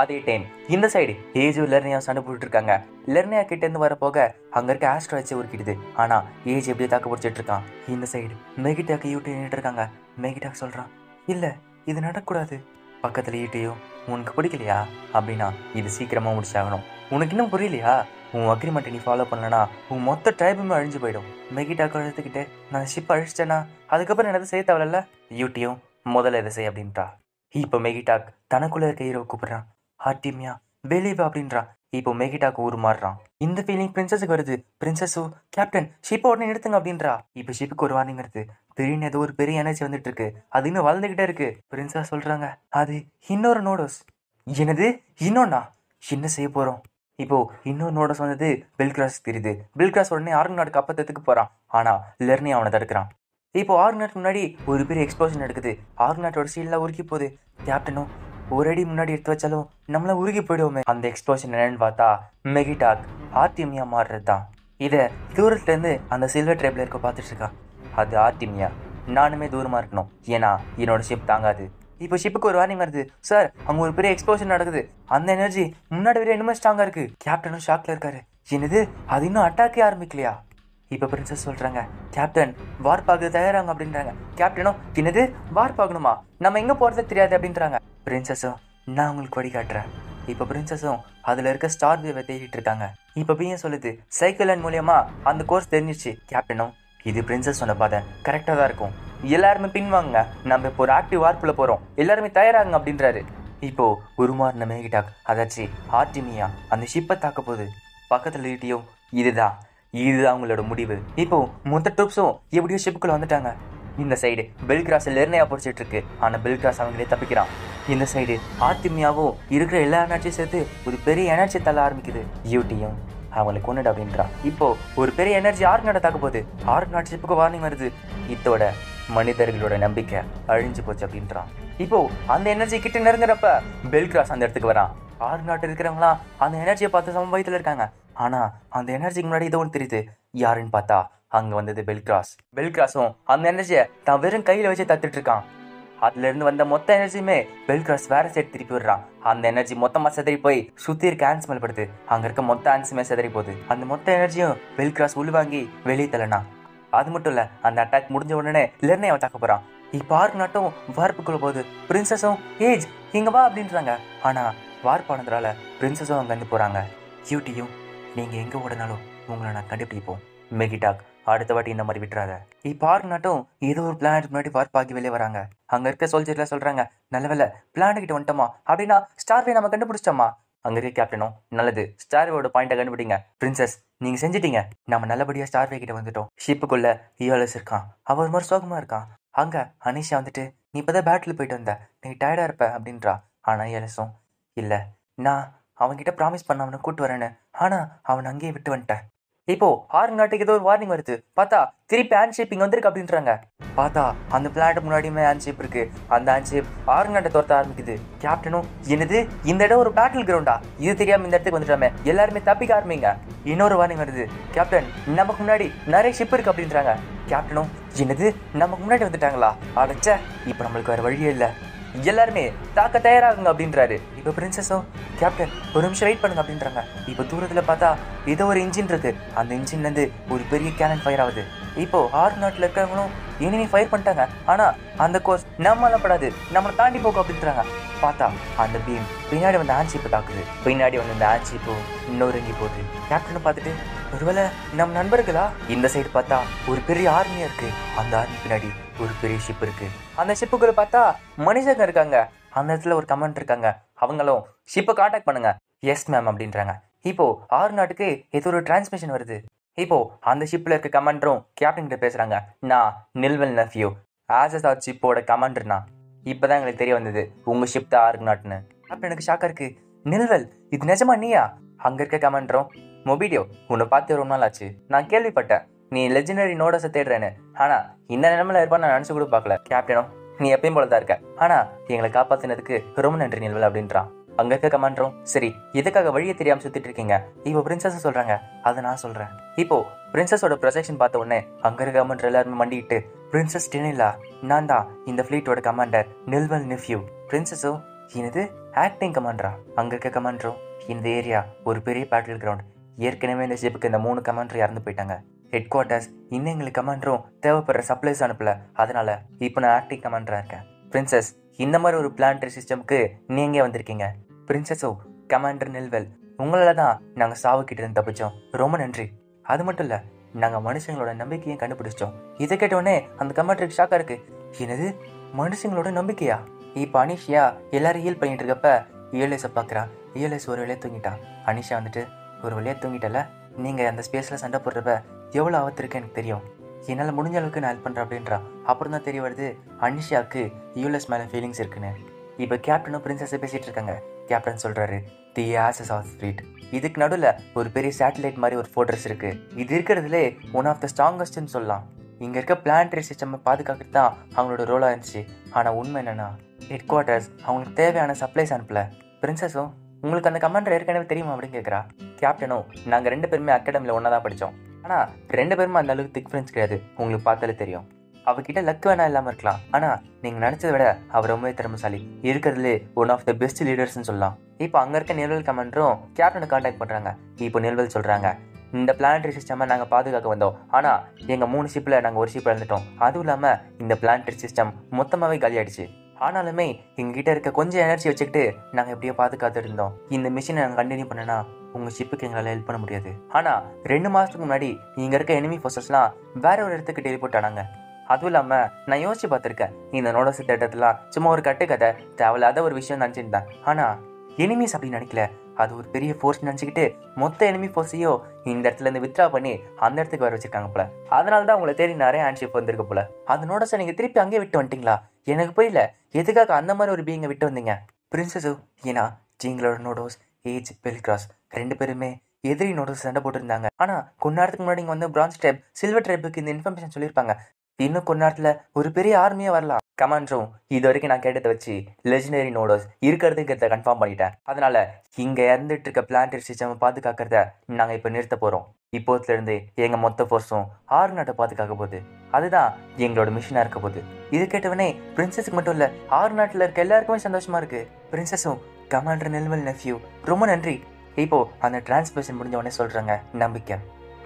அதே டைம் இந்த சைடு ஏஜ் லெர்னியா சண்டை போட்டுட்டு இருக்காங்க. லெர்னியா கிட்ட இருந்து வர போக அங்க இருக்க ஆஸ்ட்ரோ வச்சு உருக்கிடுது. ஆனா ஏஜ் எப்படியே தாக்க பிடிச்சிட்டு இருக்கான். இந்த சைடு மெகிடாக் யூட்டி நின்றுட்டு இருக்காங்க. மெகிடாக் சொல்றான், இல்ல இது நடக்கூடாது. பக்கத்துல ஈட்டியும் உனக்கு பிடிக்கலையா அப்படின்னா இது சீக்கிரமா முடிச்சாகணும். உனக்கு இன்னும் புரியலையா? உன் அக்ரிமெண்ட்டை நீ ஃபாலோ பண்ணலனா உன் மொத்த ட்ரைபுமே அழிஞ்சு போயிடும். மெகிடாக் அழுத்துக்கிட்டு நான் ஷிப் அழிச்சிட்டேன்னா அதுக்கப்புறம் என்னது செய்ய தேவையில்ல. யூட்டியும் முதல்ல இதை செய் அப்படின்றா. இப்போ மெகிடாக் தனக்குள்ள இருக்க ஹீரோ கூப்பிடுறான். ஆர்டிமியா வெளியே அப்படின்றான். இப்போ மெகிடாக் ஊர் மாறுறான். இந்த ஃபீலிங் பிரின்சஸுக்கு வருது. பிரின்சஸும் கேப்டன் ஷிப்பை உடனே எடுத்துங்க அப்படின்றா. இப்போ ஷிப்புக்கு ஒரு வார்னிங் வருது. திடீர்னு ஏதோ ஒரு பெரிய எனர்ஜி வந்துட்டு இருக்கு. அது இன்னும் வளர்ந்துகிட்டே இருக்கு. பிரின்சஸ் சொல்றாங்க, அது இன்னொரு நோடோஸ். என்னது இன்னொன்னா? என்ன செய்ய போறோம்? இப்போ இன்னொரு நோடோஸ் வந்தது பெல்கிராஸ் தெரியுது. பெல்கிராஸ் உடனே ஆர்க்நாட்டுக்கு அப்பத்தத்துக்கு போறான். ஆனா லெர்னி அவனை தடுக்கிறான். இப்போ ஆர்க்நாட் முன்னாடி ஒரு பெரிய எக்ஸ்ப்ளோஷன் நடக்குது. ஆர்க்நாட்டோட சீல்லாம் உருக்கி போகுது. கேப்டனும் ஒரு அடி முன்னாடி எடுத்து வச்சாலும் நம்மள உருகி போயிடுவோமே. அந்த எக்ஸ்ப்ளோஷன் என்னன்னு பார்த்தா மெகிடாக் ஆர்டிமியா மாறுறது தான். இதை தூரத்துல இருந்து அந்த சில்வர் ட்ரைப்ல இருக்க பார்த்துட்டு இருக்கா. அது ஆர்டிமியா. நானுமே தூரமா இருக்கணும், ஏன்னா என்னோட ஷிப் தாங்காது. இப்போ ஷிப்புக்கு ஒரு வார்னிங் வருது. சார் அங்க ஒரு பெரிய எக்ஸ்ப்ளோஷன் நடக்குது. அந்த எனர்ஜி முன்னாடி வரையும் இன்னும் ஸ்ட்ராங்கா இருக்கு. கேப்டனும் ஷாக்ல இருக்காரு. என்னது அது இன்னும் அட்டாக்கே ஆரம்பிக்கலையா? இப்போ பிரின்சஸ் சொல்றாங்க, கேப்டன் வார்ப் ஆகுது தயாராங்க அப்படின்றாங்க. கேப்டனும் என்னது வார்ப் ஆகணுமா? நம்ம எங்க போறது தெரியாது அப்படின்றாங்க. பிரின்சஸும் நான் உங்களுக்கு வழி காட்டுறேன். இப்போ பிரின்சஸும் அதுல இருக்க ஸ்டார் வேவை தேடிட்டு இருக்காங்க. இப்போ பையன் சொல்லுது, சைக்கிள் லைன் மூலியமா அந்த கோர்ஸ் தெரிஞ்சிச்சு. கேப்டனும் இது பிரின்சஸ் சொன்ன பாதை கரெக்டா தான் இருக்கும். எல்லாருமே பின்வாங்க, நம்ம இப்போ ஒரு ஆக்டிவ் வார்ப்புல போறோம், எல்லாருமே தயாராங்க அப்படின்றாரு. இப்போ உருமாறின மெகிடாக் அதாச்சு ஆர்டிமியா அந்த ஷிப்பை தாக்க போகுது. பக்கத்துல ஈட்டியும் இதுதான் அவங்களோட முடிவு. இப்போ மொத்த ட்ரூப்ஸும் எப்படியோ ஷிப்புக்குள்ள வந்துட்டாங்க. இந்த சைடு பெல்கிராஸ் லெர்னியா பிடிச்சிட்டு இருக்கு. ஆனா பெல்கிராஸ் அவங்களே தப்பிக்கிறான். இந்த சைடு ஆர்டிமியாவும் இருக்கிற எல்லா எனர்ஜியும் சேர்த்து ஒரு பெரிய எனர்ஜி தள்ள ஆரம்பிக்குது. யூட்டியும் அவங்களை கொண்டுடு அப்படின்றா. இப்போ ஒரு பெரிய எனர்ஜி ஆர்க்நாட்டை தாக்க போகுது. ஆர்க்நாட் ஷிப்புக்கு வார்னிங் வருது. இதோட மனிதர்களோட நம்பிக்கை அழிஞ்சு போச்சு அப்படின்றான். இப்போ அந்த எனர்ஜி கிட்ட நெருங்குறப்ப பெல்கிராஸ் அந்த இடத்துக்கு வரான். ஆர்க்நாட் இருக்கிறவங்களாம் அந்த எனர்ஜியை பார்த்து சமபயத்தில் இருக்காங்க. ஆனா அந்த எனர்ஜிக்கு முன்னாடி ஏதோ ஒன்று தெரியுது. யாருன்னு பார்த்தா அங்க வந்தது பெல்கிராஸ். பெல்கிராஸும் அந்த எனர்ஜியை தான் வெறும் கையில வச்சு தத்துட்டு இருக்கான். அதுல இருந்து வந்த மொத்த எனர்ஜியுமே பெல்கிராஸ் வேற சைடு திருப்பி விடுறான். அந்த எனர்ஜி மொத்தமா செதறி போய் சுத்தி இருக்க ஆன்ஸ் மேல் படுது. அங்க இருக்க மொத்த ஆன்ஸுமே செதறி போகுது. அந்த மொத்த எனர்ஜியும் பெல்கிராஸ் உள்வாங்கி வெளியே தள்ளனா. அது மட்டும் இல்ல, அந்த அட்டாக் முடிஞ்ச உடனே லெர்னே அவன் தாக்க போறான். இப்ப ஆர்க்நாட்டும் வார்ப்புக்குள்ள போகுது. பிரின்சஸும் ஏஜ் இங்க வா அப்படின்றாங்க. ஆனா வார்ப் ஆனதுனால பிரின்சஸும் அங்க இருந்து போறாங்க. யூட்டியும் நீங்க எங்க ஓடினாலும் உங்களை நான் கண்டுபிடிப்போம். மெகிடாக் அடுத்த வாட்டி இந்த மாதிரி விட்டுறாத. இப்ப ஆர்க்நாட்டும் ஏதோ ஒரு பிளானட் முன்னாடி வார்ப் ஆகி வெளியே வராங்க. அங்க இருக்க சோல்ஜர்ல சொல்றாங்க, நல்ல வேலை பிளானட் கிட்ட வந்துட்டோமா, அப்படின்னா ஸ்டார்வே நம்ம கண்டுபிடிச்சிட்டோமா. அங்க இருக்க கேப்டனும் நல்லது ஸ்டார்வேயோட பாயிண்ட்டை கண்டுபிடிங்க. பிரின்சஸ் நீங்க செஞ்சிட்டீங்க, நம்ம நல்லபடியா ஸ்டார்வே கிட்ட வந்துட்டோம். ஷிப்புக்குள்ள ஈயாலஸ் இருக்கான். அவன் ஒரு மாதிரி சோகமா இருக்கான். அங்க அனிஷா வந்துட்டு நீ இப்பதான் பேட்டில் போயிட்டு வந்த, நீ டயர்டா இருப்ப அப்படின்றா. ஆனா ஈயாலஸும் இல்ல, நான் அவன்கிட்ட ப்ராமிஸ் பண்ண அவனை கூட்டு வரேன்னு, ஆனா அவன் அங்கேயே விட்டு வந்துட்டேன். இப்போ ஆர்க்நாட்டுக்கு ஏதோ ஒரு வார்னிங் வருது. பார்த்தா திருப்பி ஹேண்ட்ஷிப் இங்க வந்திருக்கு அப்படின்றாங்க. பார்த்தா அந்த பிளானட் முன்னாடியுமே ஹேண்ட்ஷிப் இருக்கு. அந்த ஹேண்ட்ஷிப் ஆர்க்நாட்டை துரத்த ஆரம்பிக்குது. கேப்டனும் என்னது இந்த இடம் ஒரு பேட்டில் கிரவுண்டா, இது தெரியாம இந்த இடத்துக்கு வந்துட்டாமே, எல்லாருமே தப்பிக்க ஆரம்பிங்க. இன்னொரு வார்னிங் வருது. கேப்டன் நமக்கு முன்னாடி நிறைய ஷிப் இருக்கு அப்படின்றாங்க. கேப்டனும் என்னது நமக்கு முன்னாடி வந்துட்டாங்களா, அடைச்ச இப்ப நம்மளுக்கு வேற வழியே இல்லை. எல்லாருமே தாக்க தயாராகுங்க அப்படின்றாரு. இப்போ பிரின்சஸும் கேப்டன் ஒரு நிமிஷம் வெயிட் பண்ணுங்க அப்படின்றாங்க. இப்போ தூரத்துல பார்த்தா ஏதோ ஒரு இன்ஜின் இருக்கு. அந்த இன்ஜின்ல இருந்து ஒரு பெரிய கேனன் ஃபயர் ஆகுது. இப்போ நாட்டுல இருக்கிறவங்களும் எனிமி ஃபயர் பண்ணிட்டாங்க. ஆனா அந்த கோர்ஸ் நம்மளால படாது, நம்மளை தாண்டி போகும் அப்படின்றாங்க. பார்த்தா அந்த பீம் பின்னாடி வந்து ஆன்ஷிப்பை தாக்குது. பின்னாடி வந்து இந்த ஆன்ஷிப்பும் இன்னொருங்கி போகுது. கேப்டனை பார்த்துட்டு ஒருவேளை நம்ம நண்பர்களா? இந்த சைடு பார்த்தா ஒரு பெரிய ஆர்மியா இருக்கு. அந்த ஆர்மி பின்னாடி ஒரு பெரிய ஷிப் இருக்கு. அந்த ஷிப்புக்குள்ள பார்த்தா மனுஷங்க இருக்காங்க. அந்த இடத்துல ஒரு கமெண்ட் இருக்காங்க. அவங்களும் ஷிப்பை கான்டாக்ட் பண்ணுங்க. எஸ் மேம் அப்படின்றாங்க. இப்போ நாட்டுக்கு ஏதோ ஒரு டிரான்ஸ்மிஷன் வருது. இப்போ அந்த ஷிப்ல இருக்க கமாண்டரும் கேப்டன் கிட்ட பேசுறாங்க. நான் நில்வல் நெஃப்யூ, ஆசஸ் ஷிப்போட கமாண்டர்னா. இப்பதான் எங்களுக்கு தெரிய வந்தது உங்க ஷிப் தான் நாட்டுன்னு. கேப்டனுக்கு ஷாக்கா இருக்கு. நில்வல், இது நிஜமா நீயா? அங்க இருக்க கமாண்டரும், மொபிடியோ உன்னை பார்த்து ரொம்ப நாள் ஆச்சு. நான் கேள்விப்பட்டேன் நீ லெஜெண்டரி நோடஸை தேடுறேன்னு. ஆனா இந்த நிலைமையில இருப்பான்னு நான் நினைச்சு கூட பார்க்கல. கேப்டனும் நீ எப்பயும் போலதான் இருக்க. ஆனா எங்களை காப்பாத்தினதுக்கு ரொம்ப நன்றி நில்வல் அப்படின்றான். அங்க இருக்க கமாண்டரும், சரி எதுக்காக வழியை தெரியாம சுத்திட்டு இருக்கீங்க? இப்போ பிரின்சஸ் சொல்றாங்க. அதை நான் சொல்றேன். இப்போ பிரின்சஸோட ப்ரொஜெக்ஷன் பார்த்த உடனே அங்க இருக்க கமாண்டர் எல்லாருமே மண்டிக்கிட்டு, பிரின்சஸ் டெனிலா, நான் தான் இந்த ஃபிளீட்டோட கமாண்டர் நில்வல் நெஃப்யூ. பிரின்சஸும், இது ஆக்டிங் கமாண்டரா? அங்க இருக்க கமாண்டரும், இந்த ஏரியா ஒரு பெரிய பேட்டில் கிரவுண்ட். ஏற்கனவே இந்த ஷிப்புக்கு இந்த 3 கமாண்டர் இறந்து போயிட்டாங்க. ஹெட் குவார்ட்டர்ஸ் இன்னும் எங்களுக்கு கமாண்டரும் தேவைப்படுற சப்ளைஸ் அனுப்பல. அதனால இப்போ நான் ஆக்டிங் கமாண்டரா இருக்கேன். பிரின்சஸ், இந்த மாதிரி ஒரு பிளானட்டரி சிஸ்டம்க்கு நீங்க வந்திருக்கீங்க. பிரின்சஸோ, கமாண்டர் நில்வெல், உங்களால தான் நாங்கள் சாவுக்கிட்ட இருந்து தப்பிச்சோம். ரொம்ப நன்றி. அது மட்டும் இல்லை, நாங்கள் மனுஷங்களோட நம்பிக்கையும் கண்டுபிடிச்சோம். இதை கேட்டவுடனே அந்த கமாண்டருக்கு ஷாக்கா இருக்கு. என்னது, மனுஷங்களோட நம்பிக்கையா? இப்போ அனிஷியா எல்லாரும் ஹீல் பண்ணிட்டு இருக்கப்ப இஎல்எஸை பார்க்குறான். இஎல்எஸ் ஒரு வழியாக தூங்கிட்டான். அனிஷா வந்துட்டு, ஒரு வழியாக தூங்கிட்டல, நீங்கள் அந்த ஸ்பேஸில் சண்டை போடுறப்ப எவ்வளோ ஆபத்து எனக்கு தெரியும். என்னால் முடிஞ்ச அளவுக்கு நான் ஹெல்ப் பண்ணுறேன் அப்படின்றா. அப்புறம் தான் தெரிய வருது அனிஷாவுக்கு யூஎல்எஸ் மேலே ஃபீலிங்ஸ் இருக்குன்னு. இப்போ கேப்டனும் பிரின்சஸை பேசிகிட்டு இருக்காங்க. கேப்டன் சொல்கிறாரு, தி ஆசஸ் ஆஃப் ஃப்ளீட். இதுக்கு நடுவில் ஒரு பெரிய சேட்டலைட் மாதிரி ஒரு ஃபோர்ட்ரஸ் இருக்குது. இது இருக்கிறதுலே ஒன் ஆஃப் த ஸ்ட்ராங்கஸ்ட்னு சொல்லலாம். இங்கே இருக்க பிளானட்டரி சிஸ்டம் பாதுகாக்கிறது தான் அவங்களோட ரோலாக இருந்துச்சு. ஆனால் உண்மை என்னென்னா, ஹெட் குவார்ட்டர்ஸ் அவங்களுக்கு தேவையான சப்ளைஸ் அனுப்பல. பிரின்சஸும், உங்களுக்கு அந்த கமாண்டர் ஏற்கனவே தெரியுமா அப்படின்னு கேட்குறா. கேப்டனும், நாங்கள் 2 பேருமே அகாடமியில் ஒன்றா தான் படித்தோம். ஆனால் 2 பேருமே அந்த அளவுக்கு திக் ஃப்ரெண்ட்ஸ் கிடையாது. உங்களுக்கு பார்த்தாலே தெரியும். அவகிட்ட லக் வேணா இல்லாமல் இருக்கலாம். ஆனால் நீங்கள் நினச்சதை விட அவர் ரொம்பவே திறமைசாலி. இருக்கிறதுலே ஒன் ஆஃப் த பெஸ்ட் லீடர்ஸ்ன்னு சொல்லலாம். இப்போ அங்கே இருக்க நில்வல் கமாண்டரும் கேப்டனை கான்டாக்ட் பண்ணுறாங்க. இப்போ நில்வல் சொல்கிறாங்க, இந்த பிளானட்டரி சிஸ்டமை நாங்கள் பாதுகாக்க வந்தோம். ஆனால் எங்கள் 3 ஷிப்பில் நாங்கள் ஒரு ஷிப் இழந்துட்டோம். அதுவும் இல்லாமல் இந்த பிளானட்டரி சிஸ்டம் மொத்தமாகவே காலியாயிடுச்சு. ஆனாலுமே எங்ககிட்ட இருக்க கொஞ்சம் எனர்ஜி வச்சுக்கிட்டு நாங்கள் எப்படியோ பாதுகாத்துட்டு இருந்தோம். இந்த மிஷினை நாங்கள் கண்டினியூ பண்ணனா உங்கள் ஷிப்புக்கு எங்களால் ஹெல்ப் பண்ண முடியாது. ஆனால் 2 மாதத்துக்கு முன்னாடி இங்கே இருக்க எனிமி ஃபோர்ஸஸ்லாம் வேற ஒரு இடத்துக்கு டெலிபோர்ட் ஆனாங்க. அதுவும் இல்லாமல் நான் யோசிச்சு பார்த்துருக்கேன், இந்த நோடஸ் திட்டத்தெல்லாம் சும்மா ஒரு கட்டுக்கதை, தேவையில்லாத ஒரு விஷயம் நினச்சிருந்தேன். ஆனால் எனிமீஸ் அப்படி நினைக்கல. அது ஒரு பெரிய ஃபோர்ஸ் நினச்சிக்கிட்டு மொத்த எனிமி ஃபோர்ஸையோ இந்த இடத்துல இருந்து வித்ரா பண்ணி அந்த இடத்துக்கு வர வச்சிருக்காங்க போல. அதனால தான் உங்களை தேடி நிறைய ஹேண்ட்ஷிப் வந்திருக்கு போல. அந்த நோடஸை நீங்கள் திருப்பி அங்கேயே விட்டு வந்துட்டீங்களா? எனக்கு புரியல, எதுக்காக அந்த மாதிரி ஒரு பீங்கை விட்டு வந்தீங்க? பிரின்சஸு, ஏன்னா ஜீங்களோட நோடோஸ், ஏஜ், பெல்கிராஸ் 2 பேருமே எதிரி நோடோஸ் சண்டை போட்டுருந்தாங்க. ஆனால் கொஞ்ச நேரத்துக்கு முன்னாடி இங்கே வந்து பிரான்ஸ் ட்ரைப், சில்வர் ட்ரைப்புக்கு இந்த இன்ஃபர்மேஷன் சொல்லியிருப்பாங்க. இன்னும் கொஞ்ச நேரத்தில் ஒரு பெரிய ஆர்மியாக வரலாம். கமாண்டரும், இது வரைக்கும் நான் கேட்டதை வச்சு லெஜெண்டரி நோடோஸ் இருக்கிறதுங்கிறத கன்ஃபார்ம் பண்ணிட்டேன். அதனால இங்கே இறந்துட்டு இருக்க பிளானட்டரி சிஸ்டம் பாதுகாக்கிறத நாங்கள் இப்போ நிறுத்த போகிறோம். இப்போதுலேருந்து எங்கள் மொத்த ஃபோர்ஸும் நாட்டை பாதுகாக்க போகுது. அதுதான் எங்களோட மிஷனாக இருக்க போகுது. இது கேட்டவனே பிரின்சஸுக்கு மட்டும் இல்லை, நாட்டில் இருக்க எல்லாருக்குமே சந்தோஷமா இருக்கு. பிரின்சஸும், கமாண்டர் நில்வல் நெஃப்யூ, ரொம்ப நன்றி. இப்போ அந்த டிரான்ஸ்மிஷன் முடிஞ்ச உடனே சொல்கிறாங்க, நம்பிக்கை.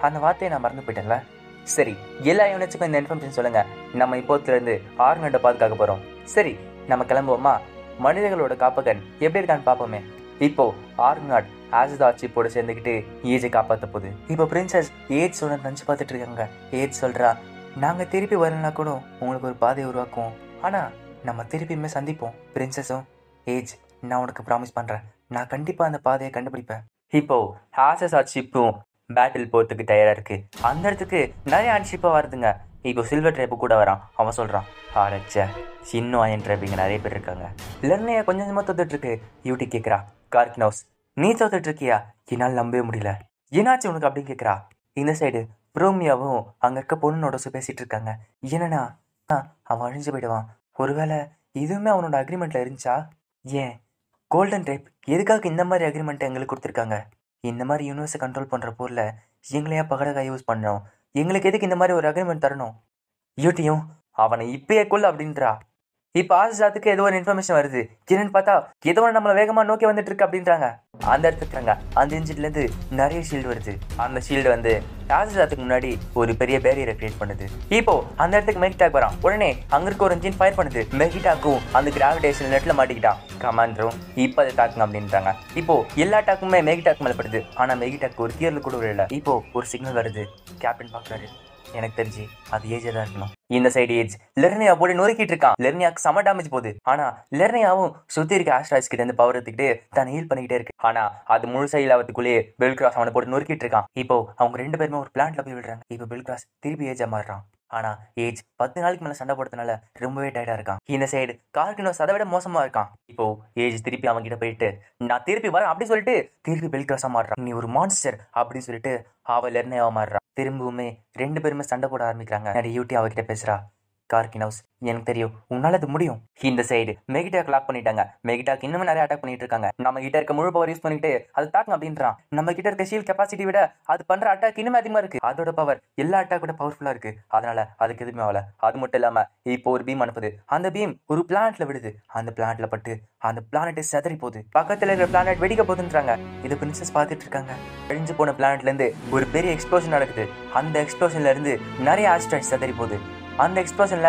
அந்த வார்த்தையை நான் மறந்து போயிட்டேன்ல. சரி, எல்லா யூனிட்ஸுக்கும் இந்த இன்ஃபர்மேஷன் சொல்லுங்க. நம்ம இப்போதுலேருந்து நாட்டை பாதுகாக்க போகிறோம். சரி, நம்ம கிளம்புவோமா? மனிதர்களோட காப்பகன் எப்படி இருக்கான்னு பார்ப்போமே. இப்போ நாட் ஆசிட் ஷிப்போட சேர்ந்துக்கிட்டு ஏஜை காப்பாற்ற போகுது. இப்போ பிரின்சஸ் ஏஜ் சொல்ல நினச்சி பார்த்துட்டு இருக்காங்க. ஏஜ் சொல்கிறா, நாங்கள் திருப்பி வரலனா கூட உங்களுக்கு ஒரு பாதையை உருவாக்குவோம். ஆனால் நம்ம திருப்பியுமே சந்திப்போம். பிரின்சஸும், ஏஜ், நான் உனக்கு ப்ராமிஸ் பண்ணுறேன், நான் கண்டிப்பாக அந்த பாதையை கண்டுபிடிப்பேன். இப்போ ஆசிட் ஷிப்பும் பேட்டில் போகிறதுக்கு தயாராக இருக்குது. அந்த இடத்துக்கு நிறைய ஹேண்ட்ஷிப்பாக வருதுங்க. இப்போ சில்வர் ட்ரைப்பு கூட வரான். அவன் சொல்கிறான், ஆடச்ச இன்னும் அயன் ட்ரைப் இங்கே நிறைய பேர் இருக்காங்க. லெர்னையா கொஞ்சம் கொஞ்சமாக தோத்துட்ருக்கு. யூடி கேட்குறா, கார்க்னோஸ் நீ தோத்துட்ருக்கியா? என்னால் நம்பவே முடியல, என்னாச்சு உனக்கு அப்படின்னு கேட்குறா. இந்த சைடு ப்ரோமியாவும் அங்கே இருக்க பொண்ணோட பேசிகிட்டு இருக்காங்க. என்னன்னா அவன் அழிஞ்சு போயிடுவான். ஒருவேளை இதுவுமே அவனோட அக்ரிமெண்ட்டில் இருந்துச்சா? ஏன் கோல்டன் ட்ரைப் எதுக்காக இந்த மாதிரி அக்ரிமெண்ட்டை எங்களுக்கு கொடுத்துருக்காங்க? இந்த மாதிரி யூனிவர்ஸை கண்ட்ரோல் பண்ணுற போரில் எங்களையா பகடக்காய் யூஸ் பண்ணோம். எங்களுக்கு எதுக்கு இந்த மாதிரி ஒரு அக்ரிமெண்ட் தரணும்? யூட்டியும் அவனை இப்பயே கொள்ள அப்படின்றா. இப்போ ஆசிசாத்துக்கு ஏதோ ஒரு இன்ஃபர்மேஷன் வருது. என்னன்னு பார்த்தா ஏதோ நம்மள வேகமா நோக்கி வந்துட்டு இருக்கு அப்படின்றாங்க. அந்த இடத்துக்கு அந்த இன்ஜின்ல இருந்து நிறைய ஷீல்டு வருது. அந்த ஷீல்டு வந்து ஆசிசாத்துக்கு முன்னாடி ஒரு பெரிய பேரியரை கிரியேட் பண்ணுது. இப்போ அந்த இடத்துக்கு மெகிடாக் வரான். உடனே அங்க இருக்க ஒரு இன்ஜின் ஃபயர் பண்ணுது. மெகிடாக்கும் அந்த கிராவிடேஷன் நெட்ல மாட்டிக்கிட்டான். கமாண்டரும் இப்போ அதை தாக்குங்க அப்படின்றாங்க. இப்போ எல்லா அட்டாக்குமே மெகிடாக் மேல படுது. ஆனா மெகிடாக்கு ஒரு தியர்ல கூட இல்லை. இப்போ ஒரு சிக்னல் வருது. கேப்டன் பாக்குறாரு. எனக்கு தெரிஞ்சு அது ஏஜா தான் இருக்கணும். இந்த சைடு ஏஜ் லெர்னியா போட்டு நொறுக்கிட்டு இருக்கான். லெர்னியாக்கு செம டேமேஜ் போகுது. ஆனா லெர்னியாவும் சுத்தி இருக்க ஆஸ்ட்ராய்ட்ஸ் கிட்ட இருந்து பவர் எடுத்துக்கிட்டு தான் ஹீல் பண்ணிக்கிட்டே இருக்கு. ஆனா அது முழுசா இல்லாததுக்குள்ளேயே பெல்கிராஸ் அவனை போட்டு நொறுக்கிட்டு இருக்கான். இப்போ அவங்க 2 பேருமே ஒரு பிளான்ட்ல போய் விடுறாங்க. இப்போ பெல்கிராஸ் திருப்பி ஏஜா மாறுறான். ஆனா ஏஜ் 10 நாளைக்கு மேல சண்டை போடுறதுனால ரொம்பவே டயர்டா இருக்கான். இந்த சைடு கார்கினோஸ் அதை விட மோசமா இருக்கான். இப்போ ஏஜ் திருப்பி அவங்க கிட்ட போயிட்டு நான் திருப்பி வரேன் அப்படி சொல்லிட்டு திருப்பி பெல்கிராஸா மாறுறான். நீ ஒரு மான்ஸ்டர் அப்படின்னு சொல்லிட்டு அவ லெர்னியாவா மாறுறான். திரும்பவுமே 2 பேருமே சண்டை போட ஆரம்பிக்கிறாங்க. யூட்டி அவகிட்ட பேசுறா. கார்கினோஸ் எனக்கு தெரியும் உன்னால அது முடியும். இந்த சைடு மெகிடாக் லாக் பண்ணிட்டாங்க. மெகிடாக் இன்னும் நிறைய அட்டாக் பண்ணிட்டு இருக்காங்க. நம்ம கிட்ட இருக்க முழு பவர் யூஸ் பண்ணிட்டு அது தாக்கும் அப்படின்றான். நம்ம கிட்ட இருக்க ஷீல்ட் கெப்பாசிட்டி விட அது பண்ற அட்டாக் இன்னும் அதிகமா இருக்கு. அதோட பவர் எல்லா அட்டாக் விட பவர்ஃபுல்லா இருக்கு. அதனால அதுக்கு எதுவுமே ஆகல. அது மட்டும் இல்லாம இப்போ ஒரு பீம் அனுப்புது. அந்த பீம் ஒரு பிளானட்ல விடுது. அந்த பிளானட்ல பட்டு அந்த பிளானட் செதறி போகுது. பக்கத்துல இருக்கிற பிளானட் வெடிக்க போகுதுன்றாங்க. இது பிரின்சஸ் பார்த்துட்டு இருக்காங்க. அழிஞ்சு போன பிளானட்ல இருந்து ஒரு பெரிய எக்ஸ்ப்ளோஷன் நடக்குது. அந்த எக்ஸ்ப்ளோஷன்ல இருந்து நிறைய ஆஸ்ட்ராய்ட்ஸ் செதறி போகுது. அந்த எக்ஸ்ப்ளோஷன்ல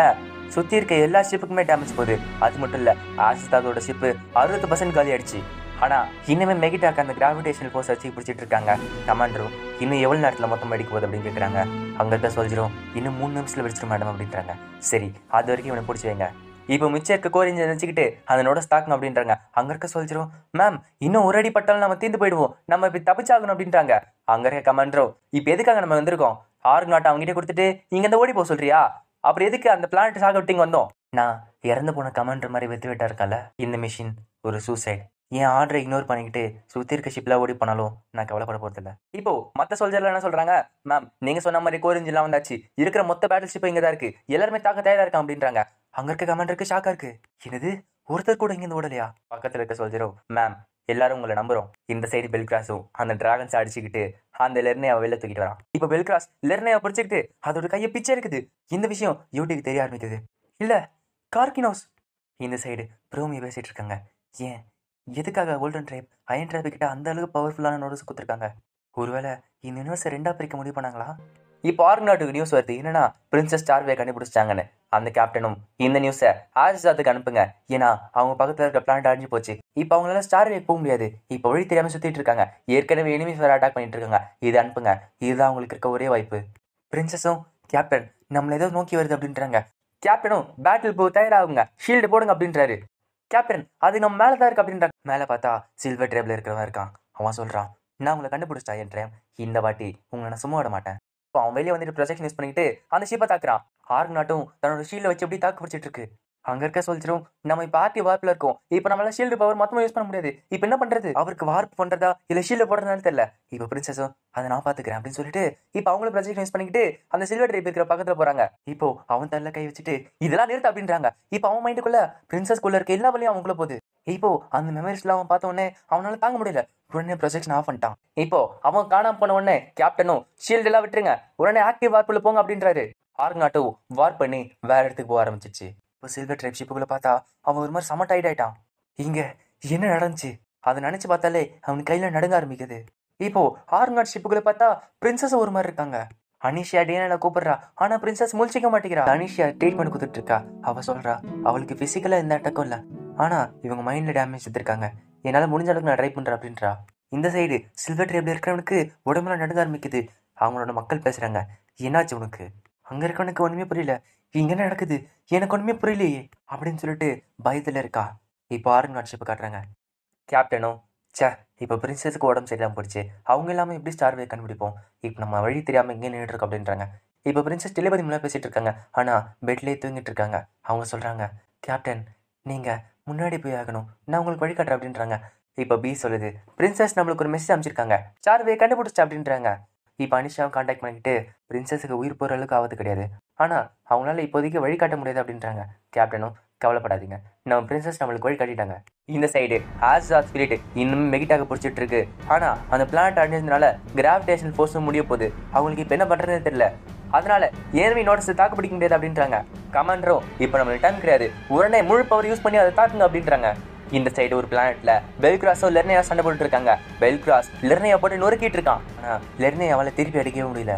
சுத்தி இருக்க எல்லா ஷிப்புக்குமே டேமேஜ் போகுது. அது மட்டும் இல்ல ஆசிஸ்தாதோட ஷிப்பு 60% காலி ஆயிடுச்சு. ஆனா இன்னுமே மெகிடாக் அந்த கிராவிடேஷனல் ஃபோர்ஸ் வச்சு பிடிச்சிட்டு இருக்காங்க. கமாண்டரும் இன்னும் எவ்வளவு நேரத்துல மொத்தம் வெடிக்க போகுது அப்படின்னு கேட்கறாங்க. அங்க இருக்க சொல்லிடும் இன்னும் 3 நிமிஷத்துல வெடிச்சிடும் மேடம் அப்படின்றாங்க. சரி அது வரைக்கும் இவனை பிடிச்சி வைங்க. இப்போ மிச்சம் இருக்க கோர் இன்ஜின் வச்சுக்கிட்டு அதனோட ஸ்டாக்னு அப்படின்றாங்க. அங்க இருக்க சொல்லிடும் மேம் இன்னும் ஒரு அடி பட்டாலும் நம்ம தீர்ந்து போயிடுவோம். நம்ம இப்ப தப்பிச்சாகணும் அப்படின்றாங்க. அங்க இருக்க கமாண்டரும் இப்ப எதுக்காக நம்ம வந்திருக்கோம்? ஆர்க் அவங்க கிட்ட கொடுத்துட்டு இங்க இந்த ஓடி போக சொல்றியா? அப்புறம் எதுக்கு அந்த பிளானட் சாக விட்டிங்க வந்தோம்? நான் இறந்து போன கமாண்டர் மாதிரி வெத்து வெட்டா இருக்கல. இந்த மிஷின் ஒரு சூசைட். என் ஆர்டரை இக்னோர் பண்ணிக்கிட்டு சுத்தி இருக்க ஷிப்ல ஓடி போனாலும் நான் கவலைப்பட போறதில்ல. இப்போ மத்த சோல்ஜர்ல என்ன சொல்றாங்க? மேம் நீங்க சொன்ன மாதிரி கோரிஞ்செல்லாம் வந்தாச்சு. இருக்கிற மொத்த பேட்டில் ஷிப் இங்க தான் இருக்கு. எல்லாருமே தாக்க தயாரா இருக்கான் அப்படின்றாங்க. அங்க இருக்க கமாண்டருக்கு ஷாக்கா இருக்கு. என்னது ஒருத்தர் கூட இங்க ஓடலையா? பக்கத்துல இருக்க சோல்ஜரும் மேம் எல்லாரும் உங்களை நம்புறோம். இந்த சைடு பெல்கிராஸும் அந்த டிராகன்ஸ் அடிச்சுக்கிட்டு அந்த லெர்னியாவை வெளில தூக்கிட்டு வரான். இப்ப பெல்கிராஸ் லெர்னியாவை பிடிச்சிக்கிட்டு அதோட கையை பிச்சை இருக்குது. இந்த விஷயம் யூடிக்கு தெரிய ஆரம்பிக்குது. இல்ல கார்கினோஸ். இந்த சைடு ப்ரோமி பேசிட்டு இருக்காங்க. ஏன் எதுக்காக கோல்டன் ட்ரைப் அயன் ட்ரைப் கிட்ட அந்த அளவுக்கு பவர்ஃபுல்லான நோட்ஸ் கொடுத்துருக்காங்க? ஒருவேளை இந்த யூனிவர்ஸை 2ஆ பிரிக்க முடிவு பண்ணாங்களா? இப்போ ஆர்க்நாட்டுக்கு நியூஸ் வருது என்னன்னா பிரின்சஸ் ஸ்டார்வே கண்டுபிடிச்சிட்டாங்கன்னு. அந்த கேப்டனும் இந்த நியூஸை ஆசிசாத்துக்கு அனுப்புங்க. ஏன்னா அவங்க பக்கத்துல இருக்க பிளானட் அழிஞ்சு போச்சு. இப்போ அவங்களால ஸ்டார்வே போக முடியாது. இப்போ வழி தெரியாம சுத்திட்டு இருக்காங்க. ஏற்கனவே எனிமீஸ் வேற அட்டாக் பண்ணிட்டு இருக்காங்க. இதை அனுப்புங்க. இதுதான் அவங்களுக்கு இருக்க ஒரே வாய்ப்பு. பிரின்சஸும் கேப்டன் நம்மள ஏதோ நோக்கி வருது அப்படின்றாங்க. கேப்டனும் பேட்டில் போ தயாராகுங்க. ஷீல்டு போடுங்க அப்படின்றாரு. கேப்டன் அது நம்ம மேலதான் இருக்கு அப்படின்றாங்க. மேல பார்த்தா சில்வர் ட்ரேப்ல இருக்கிறவன் இருக்கான். அவன் சொல்றான் நான் உங்களை கண்டுபிடிச்சிட்டா என் ட்ரேம். இந்த வாட்டி உங்களை நான் சும்மா விட மாட்டேன். அவன் வெளியே வந்துட்டு ப்ரொஜெக்ஷன் யூஸ் பண்ணிட்டு அந்த ஷிப்பை தாக்குறான். ஆர்க்நாட்டும் தன்னோட ஷீல்டை வச்சு எப்படி தாக்கு பிடிச்சிட்டு இருக்கு. அங்க இருக்க சொல்லிச்சிடும் நம்ம இப்ப ஆர்டி வார்ப்ல இருக்கோம். இப்ப நம்மளால ஷீல்டு பவர் மொத்தமா யூஸ் பண்ண முடியாது. இப்ப என்ன பண்றது? அவருக்கு வார்ப் பண்றதா இல்ல ஷீல்டு போடுறதுனால தெரியல. இப்ப பிரின்சஸும் அதை நான் பாத்துக்கிறேன் அப்படின்னு சொல்லிட்டு இப்ப அவங்களும் ப்ரொஜெக்ட் யூஸ் பண்ணிக்கிட்டு அந்த சில்வர் ட்ரைப் இருக்கிற பக்கத்துல போறாங்க. இப்போ அவன் தள்ள கை வச்சுட்டு இதெல்லாம் நிறுத்த அப்படின்றாங்க. இப்ப அவன் மைண்டுக்குள்ள பிரின்சஸ்குள்ள இருக்க எல்லா வழியும் அவங்களுக்குள்ள போகுது. இப்போ அந்த மெமரிஸ்ல அவன் பார்த்த உடனே அவனால தாங்க முடியல. உடனே ப்ரொஜெக்ஷன் ஆஃப் பண்ணிட்டான். இப்போ அவன் காணாம போன உடனே கேப்டனும் ஷீல்டு எல்லாம் விட்டுருங்க உடனே ஆக்டிவ் வார்ப்புல போங்க அப்படின்றாரு. ஆர்க்நாட்டும் வார்ப் பண்ணி வேற இடத்துக்கு போக ஆரம்பிச்சிச்சு. இப்போ சில்வர் ட்ரைப் ஷிப்புக்குள்ள பார்த்தா அவன் ஒரு மாதிரி செம டைட் ஆயிட்டான். இங்க என்ன நடந்துச்சு அதை நினைச்சு பார்த்தாலே அவன் கையில நடுங்க ஆரம்பிக்குது. இப்போ ஆர்க்நாட் ஷிப்புக்குள்ள பார்த்தா பிரின்சஸ் ஒரு மாதிரி இருக்காங்க. அனிஷியா டேனால கூப்பிடுறா. ஆனா பிரின்சஸ் முழிச்சிக்க மாட்டேங்கிறா. அனிஷியா ட்ரீட்மெண்ட் கொடுத்துட்டு இருக்கா. அவ சொல்றா அவளுக்கு பிசிக்கலா எந்த அட்டக்கும் இல்ல. ஆனா இவங்க மைண்ட்ல டேமேஜ் எடுத்திருக்காங்க. என்னால முடிஞ்ச அளவுக்கு நான் ட்ரை பண்றேன் அப்படின்றா. இந்த சைடு சில்வர் ட்ரைப்ல இருக்கிறவனுக்கு உடம்புல நடுங்க ஆரம்பிக்குது. அவங்களோட மக்கள் பேசுறாங்க என்னாச்சு உனக்கு? அங்க இருக்கவனுக்கு ஒண்ணுமே புரியல. இங்க என்ன நடக்குது எனக்கு ஒண்ணுமே புரியலையே அப்படின்னு சொல்லிட்டு பயத்துல இருக்கா. இப்போ ஆர்க்நாட் ஷிப்பை காட்டுறாங்க. கேப்டனும் சே இப்போ பிரின்சஸுக்கு உடம்பு சரியில்லாம போயிடுச்சு. அவங்க இல்லாம எப்படி ஸ்டார்வே கண்டுபிடிப்போம்? இப்போ நம்ம வழி தெரியாம எங்கே நின்றுட்டு இருக்கோம் அப்படின்றாங்க. இப்போ பிரின்சஸ் டெலிபதி மூலம் பேசிட்டு இருக்காங்க. ஆனா பெட்லேயே தூங்கிட்டு இருக்காங்க. அவங்க சொல்றாங்க கேப்டன் நீங்க முன்னாடி போய் ஆகணும். நான் உங்களுக்கு வழி காட்டுறேன் அப்படின்றாங்க. இப்போ பி சொல்லுது பிரின்சஸ் நம்மளுக்கு ஒரு மெசேஜ் அமைச்சிருக்காங்க. ஸ்டார்வே கண்டுபிடிச்சா அப்படின்றாங்க. இப்போ அனிஷாவை கான்டாக்ட் பண்ணிட்டு பிரின்சஸுக்கு உயிர் போகிற அளவுக்கு ஆபத்து கிடையாது. ஆனால் அவங்களால இப்போதைக்கு வழி காட்ட முடியாது அப்படின்றாங்க. கேப்டனும் கவலைப்படாதீங்க நம்ம பிரின்சஸ் நம்மளுக்கு வழி காட்டிட்டாங்க. இந்த சைடு ஆசிசாத் ஸ்பிரிட் இன்னும் மெகிடாக பிடிச்சிட்டு இருக்கு. ஆனால் அந்த பிளானட் அடைஞ்சதுனால கிராவிடேஷனல் ஃபோர்ஸும் முடிய போகுது. அவங்களுக்கு இப்போ என்ன பண்ணுறதுன்னு தெரியல. அதனால ஏர்மி நோட்டஸை தாக்கு பிடிக்க முடியாது அப்படின்றாங்க. கமாண்டரும் இப்போ நம்மளுக்கு டைம் கிடையாது, உடனே முழு பவர் யூஸ் பண்ணி அதை தாக்குங்க அப்படின்றாங்க. இந்த சைடு ஒரு பிளானட்ல பெல்கிராஸும் லெர்னேயா சண்டை போட்டு இருக்காங்க. பெல்கிராஸ் லெர்னேயா போட்டு நொறுக்கிட்டு இருக்கான். ஆனா லெர்னேயாவால திருப்பி அடிக்கவே முடியல.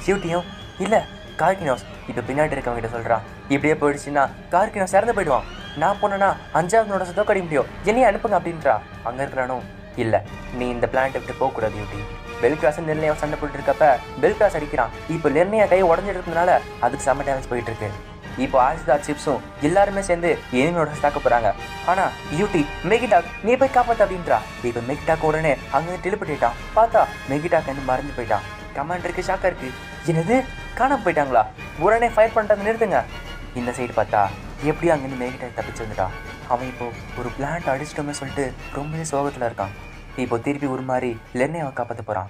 ஷூட்டியும் இல்ல கார்கினோஸ் இப்ப பின்னாடி இருக்கவங்க கிட்ட சொல்றான், இப்படியே போயிடுச்சுன்னா கார்கினோஸ் இறந்து போயிடுவான். நான் போனேன்னா 5வது நோட தோக்கடிக்க முடியும், என்னையே அனுப்புங்க அப்படின்றா. அங்க இருக்கிறானோ இல்ல, நீ இந்த பிளானட்டை விட்டு போக கூடாது யூட்டி. பெல்கிராஸ் லெர்னேயா சண்டை போட்டு இருக்கப்ப பெல்கிராஸ் அடிக்கிறான். இப்போ லெர்னேயா கை உடஞ்சிட்டு இருக்கனால அதுக்கு செம்ம டேமேஜ் போயிட்டு இருக்கு. இப்போ ஆசிதா சிப்ஸும் எல்லாருமே சேர்ந்து எனிமியோட தாக்க போறாங்க. ஆனா யூட்டி மெகிடாக் நீ போய் காப்பாத்து அப்படின்றா. இப்போ மெகிடாக் உடனே அங்க டெலிபோர்ட்டான். பார்த்தா மெகிடாக் வந்து மறைஞ்சு போயிட்டான். கமாண்டருக்கு ஷாக்கா இருக்கு, என்னது காணாம போயிட்டாங்களா, உடனே ஃபயர் பண்றது நிறுத்துங்க. இந்த சைடு பார்த்தா எப்படி அங்கிருந்து மெகிடாக் தப்பிச்சு வந்துட்டான். அவன் இப்போ ஒரு பிளான்ட் அடிச்சிட்டோமே சொல்லிட்டு ரொம்பவே சோகத்துல இருக்கான். இப்போ திருப்பி ஒரு மாதிரி லெர்னேயாவை காப்பாற்ற போறான்.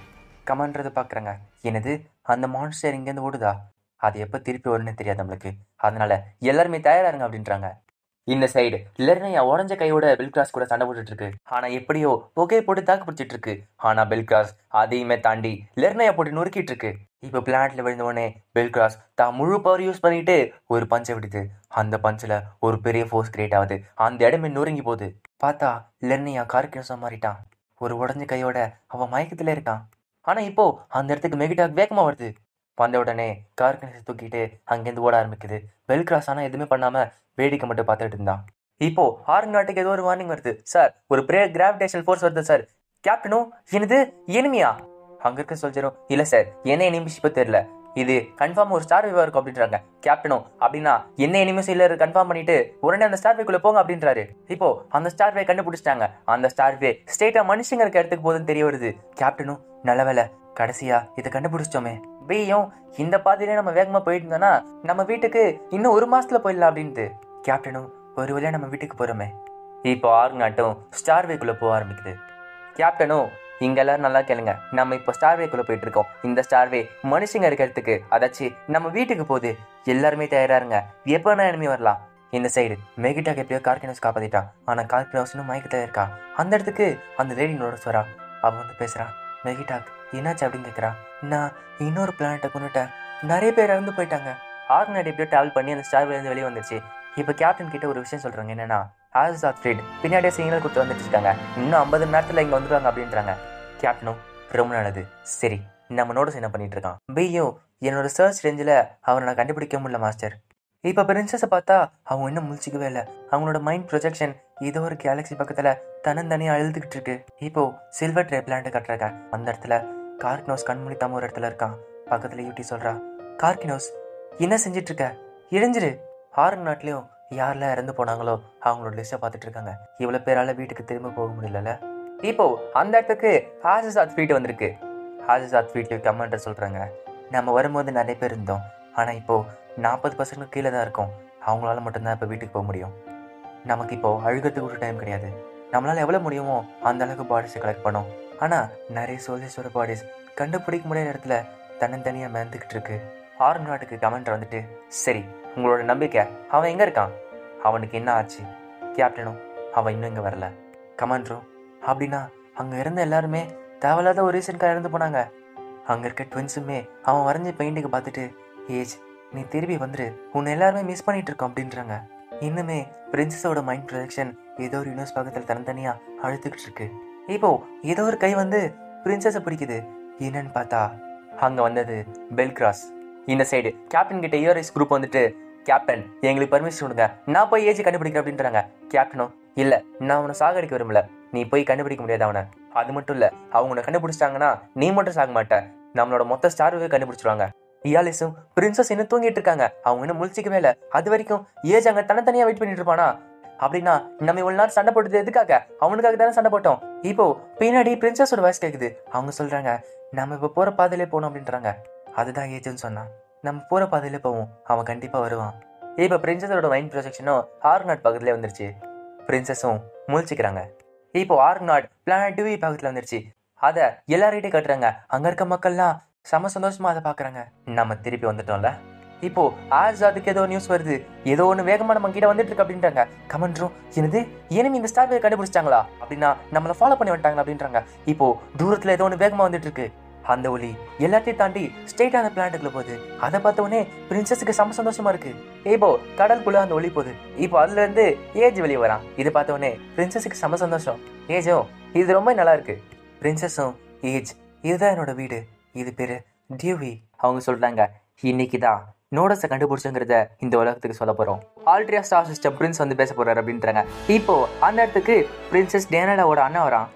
கமாண்டதை பாக்குறாங்க, என்னது அந்த மான்ஸ்டர் இங்கேருந்து ஓடுதா, அது எப்போ திருப்பி வரும்னு தெரியாது நம்மளுக்கு, அதனால எல்லாருமே தயாரா இருங்க அப்படின்றாங்க. இந்த சைடு லெர்னேயா உடஞ்ச கையோட பெல்கிராஸ் கூட சண்டை போட்டுட்டு இருக்கு. ஆனா எப்படியோ புகையை போட்டு தாக்கு பிடிச்சிட்டு இருக்கு. ஆனா பெல்கிராஸ் அதையுமே தாண்டி லெர்னேயா போட்டு நொறுக்கிட்டு இருக்கு. இப்போ பிளான்ட்ல விழுந்த உடனே பெல்கிராஸ் தான் முழு பவர் யூஸ் பண்ணிட்டு ஒரு பஞ்சை விடுது. அந்த பஞ்சில் ஒரு பெரிய ஃபோர்ஸ் கிரியேட் ஆகுது. அந்த இடமே நொறுங்கி போகுது. பார்த்தா லெர்னேயா கார்கினோஸா மாறிட்டான். ஒரு உடஞ்ச கையோட அவன் மயக்கத்துல இருக்கான். ஆனா இப்போ அந்த இடத்துக்கு மெகிடாக் வேகமா வருது. வந்த உடனே கார்கினஸை தூக்கிட்டு அங்கேருந்து ஓட ஆரம்பிக்குது. பெல்கிராஸ் ஆனா எதுவுமே பண்ணாம வேடிக்கை மட்டும் பார்த்துட்டு இருந்தான். இப்போ ஆர்நாட்டுக்கு ஏதோ ஒரு வார்னிங் வருது. சார் ஒரு கிராவிடேஷனல் ஃபோர்ஸ் வருது சார். கேப்டனும் என்னது எனிமியா? அங்க இருக்க சொல்ஜரும் இல்ல சார் என்ன எனிமிஸ் இப்போ தெரியல, இது கன்ஃபார்ம் ஒரு ஸ்டார் வேவா இருக்கும் அப்படின்றாங்க. கேப்டனும் அப்படின்னா என்ன எனிமிஸ் இல்ல கன்ஃபார்ம் பண்ணிட்டு உடனே அந்த ஸ்டார் வேக்குள்ள போங்க அப்படின்றாரு. இப்போ அந்த ஸ்டார் வே கண்டுபிடிச்சிட்டாங்க. அந்த ஸ்டார் வே ஸ்ட்ரெயிட்டா மனுஷங்க இருக்க இடத்துக்கு போதுன்னு தெரிய வருது. கேப்டனும் நல்ல வேலை கடைசியா இதை கண்டுபிடிச்சிட்டோமே. பியும் இந்த பாதையில நம்ம வேகமா போயிட்டு இருந்தோம்னா நம்ம வீட்டுக்கு இன்னும் 1 மாசத்துல போயிடலாம் அப்படின்ட்டு. கேப்டனும் ஒரு வழியா நம்ம வீட்டுக்கு போறோமே. இப்போ ஆர்நாட்டும் ஸ்டார் வேக்குள்ள போக ஆரம்பிக்குது. கேப்டனும் இங்க எல்லாரும் நல்லா கேளுங்க, நம்ம இப்போ ஸ்டார் வேக்குள்ள போயிட்டு இருக்கோம். இந்த ஸ்டார் வே மனுஷங்க இருக்கிறதுக்கு அதாச்சு நம்ம வீட்டுக்கு போகுது. எல்லாருமே தயாரா இருங்க, எப்போ நான் எனிமி வரலாம். இந்த சைடு மெகிடாக் எப்படியோ கார்கினோஸ் காப்பாத்திட்டான். ஆனா கார்கினோஸ் இன்னும் மயக்கத்துல இருக்கா. அந்த இடத்துக்கு அந்த லேடி நோட்டஸ் வரா. அவன் வந்து பேசுறான், மெகிடாக் என்னாச்சு அப்படின்னு கேட்குறா. நான் இன்னொரு பிளானட்டை கொண்டுட்டேன், நிறைய பேர் இறந்து போயிட்டாங்க. ஆர்நாட் எப்படியோ டிராவல் பண்ணி அந்த ஸ்டார் வேலேருந்து வெளியே வந்துருச்சு. இப்போ கேப்டன் கிட்ட ஒரு விஷயம் சொல்றாங்க, என்னன்னா ஆசிசாத் ஃப்ரீட் பின்னாடியே சிக்னல் கொடுத்து வந்துட்டு இருக்காங்க, இன்னும் 50 மணி நேரத்தில் இங்கே வந்துடுவாங்க அப்படின்றாங்க. கேப்டனும் ரொம்ப நல்லது, சரி நம்ம நோட்டஸ் என்ன பண்ணிட்டு இருக்கான். பியும் என்னோட சர்ச் ரேஞ்சில் அவரை நான் கண்டுபிடிக்க முடியல மாஸ்டர். இப்போ பிரின்சஸை பார்த்தா அவங்க இன்னும் முழிச்சிக்கவே இல்லை. அவங்களோட மைண்ட் ப்ரொஜெக்ஷன் ஏதோ ஒரு கேலக்ஸி பக்கத்தில் தனித்தனியாக அழுதுகிட்டு இருக்கு. இப்போ சில்வர் ட்ரே பிளான்ட் கட்டுறாங்க. அந்த இடத்துல கார்கினோஸ் கண்மூடித்தாம ஒரு இடத்துல இருக்கான். பக்கத்துல யூட்டி சொல்றா, கார்கினோஸ் என்ன செஞ்சிட்டு இருக்க, இழிஞ்சிரு. ஆர்நாட்லயும் யாரெல்லாம் இறந்து போனாங்களோ அவங்களோட லிஸ்ட்டை பார்த்துட்டு இருக்காங்க. இவ்வளவு பேரால வீட்டுக்கு திரும்ப போக முடியல. இப்போ அந்த இடத்துக்கு ஆசிசாத் ஃபீட் வந்திருக்கு. ஆசிசாத் ஃபீட்ல கமாண்டர் சொல்றாங்க, நம்ம வரும்போது நிறைய பேர் இருந்தோம், ஆனா இப்போ 40% கீழே தான் இருக்கும். அவங்களால மட்டும்தான் இப்போ வீட்டுக்கு போக முடியும். நமக்கு இப்போ அழுகிறதுக்கு ஒரு டைம் கிடையாது. நம்மளால எவ்வளவு முடியுமோ அந்த அளவுக்கு பாடிஸை கலெக்ட் பண்ணோம். ஆனா நிறைய சோல்ஜர்ஸோட பாடிஸ் கண்டுபிடிக்க முடியாத இடத்துல தன்னந்தனியா மேந்துக்கிட்டு இருக்கு. ஆர்நாட்டுக்கு கமாண்டர் வந்துட்டு, சரி உங்களோட நம்பிக்கை அவன் எங்க இருக்கான், அவனுக்கு என்ன ஆச்சு? கேப்டனும் அவன் இன்னும் இங்க வரல. கமாண்டரும் அப்படின்னா அங்க இருந்த எல்லாருமே தேவையில்லாத ஒரு ரீசனுக்காக இறந்து போனாங்க. அங்க இருக்க ட்வின்ஸுமே அவன் வரைஞ்ச பெயிண்டிங்கை பார்த்துட்டு, ஏஜ் நீ திரும்பி வந்துரு, உன்னை எல்லாருமே மிஸ் பண்ணிட்டு இருக்கோம் அப்படின்றாங்க. இன்னுமே பிரின்சஸோட மைண்ட் ப்ரொஜெக்ஷன் ஏதோ ஒரு யூனிவர்ஸ் பக்கத்தில் தனித்தனியா அழுத்துக்கிட்டு இருக்கு. இப்போ ஏதோ ஒரு கை வந்து பிரின்சஸை பிடிக்குது. என்னன்னு பார்த்தா அங்க வந்தது பெல்கிராஸ். இந்த சைடு கேப்டன் கிட்ட ERS குரூப் வந்துட்டு, கேப்டன் எங்களுக்கு பர்மிஷன் கொடுங்க, நான் போய் ஏஜ் கண்டுபிடிக்கிறேன் அப்படின்றாங்க. கேப்டனும் இல்ல நான் அவனை சாகடிக்க விரும்பல, நீ போய் கண்டுபிடிக்க முடியாது அவனை. அது மட்டும் இல்ல அவங்க கண்டுபிடிச்சிட்டாங்கன்னா நீ மட்டும் சாக மாட்ட, நம்மளோட மொத்த ஸ்டார்வே கண்டுபிடிச்சிருவாங்க. இயாலிஸும் பிரின்சஸ் இன்னும் தூங்கிட்டு இருக்காங்க, அவங்க இன்னும் முழிச்சிக்கவே இல்லை. அது வரைக்கும் ஏஜ் அங்க தனித்தனியா வெயிட் பண்ணிட்டு இருப்பானா? அப்படின்னா நம்ம இவ்வளவு நேரம் சண்டை போட்டது எதுக்காக? அவனுக்காக தானே சண்டை போட்டோம். இப்போ பின்னாடி பிரின்சஸோட வாய்ஸ் கேக்குது. அவங்க சொல்றாங்க, நம்ம இப்ப போற பாதையிலே போகணும் அப்படின்றாங்க. அதுதான் ஏஜ்னு சொன்னான், நம்ம போற பாதையிலே போவோம், அவன் கண்டிப்பா வருவான். இப்ப பிரின்சஸோட மைண்ட் ப்ரொஜெக்ஷனும் ஆர்நாட் பக்கத்துல வந்துருச்சு. பிரின்சஸும் முழிச்சுக்கிறாங்க. இப்போ ஆர்நாட் பிளானட் 2 பக்கத்துல வந்துருச்சு. அத எல்லார்கிட்டையும் கட்டுறாங்க. அங்க இருக்க மக்கள்லாம் செம சந்தோஷமா அதை பாக்குறாங்க. நம்ம திருப்பி வந்துட்டோம்ல. இப்போ ஆசாதுக்கு ஏதோ நியூஸ் வருது, ஏதோ ஒண்ணு வேகமா நம்ம கிட்ட வந்துட்டு இருக்கு அப்படின்றாங்க. கமெண்ட்ரும் என்னது எனிமி இந்த ஸ்டார் கண்டுபிடிச்சிட்டாங்களா, அப்படின்னா நம்மள ஃபாலோ பண்ணி வந்துட்டாங்களா அப்படின்றாங்க. இப்போ தூரத்துல ஏதோ ஒண்ணு வேகமா வந்துட்டு இருக்கு. அந்த ஒளி எல்லாத்தையும் தாண்டி ஸ்ட்ரெயிட்டா அந்த பிளானட்டுக்குள்ள போகுது. அதை பார்த்த உடனே பிரின்சஸுக்கு செம சந்தோஷமா இருக்கு. இப்போ கடலுக்குள்ள அந்த ஒளி போகுது. இப்போ அதுல இருந்து ஏஜ் வெளியே வரான். இதை பார்த்த உடனே பிரின்சஸுக்கு செம சந்தோஷம். ஏஜும் இது ரொம்ப நல்லா இருக்கு. பிரின்சஸும் ஏஜ் இதுதான் என்னோட வீடு, இது பேரு டியூவி. அவங்க சொல்றாங்க, இன்னைக்கு தான் நோடஸை கண்டுபிடிச்சுங்கிறத இந்த உலகத்துக்கு சொல்ல போறோம். ஆல்ட்ரியா ஸ்டார் சிஸ்டம் பிரின்ஸ் வந்து பேச போறாரு அப்படின்றாங்க. இப்போ அந்த இடத்துக்கு பிரின்சஸ் டேனலாவோட அண்ணன் வரான்.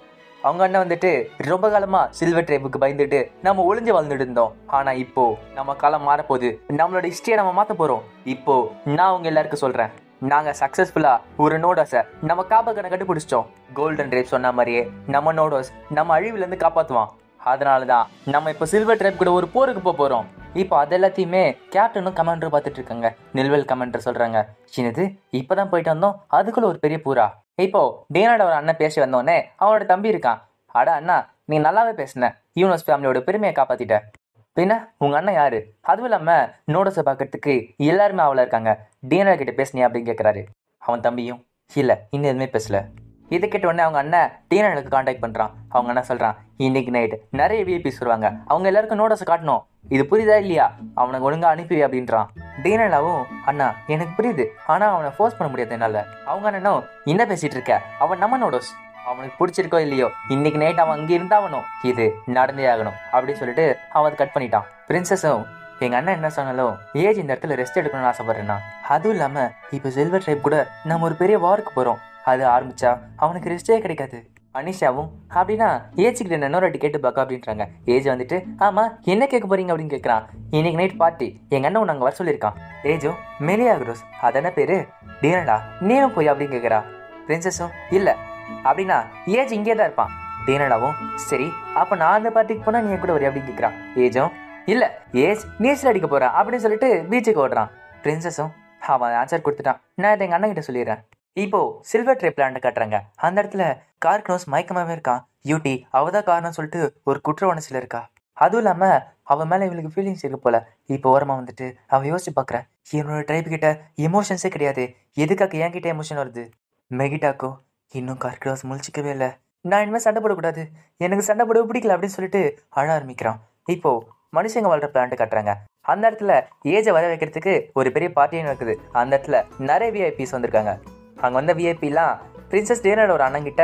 அவங்க அண்ணன் வந்துட்டு ரொம்ப காலமா சில்வர் ட்ரைபுக்கு பயந்துட்டு நம்ம ஒளிஞ்சு வாழ்ந்துட்டு இருந்தோம். ஆனா இப்போ நம்ம காலம் மாறப்போகுது. நம்மளோட ஹிஸ்டரியை நம்ம மாத்த போறோம். இப்போ நான் உங்க எல்லாருக்கும் சொல்றேன், நாங்க சக்சஸ்ஃபுல்லா ஒரு நோடஸை நம்ம காப்பாக்கனை கண்டுபிடிச்சிட்டோம். கோல்டன் ட்ரைப் சொன்ன மாதிரியே நம்ம நோடோஸ் நம்ம அழிவுல இருந்து காப்பாத்துவான். அதனாலதான் நம்ம இப்போ சில்வர் ட்ரைப் கூட ஒரு போருக்கு போறோம். இப்போ அது எல்லாத்தையுமே கேப்டனும் கமாண்டரும் பார்த்துட்டு இருக்காங்க. நில்வெல் கமாண்டர் சொல்றாங்க, சின்னது இப்பதான் போயிட்டு வந்தோம், அதுக்குள்ள ஒரு பெரிய பூரா. இப்போ டேனாட ஒரு அண்ணன் பேசி வந்தோடனே அவனோட தம்பி இருக்கான். அட அண்ணா, நீ நல்லாவே பேசின, யூனோஸ் ஃபேமிலியோட பெருமையை காப்பாத்திட்ட. பின்ன உங்க அண்ணன் யாரு? அதுவும் இல்லாம நோடஸை பார்க்கறதுக்கு எல்லாருமே அவளா இருக்காங்க, டேனா கிட்ட பேசினியா அப்படின்னு கேட்கறாரு. அவன் தம்பியும் இல்ல, இன்னும் எதுவுமே பேசல. இதை கேட்ட உடனே அவங்க அண்ணன் டீனனுக்கு கான்டாக்ட் பண்றான். அவங்க அண்ணன் சொல்றான், இன்னைக்கு நைட் நிறைய விஐபிஸ் வருவாங்க, அவங்க எல்லாருக்கும் நோட்டஸை காட்டணும், இது புரியுதா இல்லையா, அவனுக்கு ஒழுங்கா அனுப்பி அப்படின்றான். டீனலாவும் அண்ணா எனக்கு புரியுது, ஆனா அவனை ஃபோர்ஸ் பண்ண முடியாது என்னால. அவங்க அண்ணனும் என்ன பேசிட்டு இருக்க, அவன் நம்ம நோடோஸ், அவனுக்கு பிடிச்சிருக்கோ இல்லையோ இன்னைக்கு நைட் அவன் அங்கே இருந்தாவணும், இது நடந்தே ஆகணும் அப்படின்னு சொல்லிட்டு அவன் கட் பண்ணிட்டான். பிரின்சஸும் எங்க அண்ணன் என்ன சொன்னாலும் ஏஜ் இந்த இடத்துல ரெஸ்ட் எடுக்கணும்னு ஆசைப்படுறேன்னா, அதுவும் இல்லாம இப்போ சில்வர் ட்ரைப் கூட நம்ம ஒரு பெரிய வார்க்கு போறோம், அது ஆரம்பிச்சா அவனுக்கு ரெஸ்டே கிடைக்காது. அனிஷாவும் அப்படின்னா ஏஜ்கிட்ட இன்னொரு வாட்டி கேட்டு பார்க்க அப்படின்றாங்க. ஏஜ் வந்துட்டு ஆமா என்ன கேட்க போறீங்க அப்படின்னு கேட்கறான். இன்னைக்கு நைட் பார்ட்டி, எங்க அண்ணன் நாங்க வர சொல்லியிருக்கான். ஏஜும் மெலியாகுரோஸ் அதென்ன பேரு, டீனடா நீயும் போய் அப்படின்னு கேட்கறா. பிரின்சஸும் இல்ல அப்படின்னா ஏஜ் இங்கே தான் இருப்பான். டீனடாவும் சரி அப்ப நான் அந்த பார்ட்டிக்கு போனா நீ கூட வரி அப்படின்னு கேட்கறான். ஏஜும் இல்ல ஏஜ் நீச்சல் அடிக்க போறான் அப்படின்னு சொல்லிட்டு பீச்சுக்கு ஓடுறான். பிரின்சஸும் அவன் ஆன்சர் கொடுத்துட்டான், நான் இதை எங்க அண்ணன் கிட்ட சொல்லிடுறேன். இப்போ சில்வர் ட்ரே பிளான்ட் காட்டுறாங்க. அந்த இடத்துல கார்க்னோஸ் மயக்கமாவே இருக்கான். யூடி அவதான் காரணம் சொல்லிட்டு ஒரு குற்ற உணர்ச்சியில இருக்கா. அதுவும் இல்லாம அவன் மேல இவளுக்கு ஃபீலிங்ஸ் இருக்கு போல. இப்போ ஓரமா வந்துட்டு அவன் யோசிச்சு பாக்குறேன், என்னோட ட்ரைப் கிட்ட எமோஷன்ஸே கிடையாது, எதுக்காக என் கிட்ட எமோஷன் வருது. மெகிட்டாக்கோ இன்னும் கார்க்னோஸ் முழிச்சிக்கவே இல்லை, நான் இனிமேல் சண்டை போடக்கூடாது, எனக்கு சண்டை போட பிடிக்கல அப்படின்னு சொல்லிட்டு அழ ஆரம்பிக்கிறான். இப்போ மனுஷங்க வாழ்ற பிளான்ட் காட்டுறாங்க. அந்த இடத்துல ஏஜை வர வைக்கிறதுக்கு ஒரு பெரிய பார்ட்டியும் நடக்குது. அந்த இடத்துல நிறைய விஐபிஸ் வந்திருக்காங்க. அங்க வந்த விஐபிலாம் பிரின்சஸ் டேனோட ஒரு அண்ணன் கிட்ட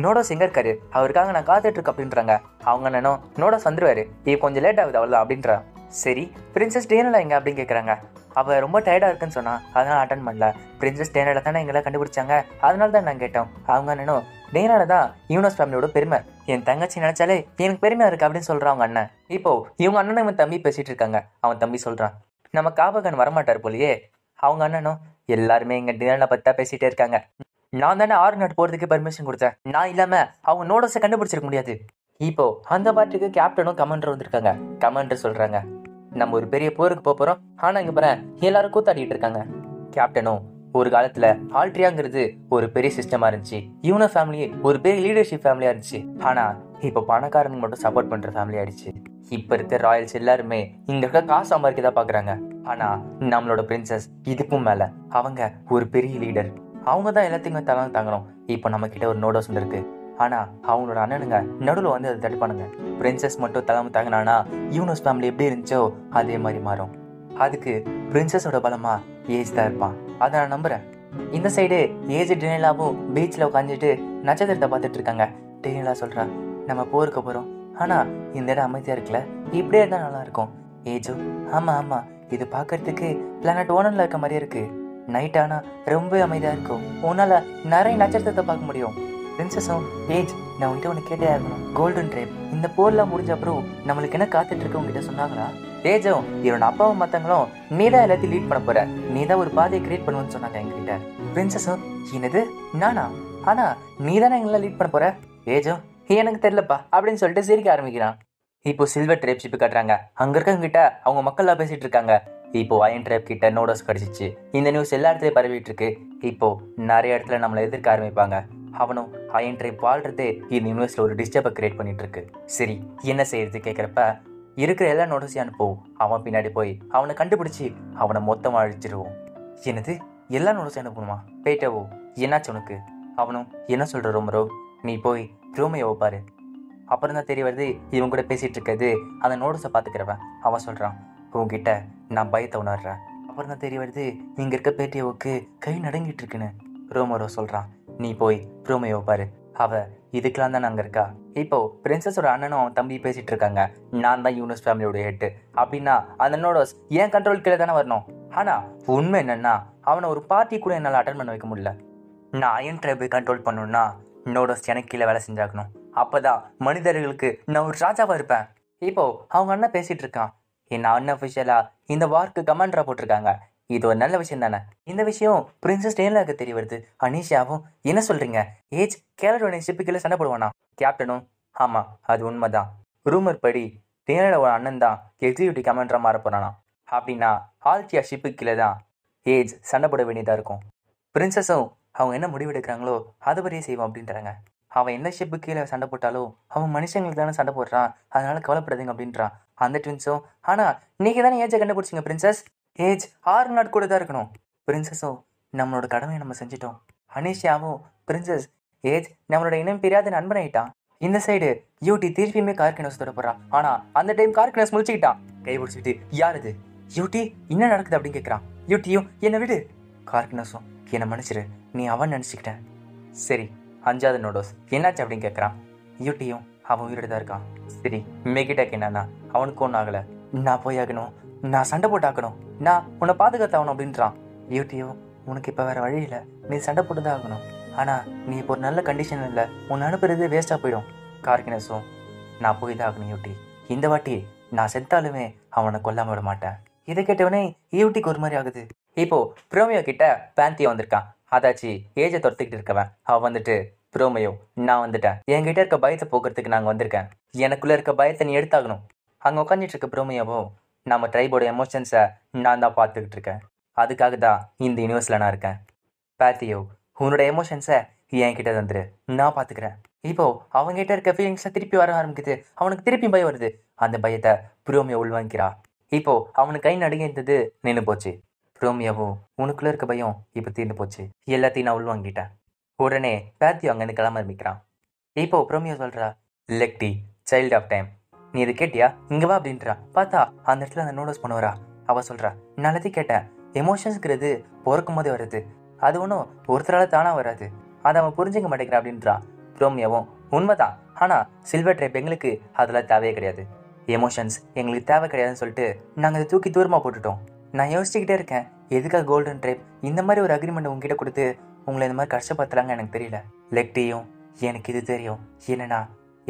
நோடோஸ் எங்க இருக்காரு, அவருக்காக நான் காத்துட்டு இருக்கேன் அப்படின்றாங்க. அவங்க அண்ணனும் நோடோஸ் வந்துருவாரு, இது கொஞ்சம் லேட் ஆகுது அவ்வளவுதான் அப்படின்றான். சரி பிரின்சஸ் டேனோல எங்க அப்படின்னு கேட்கறாங்க. அவ ரொம்ப டயர்டா இருக்குன்னு சொன்னா, அதனால அட்டன் பண்ணல. பிரின்சஸ் டேனோட தானே எங்களை கண்டுபிடிச்சாங்க, அதனால தான் நான் கேட்டோம். அவங்க அண்ணனும் டேனோட தான் யூனோஸ் ஃபேமிலியோட பெருமை, என் தங்கச்சி நினைச்சாலே எனக்கு பெருமையா இருக்கு அப்படின்னு சொல்றான் அவங்க அண்ணன். இப்போ இவங்க அண்ணன் இவன் தம்பி பேசிட்டு இருக்காங்க. அவன் தம்பி சொல்றான், நம்ம காபகன் வரமாட்டார் போலயே. அவங்க அண்ணனும் எல்லாருமே எங்க டினர்ல பத்தா பேசிட்டே இருக்காங்க, நான் தானே 6 நாட் போறதுக்கு பர்மிஷன் கொடுத்தேன், நான் இல்லாம அவங்க நோடஸை கண்டுபிடிச்சிருக்க முடியாது. இப்போ அந்த பாட்டுக்கு கேப்டனும் கமாண்டர் வந்திருக்காங்க. கமாண்டர் சொல்றாங்க, நம்ம ஒரு பெரிய போருக்கு போறோம், ஆனா இங்க பாரு எல்லாரும் கூத்தாடிட்டு இருக்காங்க. கேப்டனும் ஒரு காலத்துல ஆல்ட்ரியாங்கிறது ஒரு பெரிய சிஸ்டமா இருந்துச்சு, யூனோ ஃபேமிலி ஒரு பெரிய லீடர்ஷிப் ஃபேமிலியா இருந்துச்சு, ஆனா இப்போ பணக்காரங்க மட்டும் சப்போர்ட் பண்ற ஃபேமிலி ஆயிடுச்சு. இப்ப இருக்க ராயல்ஸ் எல்லாருமே இங்க இருக்க காசு சம்பாதிக்கதான் பாக்குறாங்க, ஆனா நம்மளோட பிரின்சஸ் இதுக்கும் மேல அவங்க ஒரு பெரிய லீடர், அவங்க தான் எல்லாத்தையும் தலை தாங்கணும். இப்போ நம்ம கிட்ட ஒரு நோடோஸ் இருக்கு, ஆனா அவங்களோட அண்ணனுங்க நடுவில் வந்து அதை தடுப்பானுங்க. பிரின்சஸ் மட்டும் தலைமை தாங்கினானா யூனோஸ் ஃபேமிலி எப்படி இருந்துச்சோ அதே மாதிரி மாறும். அதுக்கு பிரின்சஸோட பலமா ஏஜ் தான் இருப்பான், அதை நான் நம்புறேன். இந்த சைடு ஏஜ் டினேலாவும் பீச்ல உட்காந்துட்டு நட்சத்திரத்தை பார்த்துட்டு இருக்காங்க. டினேலா சொல்றா, நம்ம போருக்கு போறோம், ஆனா இந்த இடம் அமைதியா இருக்குல்ல, இப்படியே இருந்தா நல்லா இருக்கும். ஏஜோ ஆமா ஆமா, இது பாக்குறதுக்கு பிளானட் ஓனன்ல இருக்க மாதிரியே இருக்கு, நைட் ஆனா ரொம்ப அமைதியா இருக்கும், உன்னால நிறைய நட்சத்திரத்தை பார்க்க முடியும். பிரின்சஸும் ஏஜ் நான் உங்ககிட்ட ஒன்று கேட்டே இருக்கணும், கோல்டன் ட்ரைப் இந்த போர்லாம் முடிஞ்ச அப்புறம் நம்மளுக்கு என்ன காத்துட்டு இருக்கு உங்ககிட்ட சொன்னாங்களா? ஏஜும் இவனோட அப்பாவும் மத்தவங்களும் நீ தான் எல்லாத்தையும் லீட் பண்ண போற, நீ தான் ஒரு பாதையை கிரியேட் பண்ணுவேன்னு சொன்னாங்க எங்ககிட்ட. பிரின்சஸும் என்னது நானா, ஆனா நீ தானே எங்கெல்லாம் லீட் பண்ண போற? ஏஜும் எனக்கு தெரியலப்பா அப்படின்னு சொல்லிட்டு சிரிக்க ஆரம்பிக்கிறான். இப்போ சில்வர் ட்ரைப் ஷிப் காட்டுறாங்க. அங்க இருக்கவங்க கிட்ட அவங்க மக்கள்லாம் பேசிட்டு இருக்காங்க. இப்போ அயன் ட்ரைப் கிட்ட நோடோஸ் கிடைச்சிச்சு, இந்த நியூஸ் எல்லா இடத்துலயும் பரவிட்டு இருக்கு. இப்போ நிறைய இடத்துல நம்மளை எதிர்க்க ஆரம்பிப்பாங்க. அவனும் அயன் ட்ரைப் வாழ்றதே இந்த யூனிவர்ஸ்ல ஒரு டிஸ்டர்பை கிரியேட் பண்ணிட்டு இருக்கு. சரி என்ன செய்யறது கேட்கறப்ப இருக்கிற எல்லா நோட்டீஸையும் அனுப்புவோம், அவன் பின்னாடி போய் அவனை கண்டுபிடிச்சி அவனை மொத்தமாக அழிச்சிருவோம். என்னது எல்லா நோட்டீஸையும் அனுப்பணுமா? போயிட்டவோ என்னாச்சு உனக்கு? அவனும் என்ன சொல்ற ரோமரோ, நீ போய் ரோமையோவை பாரு, அப்புறம் தான் தெரிய வருது இவன் கூட பேசிட்டு இருக்கிறது அந்த நோட்டஸை பார்த்துக்கிறவன். அவன் சொல்கிறான், உங்ககிட்ட நான் பயத்தை உணர்றேன். அப்புறம் தான் தெரிய வருது இங்கே இருக்க பேட்டியோவுக்கு கை நடுங்கிட்டு இருக்குன்னு. ரோமரோ சொல்கிறான், நீ போய் ப்ரோமியோவை பாரு, அவ இதுக்கெல்லாம் தான் அங்கே இருக்கா. இப்போ பிரின்சஸோட அண்ணனும் அவன் தம்பி பேசிட்டு இருக்காங்க, நான் தான் யூனிஸ் ஃபேமிலியோட ஹெட்டு அப்படின்னா அந்த நோடோஸ் ஏன் கண்ட்ரோல் கீழே தானே வரணும். ஆனால் உண்மை என்னன்னா அவனை ஒரு பார்ட்டி கூட என்னால் அட்டன் பண்ண வைக்க முடியல. நான் அயன் ட்ரைபை கண்ட்ரோல் பண்ணணும்னா நோடோஸ் எனக்கு கீழே வேலை செஞ்சாக்கணும். அப்போதான் மனிதர்களுக்கு நான் ஒரு ராஜாவாக இருப்பேன். இப்போ அவங்க அண்ணன் பேசிட்டு இருக்கான், என்ன அன்அஃபிஷியலாக இந்த வார்க்கு கமாண்டராக போட்டிருக்காங்க. இது ஒரு நல்ல விஷயம் தானே. இந்த விஷயம் பிரின்சஸ் டேலாக்கு தெரிய வருது. அனிஷாவும் என்ன சொல்றீங்க, ஏஜ் கேலரோட ஷிப்புக்குள்ள சண்டை போடுவானா? கேப்டனும் ஆமா அது உண்மைதான். ரூமர் படி டேலோட அண்ணன் தான் எக்ஸிக்யூட்டிவ் கமாண்டராக மாற போறானா. அப்படின்னா ஆல்தியா ஷிப்புக்குள்ள தான் ஏஜ் சண்டை போட வேண்டியதாக இருக்கும். பிரின்சஸும் அவங்க என்ன முடிவெடுக்கிறாங்களோ அதுபடியே செய்வோம் அப்படின்றாங்க. அவன் எந்த ஷிப்பு கீழே சண்டை போட்டாலும் அவன் மனுஷங்களுக்கு தானே சண்டை போடுறான், அதனால கவலைப்படாதீங்க அப்படின்றான். அந்த ட்வின்ஸும் ஆனால் நீங்கள் தானே ஏஜை கண்டுபிடிச்சிங்க பிரின்சஸ், ஏஜ் 6 நாட் கூட தான் இருக்கணும். பிரின்சஸும் நம்மளோட கடமையை நம்ம செஞ்சிட்டோம். அனிஷியாவும் பிரின்சஸ் ஏஜ் நம்மளோட இனம் பிரியாத நண்பன் ஆயிட்டான். இந்த சைடு யூடி திருப்பியுமே கார்கினஸ் தொட போறான். ஆனா அந்த டைம் கார்கினஸ் முடிச்சுக்கிட்டான். கை பிடிச்சிட்டு யார் இது யூடி என்ன நடக்குது அப்படின்னு கேட்குறான். யூட்டியும் என்னை விடு, கார்கினஸும் என்னை மன்னிச்சிரு, நீ அவன் நினச்சிக்கிட்டேன். சரி 5வது நோடோஸ் என்னாச்சு அப்படின்னு கேட்குறான். யூட்டியும் அவன் உயிரோட தான் இருக்கான். சரி மெகிட்டாக்கு என்னன்னா அவனுக்கு ஒன்றும் ஆகலை, நான் போய் ஆகணும், நான் சண்டை போட்டு ஆகணும், நான் உன்னை பாதுகாத்தாகணும் அப்படின்றான். யூட்டியும் உனக்கு இப்போ வேறு வழி இல்லை, நீ சண்டை போட்டு தான் ஆகணும், ஆனால் நீ இப்போ ஒரு நல்ல கண்டிஷன் இல்லை, உன்னை அனுப்புறது வேஸ்ட்டாக போயிடும். கார்கினஸும் நான் போய் தான் ஆகணும் யூட்டி, இந்த வாட்டி நான் செத்தாலுமே அவனை கொல்லாம விட மாட்டேன். இதை கேட்டவனே யூட்டிக்கு ஒரு மாதிரி ஆகுது. இப்போ ப்ரோமியோ கிட்ட பேந்தியா வந்திருக்கான். அதாச்சு ஏஜை துரத்துக்கிட்டு இருக்கவன். அவன் வந்துட்டு, ப்ரோமியோ நான் வந்துட்டேன், என்கிட்ட இருக்க பயத்தை போக்குறதுக்கு நாங்கள் வந்திருக்கேன், எனக்குள்ளே இருக்க பயத்தை நீ எடுத்தாகணும். அங்கே உட்காந்துட்டு இருக்க ப்ரோமியோவும் நம்ம ட்ரைபோட எமோஷன்ஸை நான் தான் பார்த்துக்கிட்டு இருக்கேன், அதுக்காக தான் இந்த யூனிவர்ஸில் நான் இருக்கேன். பேத்தியோ உன்னோட எமோஷன்ஸை என்கிட்ட தந்துரு, நான் பார்த்துக்கிறேன். இப்போ அவங்ககிட்ட இருக்க ஃபீலிங்ஸை திருப்பி வர ஆரம்பிக்குது. அவனுக்கு திருப்பி பயம் வருது. அந்த பயத்தை ப்ரோமியோ உள்வாங்கிறா. இப்போ அவனுக்கு கை நடுங்கிருந்தது நின்று போச்சு. ப்ரோமியோவும் உனக்குள்ள இருக்க பயம் இப்போ தீர்ந்து போச்சு, எல்லாத்தையும் நான் உள்வாங்கிட்டேன். உடனே பேத்தியோ அங்கேருந்து கிளம்ப ஆரம்பிக்கிறான். இப்போ ப்ரோமியோ சொல்கிறா, லெக்டி சைல்டு ஆஃப் டைம், நீ இது கேட்டியா, இங்கே வா அப்படின்றா. பார்த்தா அந்த இடத்துல அந்த நோட்டீஸ் பண்ணுவாரா. அவள் சொல்கிறா, நான் எல்லாத்தையும் கேட்டேன், எமோஷன்ஸுங்கிறது பிறக்கும் போதே வருது, அது ஒன்றும் ஒருத்தரால் தானாக வராது, அதை அவன் புரிஞ்சுக்க மாட்டேங்கிறான் அப்படின்றான். ப்ரோமியோவும் உண்மைதான், ஆனால் சில்வர் ட்ரைப் எங்களுக்கு அதெல்லாம் தேவையே கிடையாது, எமோஷன்ஸ் எங்களுக்கு தேவை கிடையாதுன்னு சொல்லிட்டு நாங்கள் அதை தூக்கி தூரமாக போட்டுட்டோம். நான் யோசிச்சுக்கிட்டே இருக்கேன், எதுக்காக கோல்டன் ட்ரைப் இந்த மாதிரி ஒரு அக்ரிமெண்ட் உங்ககிட்ட கொடுத்து உங்களை இந்த மாதிரி கஷ்டப்படுத்துறாங்க எனக்கு தெரியல. லெக்டியும் எனக்கு இது தெரியும், என்னன்னா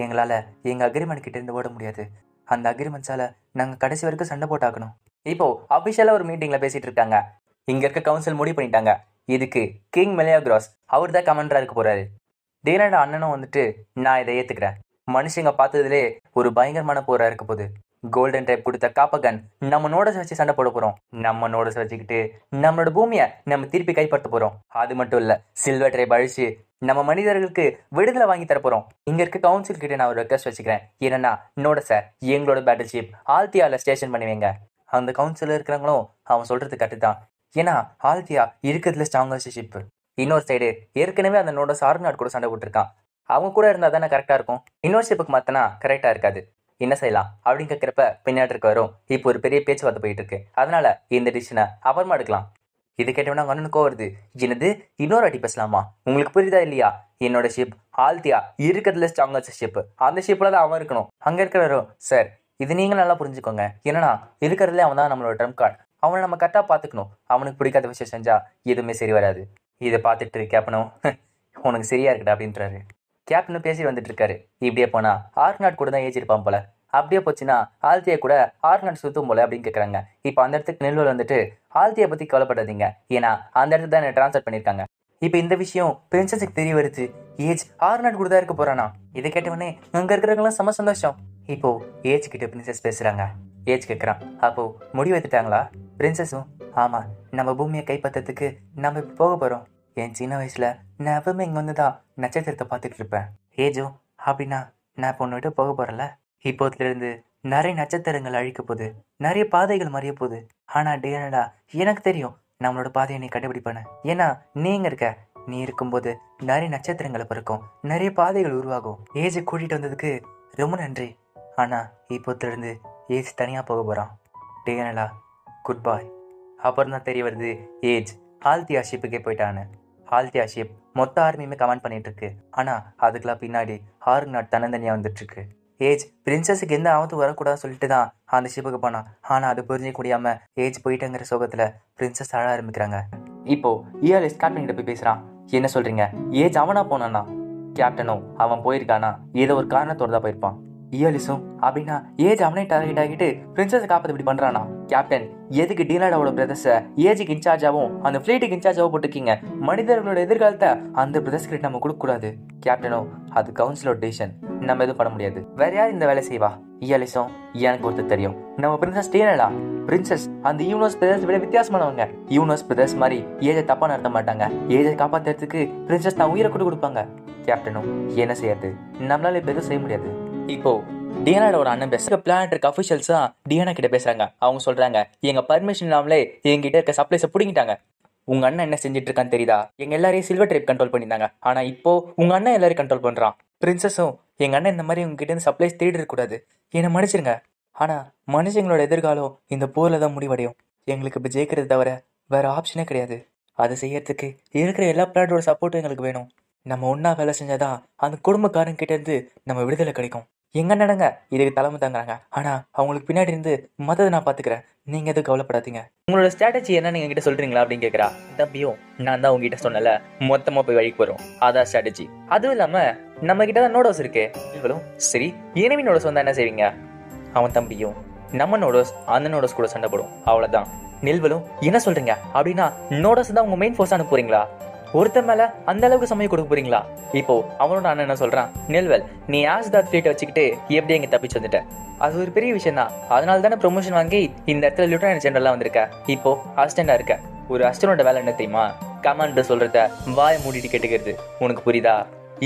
எங்களால் எங்கள் அக்ரிமெண்ட் கிட்ட இருந்து ஓட முடியாது, அந்த அக்ரிமெண்ட்ஸால் நாங்கள் கடைசி வரைக்கும் சண்டை போட்டாக்கணும். இப்போ அஃபிஷியலாக ஒரு மீட்டிங்கில் பேசிகிட்டு இருக்காங்க. இங்கே இருக்க கவுன்சில் முடிவு பண்ணிட்டாங்க, இதுக்கு கிங் மெலியாக்ராஸ் அவர் தான் கமாண்டராக இருக்க போகிறாரு. டேனோட அண்ணனும் வந்துட்டு நான் இதை ஏற்றுக்கிறேன், மனுஷங்க பார்த்ததுலே ஒரு பயங்கரமான போராக இருக்க போகுது. கோல்டன் ட்ரைப் கொடுத்த காப்பகன் நம்ம நோடஸ் வச்சு சண்டை போட போகிறோம், நம்ம நோடஸ் வச்சுக்கிட்டு நம்மளோட பூமியை நம்ம திருப்பி கைப்பற்ற போகிறோம். அது மட்டும் இல்லை, சில்வர் ட்ரைப் அழிச்சு நம்ம மனிதர்களுக்கு விடுதலை வாங்கி தர போகிறோம். இங்கே இருக்க கவுன்சில் கிட்ட நான் ஒரு ரெக்வஸ்ட் வச்சுக்கிறேன், என்னன்னா நோடஸை எங்களோட பேட்டில் ஷிப் ஆல்தியாவில் ஸ்டேஷன் பண்ணுவீங்க. அந்த கவுன்சிலில் இருக்கிறவங்களும் அவன் சொல்கிறது கரெக்டு தான், ஏன்னா ஆல்தியா இருக்கிறதுல ஸ்ட்ராங்கஸ்ட் ஷிப்பு. இன்னொரு சைடு ஏற்கனவே அந்த நோடஸ் ஆர்நாட் கூட சண்டை போட்டிருக்கான், அவங்க கூட இருந்தால் தானே கரெக்டாக இருக்கும், இன்னொரு ஷிப்புக்கு மாற்றினா கரெக்டாக இருக்காது, என்ன செய்யலாம் அப்படின்னு கேட்குறப்ப பின்னாடி இருக்க வரும். இப்போ ஒரு பெரிய பேச்சுவார்த்தை போயிட்டு இருக்கு, அதனால இந்த டிசிஷனை அப்புறமா எடுக்கலாம். இது கேட்டவனா அண்ணனுக்கோ வருது, என்னது இன்னொரு அடி பேசலாமா, உங்களுக்கு புரியுதா இல்லையா, என்னோட ஷிப் ஆல்தியா இருக்கிறதுல ஸ்ட்ராங்கஸ்ட் ஷிப்பு, அந்த ஷிப்பில் தான் அவன் இருக்கணும். அங்கே இருக்கிறவரும் சார் இது நீங்கள் நல்லா புரிஞ்சுக்கோங்க, என்னன்னா இருக்கிறதுலே அவன் தான் நம்மளோட ட்ரம்ப் கார்டு, அவனை நம்ம கரெக்டாக பார்த்துக்கணும், அவனுக்கு பிடிக்காத விஷயம் செஞ்சால் எதுவுமே சரி வராது. இதை பார்த்துட்டு கேப்டனும் உனக்கு சரியா இருக்கடா அப்படின்றாரு. கேப்டனும் பேசி வந்துட்டு இருக்காரு, இப்படியே போனா ஆர்நாட் கூட தான் ஏஜிருப்பான் போல, அப்படியே போச்சுன்னா ஆல்தியா கூட ஆர்நாட் சுத்தும் போல அப்படின்னு கேட்குறாங்க. இப்போ அந்த இடத்துக்கு நெல்வல் வந்துட்டு ஆல்தியா பற்றி கவலைப்படாதீங்க, ஏன்னா அந்த இடத்துக்கு தான் என்ன ட்ரான்ஸ்ஃபர் பண்ணியிருக்காங்க. இப்போ இந்த விஷயம் பிரின்சஸுக்கு தெரிய வருது, ஏஜ் ஆர்நாட் கூட தான் இருக்க போறானா. இதை கேட்டவொடனே அங்கே இருக்கிறவங்களாம் செம சந்தோஷம். இப்போ ஏஜ் கிட்ட பிரின்சஸ் பேசுறாங்க. ஏஜ் கேட்குறான், அப்போ முடிவு எடுத்துட்டாங்களா? பிரின்சஸும் ஆமாம், நம்ம பூமியை கைப்பற்றத்துக்கு நம்ம இப்போ போக போகிறோம். என் சின்ன வயசில் நான் எப்பவுமே இங்கே வந்து தான் நட்சத்திரத்தை பார்த்துட்டு இருப்பேன். ஏஜும் அப்படின்னா நான் இப்போ ஒன்று விட்டு போக போகிறேன்ல, இப்போதுலேருந்து நிறைய நட்சத்திரங்கள் அழிக்க போகுது, நிறைய பாதைகள் மறைய போகுது. ஆனால் டேனடா எனக்கு தெரியும் நம்மளோட பாதையை நீ கண்டுபிடிப்பானு, ஏன்னா நீங்க இருக்க, நீ இருக்கும்போது நிறைய நட்சத்திரங்களை பிறக்கும், நிறைய பாதைகள் உருவாகும். ஏஜை கூட்டிகிட்டு வந்ததுக்கு ரொம்ப நன்றி. ஆனால் இப்போத்திலிருந்து ஏஜ் தனியாக போக போகிறான். டேனலா குட் பாய். அப்புறம் தான் தெரிய வருது ஏஜ் ஆல்தியா ஷிப்புக்கே போயிட்டான்னு. ஆல்தியா ஷிப் மொத்த ஆர்மியுமே கமெண்ட் பண்ணிட்டு இருக்கு. ஆனால் அதுக்கெல்லாம் பின்னாடி நாட் தன்னந்தனியாக வந்துட்டுருக்கு. ஏஜ் பிரின்சஸுக்கு எந்த ஆபத்து வரக்கூடாதுன்னு சொல்லிட்டு தான் அந்த ஷிப்புக்கு போனான். ஆனால் அது புரிஞ்சிக்க முடியாமல் ஏஜ் போயிட்டேங்கிற சோகத்தில் பிரின்சஸ் அழ ஆரம்பிக்கிறாங்க. இப்போ இயர்லிஸ் கேப்டன் கிட்ட போய் பேசுகிறான். என்ன சொல்கிறீங்க, ஏஜ் அவனா போனானா? கேப்டனும் அவன் போயிருக்கானா ஏதோ ஒரு காரணத்தோடு தான் போயிருப்பான். இயர்லிஸும் அப்படின்னா ஏஜ் அவனே டார்கெட் ஆகிட்டு பிரின்சஸை காப்பாற்ற இப்படி பண்ணுறானா? கேப்டன் எதுக்கு டீனாடாவோட பிரதர்ஸை ஏஜுக்கு இன்சார்ஜாகவும் அந்த ஃப்ளீட்டுக்கு இன்சார்ஜாகவும் போட்டிருக்கீங்க? மனிதர்களோட எதிர்காலத்தை அந்த பிரதர்ஸ் கிட்ட நம்ம கொடுக்கக்கூடாது. கேப்டனும் அது கவுன்சிலோட டிசிஷன், நம்ம எதுவும் பண்ண முடியாது. வேற யார் இந்த வேலை செய்வா? இயலிஸும் எனக்கு ஒருத்தர் தெரியும். நம்ம பிரின்சஸ் டீனலா. பிரின்சஸ் அந்த யூனிவர்ஸ் பிரதர்ஸ் விட வித்தியாசமானவங்க. யூனிவர்ஸ் பிரதர்ஸ் மாதிரி ஏஜை தப்பா நடத்த மாட்டாங்க. ஏஜை காப்பாத்துறதுக்கு பிரின்சஸ் தான் உயிரை கூட கொடுப்பாங்க. கேப்டனும் என்ன செய்யறது, நம்மளால இப்ப எதுவும் செய்ய முடியாது. இப்போ டியானாவோட அண்ணன் பேசுற பிளானட் இருக்க அஃபிஷியல்ஸா டியானா கிட்ட பேசுறாங்க. அவங்க சொல்றாங்க, எங்க பர்மிஷன் இல்லாமலே எங்கிட்ட இருக்க சப்ளைஸை பிடிங்கிட்டாங்க. உங்க அண்ணன் என்ன செஞ்சுட்டு இருக்கான்னு தெரியுதா? எங்க எல்லாரையும் சில்வர் ட்ரைப் கண்ட்ரோல் பண்ணியிருந்தாங்க. ஆனா இப்போ உங்க அண்ணன் எல்லாரையும் கண்ட்ரோல் பண்றான். பிரின்சஸும் எங்க அண்ணன் இந்த மாதிரி உங்ககிட்ட இருந்து சப்ளைஸ் தேடி கூடாது, என்னை மன்னிச்சிருங்க. ஆனா மனுஷங்களோட எதிர்காலம் இந்த போர்ல தான் முடிவடையும். எங்களுக்கு இப்போ ஜெயிக்கிறது தவிர வேற ஆப்ஷனே கிடையாது. அதை செய்யறதுக்கு இருக்கிற எல்லா பிளானோட சப்போர்ட்டும் எங்களுக்கு வேணும். நம்ம ஒன்னா வேலை செஞ்சாதான் அந்த குடும்பக்காரங்க கிட்ட இருந்து நம்ம விடுதலை கிடைக்கும். எங்க நடங்க இதுக்கு தலைமை தாங்குறாங்க. ஆனா அவங்களுக்கு பின்னாடி இருந்து மத்ததை நான் பாத்துக்கிறேன், நீங்க எதுவும் கவலைப்படாதீங்க. உங்களோட ஸ்ட்ராட்டஜி என்ன நீங்க கிட்ட சொல்றீங்களா அப்படின்னு கேக்குறா. தம்பியும் நான் தான் உங்ககிட்ட சொன்னல, மொத்தமா போய் வழிக்கு போறோம், அதான் ஸ்ட்ராட்டஜி. அதுவும் இல்லாம நம்ம கிட்ட தான் நோடோஸ் இருக்கு. இவளும் சரி, எனிமி நோடோஸ் வந்தா என்ன செய்வீங்க? அவன் தம்பியும் நம்ம நோடோஸ் அந்த நோடோஸ் கூட சண்டை போடும், அவ்வளவுதான். நெல்வலும் என்ன சொல்றீங்க அப்படின்னா நோடோஸ் தான் உங்க மெயின் ஃபோர்ஸ் அனுப்புறீங்களா? ஒருத்தர் மேல அந்த அளவுக்கு சமயம் கொடுக்க போறீங்களா? இப்போ அவனோட அண்ணன் என்ன சொல்றான், நெல்வல் நீ ஆஸ்தாத் ஃபிளீட்டை வச்சுக்கிட்டு எப்படி எங்க தப்பிச்சு வந்துட்ட? அது ஒரு பெரிய விஷயம் தான். அதனால தானே ப்ரொமோஷன் வாங்கி இந்த இடத்துல லெப்டினன்ட் ஜெனரலா வந்திருக்க. இப்போ அசிஸ்டண்டா இருக்க. ஒரு அசிஸ்டனோட வேலை என்ன தெரியுமா? கமாண்டர் சொல்றத வாயை மூடிட்டு கேட்டுக்கிறது. உனக்கு புரியுதா?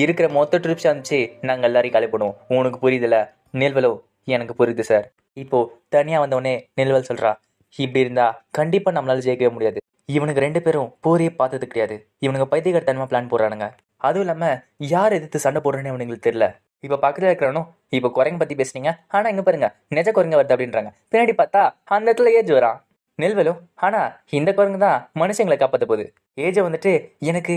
இருக்கிற மொத்த ட்ரிப்ஸ் அனுப்பிச்சு நாங்க எல்லாரையும் காலி பண்ணுவோம். உனக்கு புரியுதுல? நெல்வலோ எனக்கு புரியுது சார். இப்போ தனியா வந்தவொடனே நெல்வல் சொல்றா, இப்படி இருந்தா கண்டிப்பா நம்மளால ஜெயிக்கவே முடியாது. இவனுக்கு 2 பேரும் போரே பார்த்தது கிடையாது. இவனுக்கு பைத்தியக்காரத்தனமா பிளான் போடுறானுங்க. அதுவும் இல்லாம யார் எதிர்த்து சண்டை போடுறேன்னு இவனுங்களுக்கு தெரியல. இப்ப பக்கத்துல இருக்கிறவனும் இப்ப குரங்கு பத்தி பேசுனீங்க, ஆனா இங்க பாருங்க நெஜ குரங்க வருது அப்படின்றாங்க. பின்னாடி பார்த்தா அந்த இடத்துல ஏஜ் வரான். நெல்வலும் ஆனா இந்த குரங்கு தான் மனுஷங்களை காப்பாத்த போகுது. ஏஜை வந்துட்டு எனக்கு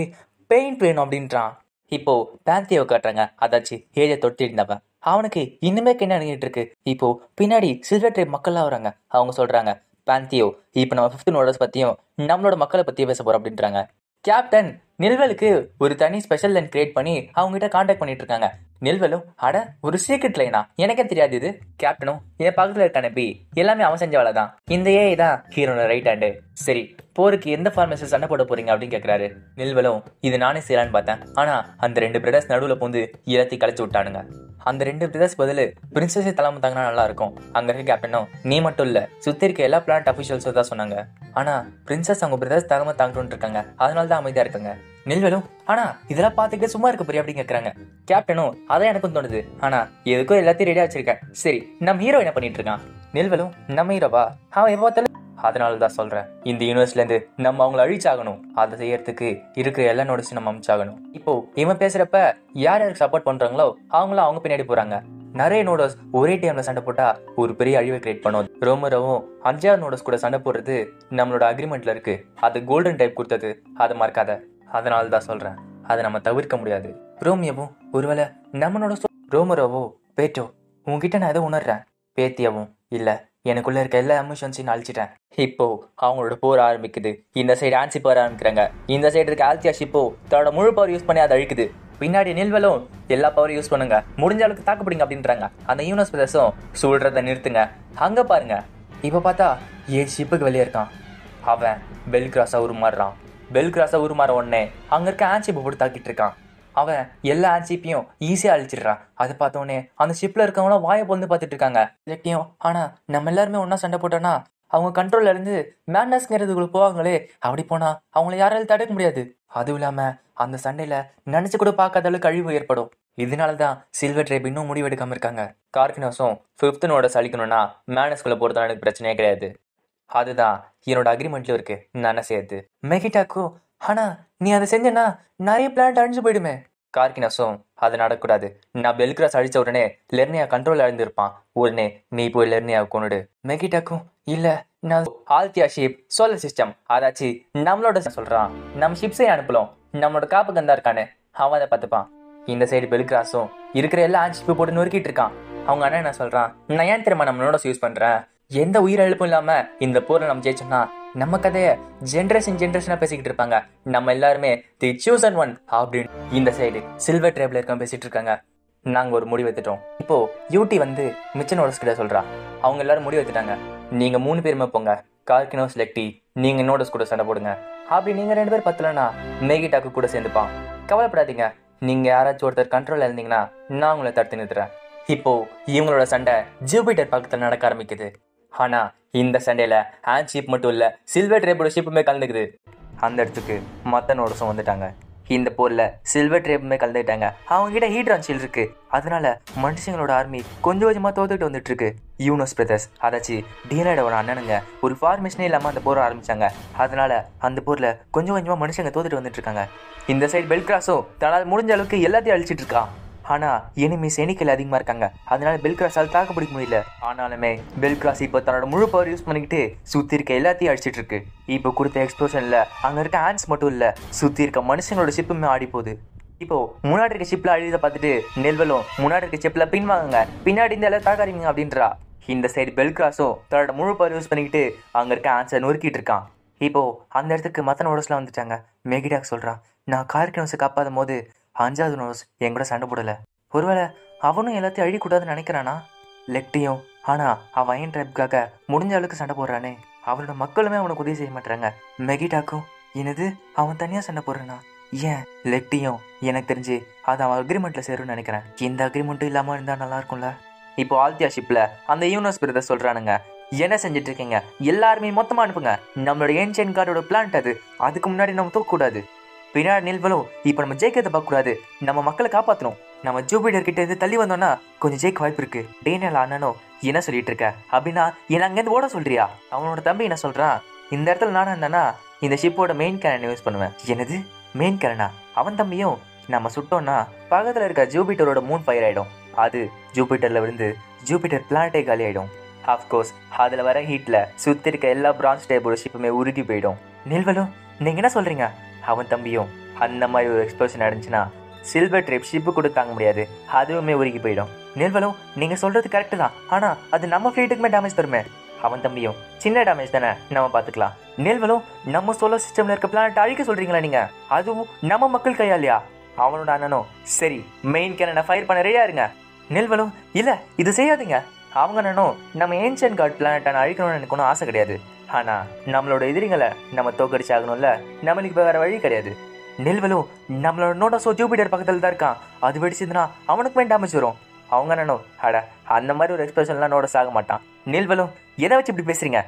பெயிண்ட் வேணும் அப்படின்றான். இப்போ பேந்தியை காட்டுறாங்க. அதாச்சு ஏஜை தொட்டி இருந்தவன். அவனுக்கு இன்னுமே என்ன அணுகிட்டு இருக்கு. இப்போ பின்னாடி சில்வர் ட்ரைப் மக்கள்லாம் வராங்க. அவங்க சொல்றாங்க, பேந்தியோ இப்போ நம்ம 5th நோடர்ஸ் பத்தியும் நம்மளோட மக்களை பத்தியும் பேச போறோம் அப்படின்றாங்க. கேப்டன் நெல்வலுக்கு ஒரு தனி ஸ்பெஷல் லைன் கிரியேட் பண்ணி அவங்க கிட்ட கான்டாக்ட் பண்ணிட்டு இருக்காங்க. நெல்வலும் அட ஒரு சீக்ரெட் லைனா, எனக்கே தெரியாது இது. கேப்டனும் என் பக்கத்துல இருக்கான பி எல்லாமே அவன் செஞ்ச வேலை தான். இந்த ஏ தான் ஹீரோட ரைட் ஹேண்டு. சரி, போருக்கு எந்த ஃபார்மேஷன் சண்டை போட போறீங்க அப்படின்னு கேட்கிறாரு. நெல்வலும் இது நானே செய்யலான்னு பார்த்தேன், ஆனா அந்த 2 பிரதர்ஸ் நடுவில் பூந்து எல்லாத்தையும் கழிச்சு விட்டானுங்க. அந்த 2 பிரதர்ஸ் பதில் பிரின்சஸை தலைமை தாங்கினா நல்லா இருக்கும். அங்க இருக்க கேப்டனும் நீ மட்டும் இல்ல சுத்தி இருக்க எல்லா பிளானட் அபிஷியல்ஸும் தான் சொன்னாங்க. ஆனா பிரின்சஸ் அவங்க பிரதர்ஸ் தலைமை தாங்கிட்டு இருக்காங்க, அதனால தான் அமைதியா இருக்காங்க. நெல்வலும் ஆனா இதெல்லாம் பார்த்துக்கிட்டு சும்மா இருக்க போறியா அப்படின்னு கேட்கறாங்க. கேப்டனும் அதான் எனக்கும் தோணுது, ஆனா எதுக்கும் எல்லாத்தையும் ரெடியா வச்சிருக்கேன். சரி, நம்ம ஹீரோ என்ன பண்ணிட்டு இருக்கான்? நெல்வலும் நம்ம ஹீரோவா? அவன் எப்போ அதனாலதான் சொல்றேன், இந்த யூனிவர்ஸ்ல இருந்து நம்ம அவங்களை அழிச்சாகணும். அதை செய்யறதுக்கு இருக்கிற எல்லா நோட்ஸும் நம்ம அமிச்சாகணும். இப்போ இவன் பேசுறப்ப யார் யாருக்கு சப்போர்ட் பண்றாங்களோ அவங்களும் அவங்க பின்னாடி போறாங்க. நிறைய நோடோஸ் ஒரே டைம்ல சண்டை போட்டா ஒரு பெரிய அழிவை கிரியேட் பண்ணும். ரோமரோவும் 5வது நோடோஸ் கூட சண்டை போடுறது நம்மளோட அக்ரிமெண்ட்ல இருக்கு. அது கோல்டன் டைப் கொடுத்தது, அதை மறக்காத. அதனால தான் சொல்றேன், அதை நம்ம தவிர்க்க முடியாது. ரோமியோவும் ஒருவேளை நம்மளோட ரோமரோவோ பேட்டோ உங்ககிட்ட நான் எதை உணர்றேன். பேத்தியாவும் இல்ல, எனக்குள்ள இருக்க எல்லா எமோஷன்ஸையும் அழிச்சிட்டேன். இப்போ அவங்களோட போர் ஆரம்பிக்குது. இந்த சைடு ஆன்சி போர் ஆரம்பிக்கிறாங்க. இந்த சைடு இருக்க ஆல்தியா ஷிப்போ தன்னோட முழு பவர் யூஸ் பண்ணி அதை அழிக்குது. பின்னாடி நெல்வலும் எல்லா பவரையும் யூஸ் பண்ணுங்க, முடிஞ்ச அளவுக்கு தாக்குப்பிடிங்க அப்படின்றாங்க. அந்த யூனிவர்ஸ் பிரதர்ஸும் சொல்றதை நிறுத்துங்க. அங்க பாருங்க, இப்ப பார்த்தா ஷிப்புக்கு வெளியே இருக்கான். அவன் பெல் கிராஸா உருமாறுறான். பெல் கிராஸா உருமாற உடனே அங்க இருக்க ஆன்சிப்பை போட்டு தாக்கிட்டு இருக்கான். அவன் எல்லா ஆன்சிப்பையும் ஈஸியா அழிச்சிடுறான். அதை பார்த்தோடனே அந்த ஷிப்ல இருக்கவங்களாம் வாயை பொழுது பார்த்துட்டு இருக்காங்க. ஆனா நம்ம எல்லாருமே ஒன்னா சண்டை போட்டோம்னா அவங்க கண்ட்ரோல்ல இருந்து மேட்னஸ்ங்கிறதுக்குள்ள போவாங்களே, அப்படி போனா அவங்கள யாராலும் தடுக்க முடியாது. அதுவும் இல்லாம அந்த சண்டையில நினைச்சு கூட பார்க்காத அளவுக்கு அழிவு ஏற்படும். இதனாலதான் சில்வர் ட்ரைப் இன்னும் முடிவெடுக்காம இருக்காங்க. கார்கினோஸும் 5th நோடர்ஸ் அழிக்கணும்னா மேனஸ்குள்ள போறதுனால எனக்கு பிரச்சனையே கிடையாது. அதுதான் என்னோட அக்ரிமெண்ட்ல இருக்கு. நான் என்ன செய்யறது? மெகிட்டாக்கோ ஆனா நீ அதை செஞ்சனா நிறைய பிளான்ட் அழிஞ்சு போயிடுமே. கார்கினஸும் அது நடக்கூடாது. நான் பெல்கிராஸ் அழிச்ச உடனே லெர்னியா கண்ட்ரோல் இழந்திருப்பான். உடனே நீ போய் லெர்னியாவை கொண்டுடு. மெகிட்டாக்கும் இல்ல நான் ஆல்தியா ஷிப் சோலர் சிஸ்டம் அதாச்சு நம்மளோட சொல்றான். நம்ம ஷிப்ஸே அனுப்பலாம். நம்மளோட காப்புக்கு தான் இருக்கானே அவன் அதை பார்த்துப்பான். இந்த சைடு பெல்கிராஸும் இருக்கிற எல்லா ஷிப்பு போட்டு நொறுக்கிட்டு இருக்கான். அவங்க அண்ணன் என்ன சொல்றான், நான் ஏன் தெரியுமா நம்மளோட யூஸ் பண்றேன், எந்த உயிரிழப்பும் இல்லாம இந்த போர்ல நம்ம ஜெயிச்சோம்னா நம்ம கதைய ஜென்ரேஷனா பேசிக்கிட்டு இருப்பாங்க. நம்ம எல்லாருமே தி சூசன் ஒன் அப்படின்னு. இந்த சைடு சில்வர் ட்ரேப்ல இருக்க பேசிட்டு இருக்காங்க. நாங்க ஒரு முடிவு எடுத்துட்டோம். இப்போ யூடி வந்து மிச்சனோடஸ் கிட்ட சொல்றா, அவங்க எல்லாரும் முடிவு எடுத்துட்டாங்க. நீங்க 3 பேருமே போங்க, கார்கினோஸ் லெக்டி நீங்க நோடஸ் கூட சண்டை போடுங்க. அப்படி நீங்க 2 பேர் பத்தலன்னா மேகிட்டாக்கு கூட சேர்ந்துப்பான். கவலைப்படாதீங்க, நீங்க யாராச்சும் ஒருத்தர் கண்ட்ரோல் இருந்தீங்கன்னா நான் உங்களை தடுத்து நிறுத்துறேன். இப்போ இவங்களோட சண்டை ஜூபிட்டர் பக்கத்துல நடக்க ஆரம்பிக்குது. ஆனா இந்த சண்டையில ஹேண்ட் ஷிப் மட்டும் இல்ல, சில்வர் ட்ரேப்போட ஷிப்புமே கலந்துக்குது. அந்த இடத்துக்கு மத்த நோடஸும் வந்துட்டாங்க. இந்த போர்ல சில்வர் ட்ரேப்புமே கலந்துட்டாங்க. அவங்க கிட்ட ஹீட்ரான் ஷீல்ட் இருக்கு. அதனால மனுஷங்களோட ஆர்மி கொஞ்சம் கொஞ்சமா தோத்துட்டு வந்துட்டு இருக்கு. யூனோஸ் பிரதர்ஸ் அதாச்சு டீனோட அண்ணனுங்க ஒரு ஃபார்மேஷனே இல்லாம அந்த போரை ஆரம்பிச்சாங்க. அதனால அந்த போர்ல கொஞ்சம் கொஞ்சமா மனுஷங்க தோத்துட்டு வந்துட்டு இருக்காங்க. இந்த சைடு பெல்கிராஸும் தன்னால் முடிஞ்ச அளவுக்கு எல்லாத்தையும் அழிச்சிட்டு இருக்கான். ஆனா எனிமீஸ் எண்ணிக்கையில் அதிகமா இருக்காங்க. அதனால பெல்கிராஸால் தாக்கு பிடிக்க முடியல. ஆனாலுமே பெல்கிராஸ் இப்போ தன்னோட முழு பவர் யூஸ் பண்ணிக்கிட்டு சுத்தி இருக்க எல்லாத்தையும் அடிச்சிட்டு இருக்கு. இப்போ கொடுத்த எக்ஸ்ப்ளோஷன்ல அங்க இருக்க ஹேண்ட்ஸ் மட்டும் இல்ல, சுத்தி இருக்க மனுஷங்களோட ஷிப்புமே ஆடி போகுது. இப்போ முன்னாடி இருக்க ஷிப்ல அழித பார்த்துட்டு நெல்வலும் முன்னாடி இருக்க ஷிப்ல பின்வாங்க, பின்னாடி இந்த எல்லாம் தாக்காதீங்க அப்படின்றா. இந்த சைடு பெல்கிராஸும் தன்னோட முழு பவர் யூஸ் பண்ணிக்கிட்டு அங்க இருக்க ஹேண்ட்ஸை நொறுக்கிட்டு இருக்கான். இப்போ அந்த இடத்துக்கு மற்ற நோடஸ்லாம் வந்துட்டாங்க. மெகிடாக் சொல்றான், நான் கார்கினோஸை காப்பாத போது 5வது நோடஸ் என் கூட சண்டை போடல. ஒருவேளை அவனும் எல்லாத்தையும் அழிக்கூடாதுன்னு நினைக்கிறானா லெக்டியும்? ஆனா அவன் அயன் ட்ரைப்காக முடிஞ்ச அளவுக்கு சண்டை போடுறானே, அவனோட மக்களுமே அவனுக்கு உதவி செய்ய மாட்டாங்க. மெகிடாக்கும் என்னது அவன் தனியா சண்டை போடுறானா? ஏன் லெக்டியும் எனக்கு தெரிஞ்சு அது அவன் அக்ரிமெண்ட்ல சேரும்னு நினைக்கிறேன். இந்த அக்ரிமெண்ட்டும் இல்லாம இருந்தா நல்லா இருக்கும்ல. இப்போ ஆல்தியா ஷிப்ல அந்த யூனோஸ் பிரதர் சொல்றானுங்க, என்ன செஞ்சுட்டு இருக்கீங்க, எல்லாருமே மொத்தமா அனுப்புங்க. நம்மளோட ஏன்ஷியன் கார்டோட பிளான்ட் அதுக்கு முன்னாடி நம்ம தூக்கக்கூடாது. பின்னாடி நில்வலும் இப்போ நம்ம ஜெயிக்கிறத பார்க்க கூடாது, நம்ம மக்களை காப்பாற்றணும். நம்ம ஜூபிட்டர் கிட்ட இருந்து தள்ளி வந்தோம்னா கொஞ்சம் ஜெயிக்க வாய்ப்பு இருக்கு. டேனியல் அண்ணனும் என்ன சொல்லிட்டு இருக்க அப்படின்னா என்ன அங்கேருந்து ஓட சொல்றியா? அவனோட தம்பி என்ன சொல்றான், இந்த இடத்துல நானும் இருந்தானா இந்த ஷிப்போட மெயின் கேரன் யூஸ் பண்ணுவேன். என்னது மெயின் கேரனா? அவன் தம்பியும் நம்ம சுட்டோம்னா பக்கத்துல இருக்க ஜூபிட்டரோட மூன் ஃபயர் ஆயிடும். அது ஜூபிட்டர்ல விழுந்து ஜூபிட்டர் பிளானட்டே காலி ஆயிடும். ஆஃப்கோர்ஸ் அதுல வர ஹீட்ல சுத்தி இருக்க எல்லா பிரான்ஸ் டைப்போட ஷிப்புமே உருகி போயிடும். நில்வலும் நீங்க என்ன சொல்றீங்க? அவன் தம்பியும் அந்த மாதிரி ஒரு எக்ஸ்ப்ளோஷன் நடந்துச்சுன்னா சில்வர் ட்ரிப் ஷிப்பு கூட தாங்க முடியாது, அதுவுமே உருகி போயிடும். நில்வலும் நீங்க சொல்றது கரெக்டு தான், ஆனா அது நம்ம ஃபிளீட்டுக்குமே டேமேஜ் தருமே. அவன் தம்பியும் சின்ன டேமேஜ் தானே, நம்ம பாத்துக்கலாம். நில்வலும் நம்ம சோலார் சிஸ்டம்ல இருக்க பிளானட் அழிக்க சொல்றீங்களா நீங்க, அதுவும் நம்ம மக்கள் கையாலியா? அவனோட அண்ணனும் சரி மெயின் கேரனை ஃபயர் பண்ண ரெடியா இருங்க. நில்வலும் இல்ல இது செய்யாதீங்க. அவங்க அண்ணனும் நம்ம ஏன்ஷியன் கார்ட் பிளானட்டான அழிக்கணும்னு எனக்கு ஒன்றும் ஆசை கிடையாது, ஆனா நம்மளோட எதிரிகளை நம்ம தோக்கடிச்சு ஆகணும்ல, நம்மளுக்கு வேற வழி கிடையாது. நெல்வலும் நம்மளோட நோடஸோ ஜூபிட்டர் பக்கத்துல தான் இருக்கான், அது வெடிச்சதுன்னா அவனுக்குமே டேமேஜ் வரும். அவங்க அண்ணனும் அட அந்த மாதிரி ஒரு எக்ஸ்பிரஷன்லாம் நோடஸ் ஆக மாட்டான். நெல்வலும் எதை வச்சு இப்படி பேசுறீங்க?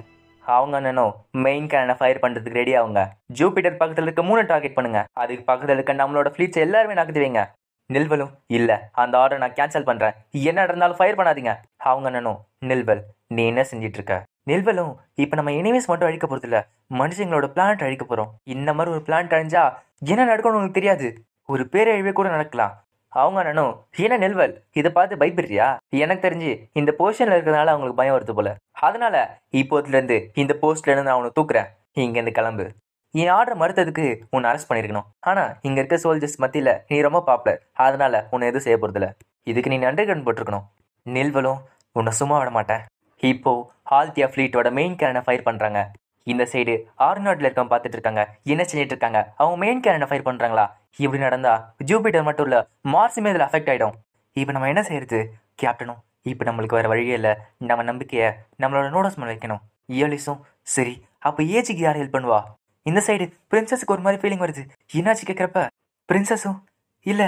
அவங்க அண்ணனும் மெயின் கேரனை ஃபயர் பண்றதுக்கு ரெடி ஆகுங்க. ஜூபிட்டர் பக்கத்துல இருக்க 3 டார்கெட் பண்ணுங்க, அதுக்கு பக்கத்துல இருக்க நம்மளோட ஃபிளீட்ஸ் எல்லாருமே நகர்த்தி வைங்க. நெல்வலும் இல்ல அந்த ஆர்டர் நான் கேன்சல் பண்றேன், என்ன இருந்தாலும் ஃபயர் பண்ணாதீங்க. அவங்க அண்ணனும் நெல்வல் நீ என்ன செஞ்சிட்டு இருக்க? நெல்வலும் இப்ப நம்ம எனிமீஸ் மட்டும் அழிக்க போறது இல்ல, மனுஷங்களோட பிளான்ட் அழிக்க போறோம். இந்த மாதிரி ஒரு பிளான்ட் அழிஞ்சா என்ன நடக்கணும் உங்களுக்கு தெரியாது, ஒரு பேரழிவே கூட நடக்கலாம். அவங்க அண்ணனும் என்ன நெல்வல் இதை பார்த்து பயப்படுறியா? எனக்கு தெரிஞ்சு இந்த போஸ்ட்ல இருக்கிறதுனால அவங்களுக்கு பயம் வருது போல, அதனால இப்போதுல இருந்து இந்த போஸ்ட்ல இருந்து நான் அவனை தூக்குறேன், இங்க இருந்து கிளம்பு. என் ஆர்டர் மறுத்ததுக்கு உன்னை அரெஸ்ட் பண்ணிருக்கணும், ஆனா இங்க இருக்க சோல்ஜர்ஸ் மத்தியில நீ ரொம்ப பாப்புலர், அதனால உன்னை எதுவும் செய்ய போறதில்ல, இதுக்கு நீ அண்டர்கிரவுண்ட் போட்டிருக்கணும். நெல்வலும் உன்னை சும்மா விட மாட்டேன். இப்போ ஆல்தியா ஃபிளீட்டோட மெயின் கேரனை ஃபயர் பண்றாங்க. இந்த சைடு ஆர்நாட்ல இருக்கவங்க பார்த்துட்டு இருக்காங்க, என்ன செஞ்சிட்டு இருக்காங்க, அவங்க மெயின் கேரனை ஃபயர் பண்றாங்களா? இப்படி நடந்தா ஜூபிட்டர் மட்டும் இல்ல மார்ஸுமே இதில் அஃபெக்ட் ஆயிடும். இப்போ நம்ம என்ன செய்யறது கேப்டனும்? இப்போ நம்மளுக்கு வேற வழியே இல்லை, நம்ம நம்பிக்கையை நம்மளோட நோடஸ் மேல வைக்கணும். இயலிஸும் சரி அப்போ ஏஜிக்கு யார் ஹெல்ப் பண்ணுவா? இந்த சைடு பிரின்சஸுக்கு ஒரு மாதிரி ஃபீலிங் வருது. என்னாச்சு கேட்குறப்ப பிரின்சஸும் இல்ல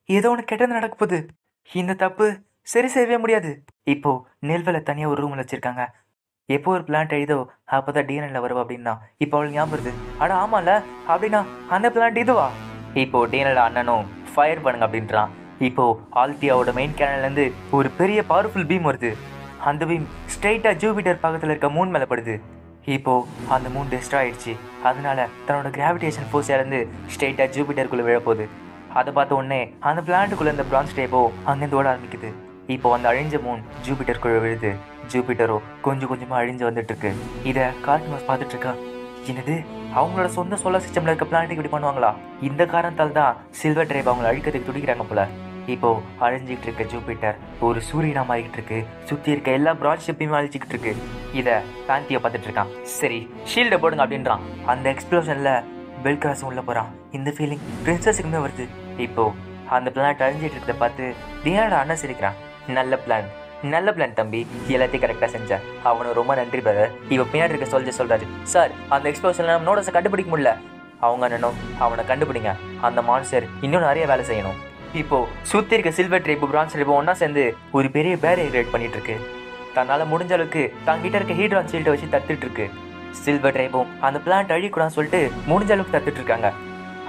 ஏதோ ஒன்று கெட்டது நடக்க போகுது, இந்த தப்பு சரி செய்யவே முடியாது. இப்போ நெல்வலை தனியாக ஒரு ரூமில் வச்சிருக்காங்க. எப்போ ஒரு பிளான்ட் எழுதோ அப்போதான் டிஎன்எல்ல வருவா அப்படின்னா இப்போ அவளுக்கு ஞாபகம் வருது, அட ஆமால அப்படின்னா அந்த பிளான்ட் இதுவா? இப்போ டிஎன்எல் அண்ணனும் ஃபயர் பண்ணுங்க அப்படின்றான். இப்போ ஆல்தியாவோட மெயின் கேனல்லேருந்து ஒரு பெரிய பவர்ஃபுல் பீம் வருது. அந்த பீம் ஸ்ட்ரெயிட்டா ஜூபிட்டர் பக்கத்தில் இருக்க மூன் மேலே படுது. இப்போ அந்த மூன் டெஸ்ட்ராய் ஆயிடுச்சு, அதனால தன்னோட கிராவிடேஷன் ஃபோர்ஸ் இறந்து ஸ்ட்ரெயிட்டா ஜூபிட்டருக்குள்ள விழப்போகுது. அதை பார்த்த உடனே அந்த பிளான்ட்டுக்குள்ள இந்த பிரான்ஸ் டேபோ அங்கேருந்து ஓட ஆரம்பிக்குது. இப்போ அந்த அழிஞ்ச மூன் ஜூபிட்டருக்குள்ள விழுது. ஜூபிட்டரோ கொஞ்சம் கொஞ்சமாக அழிஞ்சு வந்துட்டு இருக்கு. இதை கார்கினோஸ் பார்த்துட்டு இருக்கா. என்னது, அவங்களோட சொந்த சோலார் சிஸ்டம்ல இருக்க பிளானட்டுக்கு இப்படி பண்ணுவாங்களா? இந்த காரணத்தால் தான் சில்வர் டிரைவ் அவங்களை அழிக்கிறதுக்கு துடிக்கிறாங்க போல. இப்போ அழிஞ்சிக்கிட்டு இருக்க ஜூபிட்டர் ஒரு சூரியனா மாறிக்கிட்டு இருக்கு. சுற்றி இருக்க எல்லா பிராட் ஷிப்பையுமே அழிச்சிக்கிட்டு இருக்கு. இதை பேந்தியோ பார்த்துட்டு இருக்கான். சரி, ஷீல்டை போடுங்க அப்படின்றான். அந்த எக்ஸ்ப்ளோஷன்ல பெல்கிராஸும் உள்ள போறான். இந்த ஃபீலிங் பிரின்சஸுக்குமே வருது. இப்போ அந்த பிளானட் அழிஞ்சிட்டு இருக்கிறத பார்த்து டியானோட அண்ணன் சிரிக்கிறான். நல்ல பிளான் தம்பி, எல்லாத்தையும் கரெக்டாக செஞ்சேன். அவனும் ரொம்ப நன்றி பிரதர். இப்போ பின்னாடி இருக்க சோல்ஜர் சொல்றாரு, சார் அந்த எக்ஸ்ப்ளோஷன்ல நம்ம நோடஸை கண்டுபிடிக்க முடியல. அவங்க அண்ணனும் அவனை கண்டுபிடிங்க, அந்த மான்ஸ்டர் இன்னும் நிறைய வேலை செய்யணும். இப்போ சுத்தி இருக்க சில்வர் ட்ரைப் பிரான்ஸ் ட்ரைப் ஒன்னா சேர்ந்து ஒரு பெரிய பேரியர் கிரியேட் பண்ணிட்டு இருக்கு. தன்னால முடிஞ்ச அளவுக்கு தங்கிட்ட இருக்க ஹீட்ரான் ஷீல்டை வச்சு தத்துட்டு இருக்கு. சில்வர் ட்ரைப்பும் அந்த பிளான்ட் அழிக்கூடாதுன்னு சொல்லிட்டு முடிஞ்ச அளவுக்கு தத்துட்டு இருக்காங்க.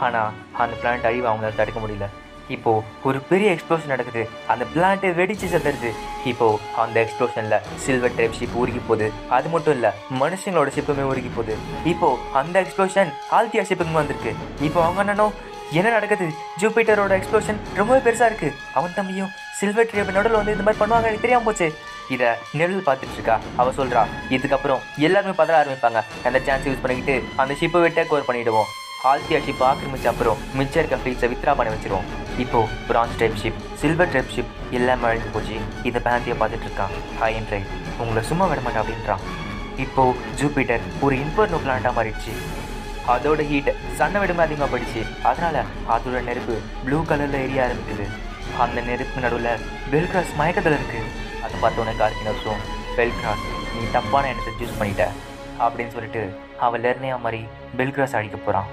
ஆனா அந்த பிளான்ட் அழிவை அவங்களால தடுக்க முடியல. இப்போ ஒரு பெரிய எக்ஸ்ப்ளோஷன் நடக்குது. அந்த பிளான்ட் வெடிச்சு செத்துருது. இப்போ அந்த எக்ஸ்ப்ளோஷன்ல சில்வர் ட்ரைப் ஷிப் உருகி போகுது. அது மட்டும் இல்ல, மனுஷங்களோட ஷிப்புமே உருகி போகுது. இப்போ அந்த எக்ஸ்ப்ளோஷன் ஆல்தியா ஷிப்புக்கு வந்திருக்கு. இப்போ அவங்க என்னன்னோ என்ன நடக்குது, ஜூபிட்டரோட எக்ஸ்ப்ளோஷன் ரொம்பவே பெருசா இருக்கு. அவன் தம்பியும் சில்வர் ட்ரைப் நடுவில் வந்து இந்த மாதிரி பண்ணுவாங்க, எனக்கு தெரியாம போச்சு. இதை நெல் பார்த்துட்டு இருக்கா. அவ சொல்றா, இதுக்கப்புறம் எல்லாருமே பதற ஆரம்பிப்பாங்க. அந்த சான்ஸ் யூஸ் பண்ணிக்கிட்டு அந்த ஷிப்பை டேக் ஓவர் பண்ணிடுவோம். ஆல்தியா ஷிப் ஆக்கிரமிச்ச அப்புறம் மிச்சம் இருக்க ஃப்ளீட்ஸை வித்ரா பண்ண வச்சிருவோம். இப்போ bronze type ship, silver type ship எல்லாமே அழிஞ்சு போச்சு. இதை பேந்தியை பார்த்துட்டு இருக்கான். ஹாய் ட்ரை, உங்களை சும்மா விட மாட்டேன் அப்படின்றான். இப்போ ஜூபிட்டர் ஒரு இன்ஃபர்னோ பிளானட்டா மாறிடுச்சு. அதோட ஹீட் சன்னை விடமே அதிகமாக போயிடுச்சு. அதனால அதோட நெருப்பு ப்ளூ கலர்ல எரிய ஆரம்பிக்குது. அந்த நெருப்பு நடுவில் பெல்கிராஸ் மயக்கத்தில் இருக்கு. அதை பார்த்தோன்னே கார்கினோஸும், பெல்கிராஸ் நீ தப்பான எண்ணத்தை சூஸ் பண்ணிட்ட அப்படின்னு சொல்லிட்டு அவள் லெர்னியா மாதிரி பெல்கிராஸ் அழிக்க போறான்.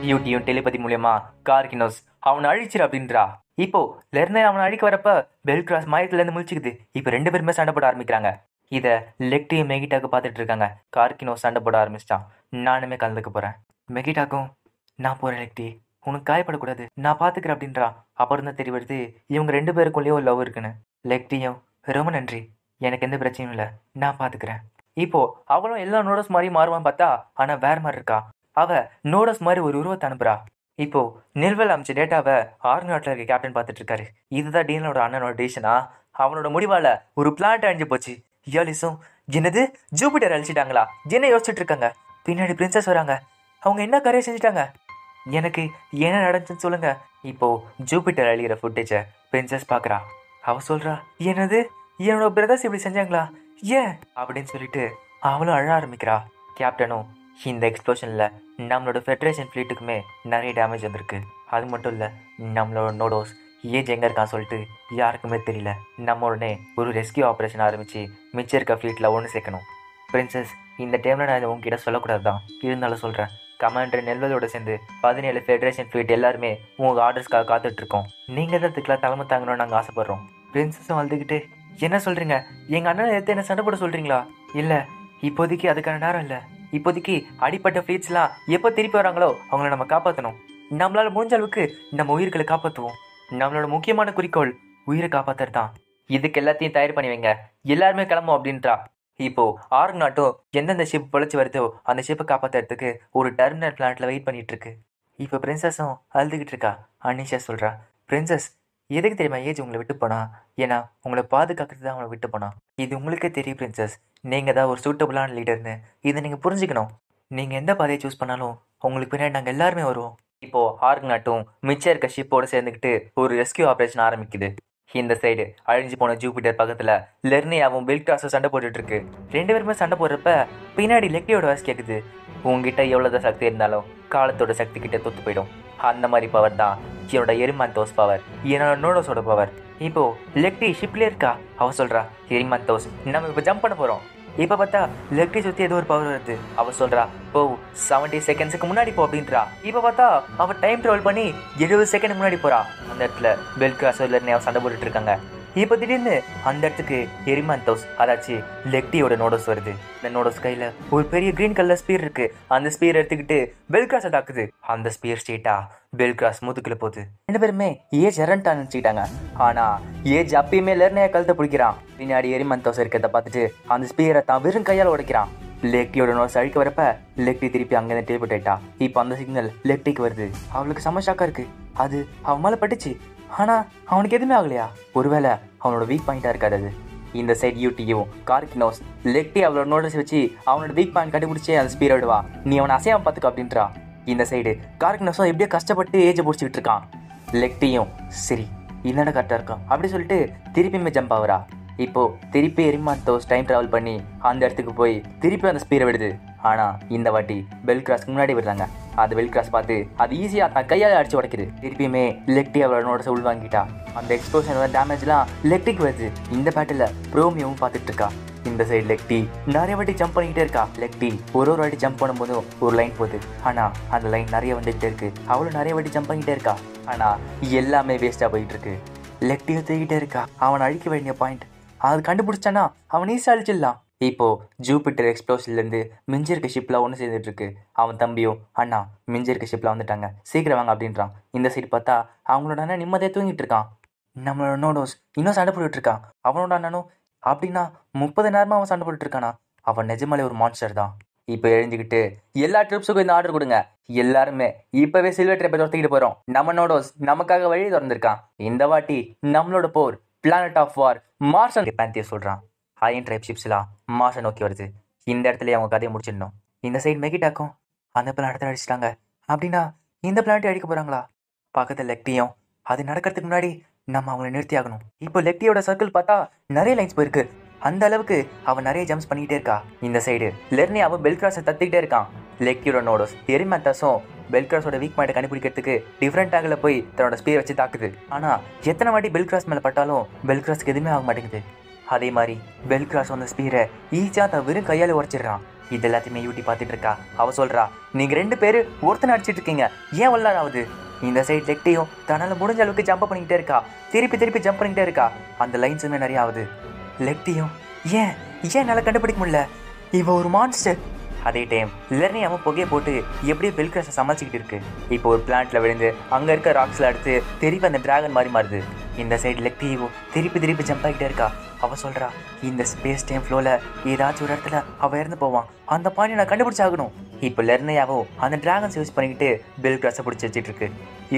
யூடியும் டெலிபதி மூலியமா கார்கினோஸ் அவனை அழிச்சிரு அப்படின்றா. இப்போ லெர்னியா அவனை அழிக்க வரப்ப பெல்கிராஸ் மயக்கத்துல இருந்து முழிச்சுக்குது. இப்போ ரெண்டு பேருமே சண்டை போட ஆரம்பிக்கிறாங்க. இதை லெக்டியும் மெகிட்டாக்கும் பார்த்துட்டு இருக்காங்க. கார்கினோஸ் சண்டை போட ஆரம்பிச்சிட்டான். நானுமே கலந்துக்க போறேன். மெகிட்டாக்கும், நான் போறேன் லெக்டி, உனக்கு காயப்படக்கூடாது, நான் பாத்துக்கிறேன் அப்படின்றா. அப்புறம் தான் தெரிய வருது இவங்க ரெண்டு பேருக்குள்ளேயும் லவ் இருக்குன்னு. லெக்டியும், ரொம்ப நன்றி, எனக்கு எந்த பிரச்சனையும் இல்லை, நான் பாத்துக்கிறேன். இப்போ அவளும் எல்லா நோடஸ் மாதிரி மாறுவான்னு பார்த்தா ஆனா வேற மாதிரி இருக்கா. அவ நோடஸ் மாதிரி ஒரு உருவத்தை அனுப்புறா. இப்போ நிர்வல் அமைச்ச டேட்டாவை ஆர்நாட்டில் இருக்க கேப்டன் பார்த்துட்டு இருக்காரு. இதுதான் டீனோட அண்ணனோட டிசிஷனா? அவனோட முடிவால ஒரு பிளான்ட் அழிஞ்சு போச்சு. யாலிஸும், என்னது ஜூபிட்டர் அழிச்சிட்டாங்களா என்ன யோசிச்சுட்டு இருக்காங்க. பின்னாடி பிரின்சஸ் வராங்க. அவங்க என்ன கரையை செஞ்சுட்டாங்க, எனக்கு என்ன நடந்துச்சுன்னு சொல்லுங்க. இப்போ ஜூபிட்டர் அழிகிற ஃபுட்டேஜை பிரின்சஸ் பார்க்குறா. அவ சொல்றா, என்னது என்னோட பிரதர்ஸ் இப்படி செஞ்சாங்களா ஏன் அப்படின்னு சொல்லிட்டு அவளும் அழ ஆரம்பிக்கிறா. கேப்டனும், இந்த எக்ஸ்ப்ளோஷன்ல நம்மளோட ஃபெடரேஷன் ஃப்ளீட்டுக்குமே நிறைய டேமேஜ் வந்திருக்கு. அது மட்டும் இல்லை, நம்மளோட நோடோஸ் ஏஜ் எங்கே இருக்கான்னு சொல்லிட்டு யாருக்குமே தெரியல. நம்ம உடனே ஒரு ரெஸ்கியூ ஆப்ரேஷன் ஆரம்பித்து மிச்சம் இருக்க ஃப்ளீட்டில் ஒன்று சேர்க்கணும். பிரின்சஸ், இந்த டைமில் நான் இதை உங்ககிட்ட சொல்லக்கூடாது தான், இருந்தாலும் சொல்கிறேன். கமாண்டர் நெல்வலோட சேர்ந்து 17 ஃபெடரேஷன் ஃப்ளீட் எல்லாருமே உங்கள் ஆர்டர்ஸ்க்காக காத்துட்ருக்கோம். நீங்கள் தான் இதுக்கெல்லாம் தலைமை தாங்கணும்னு நாங்கள் ஆசைப்பட்றோம். பிரின்சஸும் அழுதுகிட்டே, என்ன சொல்கிறீங்க, எங்கள் அண்ணனை எடுத்து என்ன சண்டை போட சொல்கிறீங்களா? இல்லை, இப்போதைக்கு அதுக்கான நேரம் இல்லை. இப்போதைக்கு அடிப்பட்ட ஃப்ளீட்ஸ்லாம் எப்போ திருப்பி வராங்களோ அவங்கள நம்ம காப்பாற்றணும். நம்மளால் முடிஞ்ச அளவுக்கு நம்ம உயிர்களை காப்பாற்றுவோம். நம்மளோட முக்கியமான குறிக்கோள் உயிரை காப்பாற்றுறது தான். இதுக்கு எல்லாத்தையும் தயார் பண்ணி வைங்க, எல்லாருமே கிளம்பும் அப்படின்றா. இப்போ ஆர்க் நாட்டும் எந்தெந்த ஷிப் பொழைச்சி வருதோ அந்த ஷிப்பை காப்பாற்றுறதுக்கு ஒரு டெர்மினல் பிளான்ட்ல வெயிட் பண்ணிட்டு இருக்கு. இப்போ பிரின்சஸும் அழுதுகிட்டு இருக்கா. அனிஷா சொல்றா, பிரின்சஸ் எதுக்கு தெரியுமா ஏஜ் உங்களை விட்டு போனா? ஏன்னா உங்களை பாதுகாக்கிறது தான் அவங்களை விட்டு போனா. இது உங்களுக்கே தெரியும் பிரின்சஸ், நீங்கள் தான் ஒரு சூட்டபுளான லீடர்னு. இதை நீங்கள் புரிஞ்சுக்கணும். நீங்கள் எந்த பாதையை சூஸ் பண்ணாலும் உங்களுக்கு பின்னாடி நாங்கள் எல்லாருமே வருவோம். இப்போ ஆர்க் நாட்டும் மிச்சம் இருக்க ஷிப்போட சேர்ந்துக்கிட்டு ஒரு ரெஸ்கியூ ஆப்ரேஷன் ஆரம்பிக்குது. இந்த சைடு அழிஞ்சு போன ஜூபிட்டர் பக்கத்துல லெர்னியாவும் பெல்கிராஸும் சண்டை போட்டுட்டு இருக்கு. ரெண்டு பேருமே சண்டை போடுறப்ப பின்னாடி லெக்டியோட வாய்ஸ் கேட்குது. உங்ககிட்ட எவ்வளோதான் சக்தி இருந்தாலும் காலத்தோட சக்தி கிட்ட தொத்து போயிடும். அந்த மாதிரி பவர் தான் என்னோட எரிமாந்தோஸ் பவர், என்னோட நோடோஸோட பவர். இப்போ லெக்டி ஷிப்லேயே இருக்கா. அவ சொல்றா, எரிமாந்தோஸ் நம்ம இப்போ ஜம்ப் பண்ண போறோம். இப்போ பார்த்தா லெக்டி சுற்றி ஏதோ ஒரு பவர் வருது. அவ சொல்றா, ஓ 70 செகண்ட்ஸுக்கு முன்னாடி போ அப்படின்றா. இப்போ பார்த்தா அவ டைம் ட்ராவல் பண்ணி 70 செகண்ட் முன்னாடி போறா. அந்த இடத்துல பெல்கிராஸ் லெர்னியா சண்டை போட்டுட்டு இருக்காங்க. இப்போ திடீர்னு அந்த இடத்துக்கு எரிமாந்தோஸ், அதாச்சு லெக்டியோட நோடோஸ் வருது. இந்த நோடோஸ் கையில ஒரு பெரிய கிரீன் கலர் ஸ்பீர் இருக்கு. அந்த ஸ்பீர் எடுத்துக்கிட்டு பெல்கிராஸை தாக்குது. அந்த ஸ்பீர் ஸ்ட்ரெயிட்டா பெல்கிராஸ் முதுக்குல போகுது. ரெண்டு பேருமே ஏஜ் இரண்டா நினைச்சுக்கிட்டாங்க. ஆனா ஏஜ் அப்பயுமே லெர்னியா கழுத்தை பிடிக்கிறான். பின்னாடி எரிமாந்தோஸ் இருக்கிறத பார்த்துட்டு அந்த ஸ்பீரை தான் வெறும் கையால் உடைக்கிறான். லெக்டியோட நோட்ஸ் அழிக்க வரப்ப லெக்டி திருப்பி அங்கேருந்து டேபிள் ஆயிட்டா. இப்போ அந்த சிக்னல் லெக்டிக்கு வருது. அவளுக்கு செம ஷாக்கா இருக்கு. அது அவன் மேலே பட்டுச்சு. ஆனால் அவனுக்கு எதுவுமே ஆகலையா? ஒருவேளை அவனோட வீக் பாயிண்டாக இருக்காது அது. இந்த சைடு யூடியும் கார்கினோஸ் லெக்டி அவளோட நோட்டீஸ் வச்சு அவனோட வீக் பாயிண்ட் கண்டுபிடிச்சி அந்த ஸ்பீரை விடுவா. நீ அவனை அசையாம பார்த்துக்க அப்படின்றா. இந்த சைடு கார்கினோஸும் எப்படியோ கஷ்டப்பட்டு ஏஜை பிடிச்சிக்கிட்டு இருக்கான். லெக்டியும் சரி என்னடா கரெக்டாக இருக்கான் அப்படி சொல்லிட்டு திருப்பியுமே ஜம்ப் ஆகுறா. இப்போ திருப்பி எரிமாந்தோஸ் டைம் ட்ராவல் பண்ணி அந்த இடத்துக்கு போய் திருப்பி அந்த ஸ்பீரை விடுது. ஆனால் இந்த வாட்டி பெல் கிராஸ்க்கு முன்னாடி விடுறாங்க. அது பெல் கிராஸ் பார்த்து அது ஈஸியாக தான் கையால் அடிச்சு உடைக்குது. திருப்பியுமே லெக்டி அவளோட நோட்டஸை உள்வாங்கிட்டா. அந்த எக்ஸ்ப்ளோஷனோட டேமேஜ்லாம் லெக்டிக்கு வருது. இந்த பேட்டில் ப்ரோமியோவும் பார்த்துட்டு இருக்கா. இந்த சைடு லெக்டி நிறைய வாட்டி ஜம்ப் பண்ணிக்கிட்டே இருக்கா. லெக்டி ஒரு வாட்டி ஜம்ப் பண்ணும்போதும் ஒரு லைன் போகுது. ஆனால் அந்த லைன் நிறைய வந்துகிட்டே இருக்கு. அவளும் நிறைய வாட்டி ஜம்ப் பண்ணிக்கிட்டே இருக்கா. ஆனால் எல்லாமே வேஸ்ட்டாக போயிட்டு இருக்கு. லெக்டியும் தூக்கிட்டே இருக்கா. அவனை அழிக்க வேண்டிய பாயிண்ட் அது கண்டுபிடிச்சானா அவன் ஈஸியாக அழிச்சிடலாம். இப்போ ஜூபிட்டர் எக்ஸ்ப்ளோஷன்லேருந்து மிஞ்சி இருக்க ஷிப்லாம் ஒன்று சேர்ந்துட்டு இருக்கு. அவன் தம்பியும் அண்ணா மிஞ்சி இருக்க ஷிப்லாம் வந்துட்டாங்க, சீக்கிரம் வாங்க அப்படின்றான். இந்த சைடு பார்த்தா அவங்களோட அண்ணன் நிம்மதியாக தூங்கிட்டு இருக்கான். நம்மளோட நோடோஸ் இன்னும் சண்டை போட்டுட்டு இருக்கான். அவனோட அண்ணனும் அப்படின்னா 30 நேரமாக அவன் சண்டை போட்டுட்டு இருக்கானா? அவன் நிஜமாலே ஒரு மான்ஸ்டர் தான். இப்போ எழுஞ்சிக்கிட்டு எல்லா ட்ரிப்ஸுக்கும் இந்த ஆர்டர் கொடுங்க, எல்லாருமே இப்போவே சில்வர் ட்ரிப்பை துரத்திக்கிட்டு போகிறோம். நம்ம நோடோஸ் நமக்காக வழி திறந்திருக்கான். இந்த வாட்டி நம்மளோட போர் பிளானட் ஆஃப் வார் மார்ஸ் பேந்திய சொல்கிறான். அயன் ட்ரைப் ஷிப்ஸ்லாம் மார்ஸை நோக்கி வருது. இந்த இடத்துல அவங்க கதையை முடிச்சிடணும். இந்த சைடு மெகிட்டாக்கும் அந்த பிளானத்தை அடிச்சிட்டாங்க அப்படின்னா இந்த பிளானட்டை அடிக்க போகிறாங்களா? பக்கத்தில் லெக்டியும் அது நடக்கிறதுக்கு முன்னாடி நம்ம அவங்களை நிறுத்தி ஆகணும். இப்போ லெக்டியோட சர்க்கிள் பார்த்தா நிறைய லைன்ஸ் போயிருக்கு. அந்த அளவுக்கு அவன் நிறைய ஜம்ப்ஸ் பண்ணிக்கிட்டே இருக்கா. இந்த சைடு லெர்னி அவன் பெல்கிராஸை தத்திக்கிட்டே இருக்கான். லெக்டியோட நோடோஸ் எரிமேந்தஸும் பெல்கிராஸோட வீக் பாயிண்ட் கண்டுபிடிக்கிறதுக்கு டிஃப்ரெண்ட் ஆங்கிள் போய் தன்னோட ஸ்பீரை வச்சு தாக்குது. ஆனால் எத்தனை வாட்டி பெல்கிராஸ் மேலே பட்டாலும் பெல்கிராஸ்க்கு எதுவுமே ஆக மாட்டேங்குது. அதே மாதிரி பெல்கிராஸ் அந்த ஸ்பீரை ஈஸியாக தான் வெறும் கையால் உடச்சிடுறான். இது எல்லாத்தையுமே யூட்டி பார்த்துட்டு இருக்கா. அவ சொல்கிறா, நீங்கள் 2 பேர் ஒருத்தனை அடிச்சிட்டு இருக்கீங்க, ஏன் வல்லாராவது? இந்த சைடு லெக்டியும் தன்னால் முடிஞ்ச அளவுக்கு ஜம்ப் பண்ணிக்கிட்டே இருக்கா. திருப்பி ஜம்ப் பண்ணிக்கிட்டே இருக்கா. அந்த லைன்ஸுமே நிறைய ஆகுது. லெக்டியும் ஏன் என்னால் கண்டுபிடிக்க முடியல, இவ ஒரு மான்ஸ்டர். அதே டைம் லெர்னி அவன் புகையை போட்டு எப்படியும் பெல்கிராஸை சமாளிச்சுக்கிட்டு இருக்கு. இப்போ ஒரு பிளான்ட்ல விழுந்து அங்கே இருக்க ராக்ஸில் அடுத்து திருப்பி அந்த டிராகன் மாதிரி மாறுது. இந்த சைடு லெக்டியும் திருப்பி ஜம்ப் ஆகிட்டே இருக்கா. அவள் சொல்கிறா, இந்த ஸ்பேஸ் டைம் ஃப்ளோவில் ஏதாச்சும் ஒரு இடத்துல அவள் இறந்து போவான், அந்த பாயிண்ட் நான் கண்டுபிடிச்சாகணும். இப்போ லெர்னையாவும் அந்த டிராகன்ஸ் யூஸ் பண்ணிக்கிட்டு பெல்கிராஸை பிடிச்சி வச்சுட்டு இருக்கு.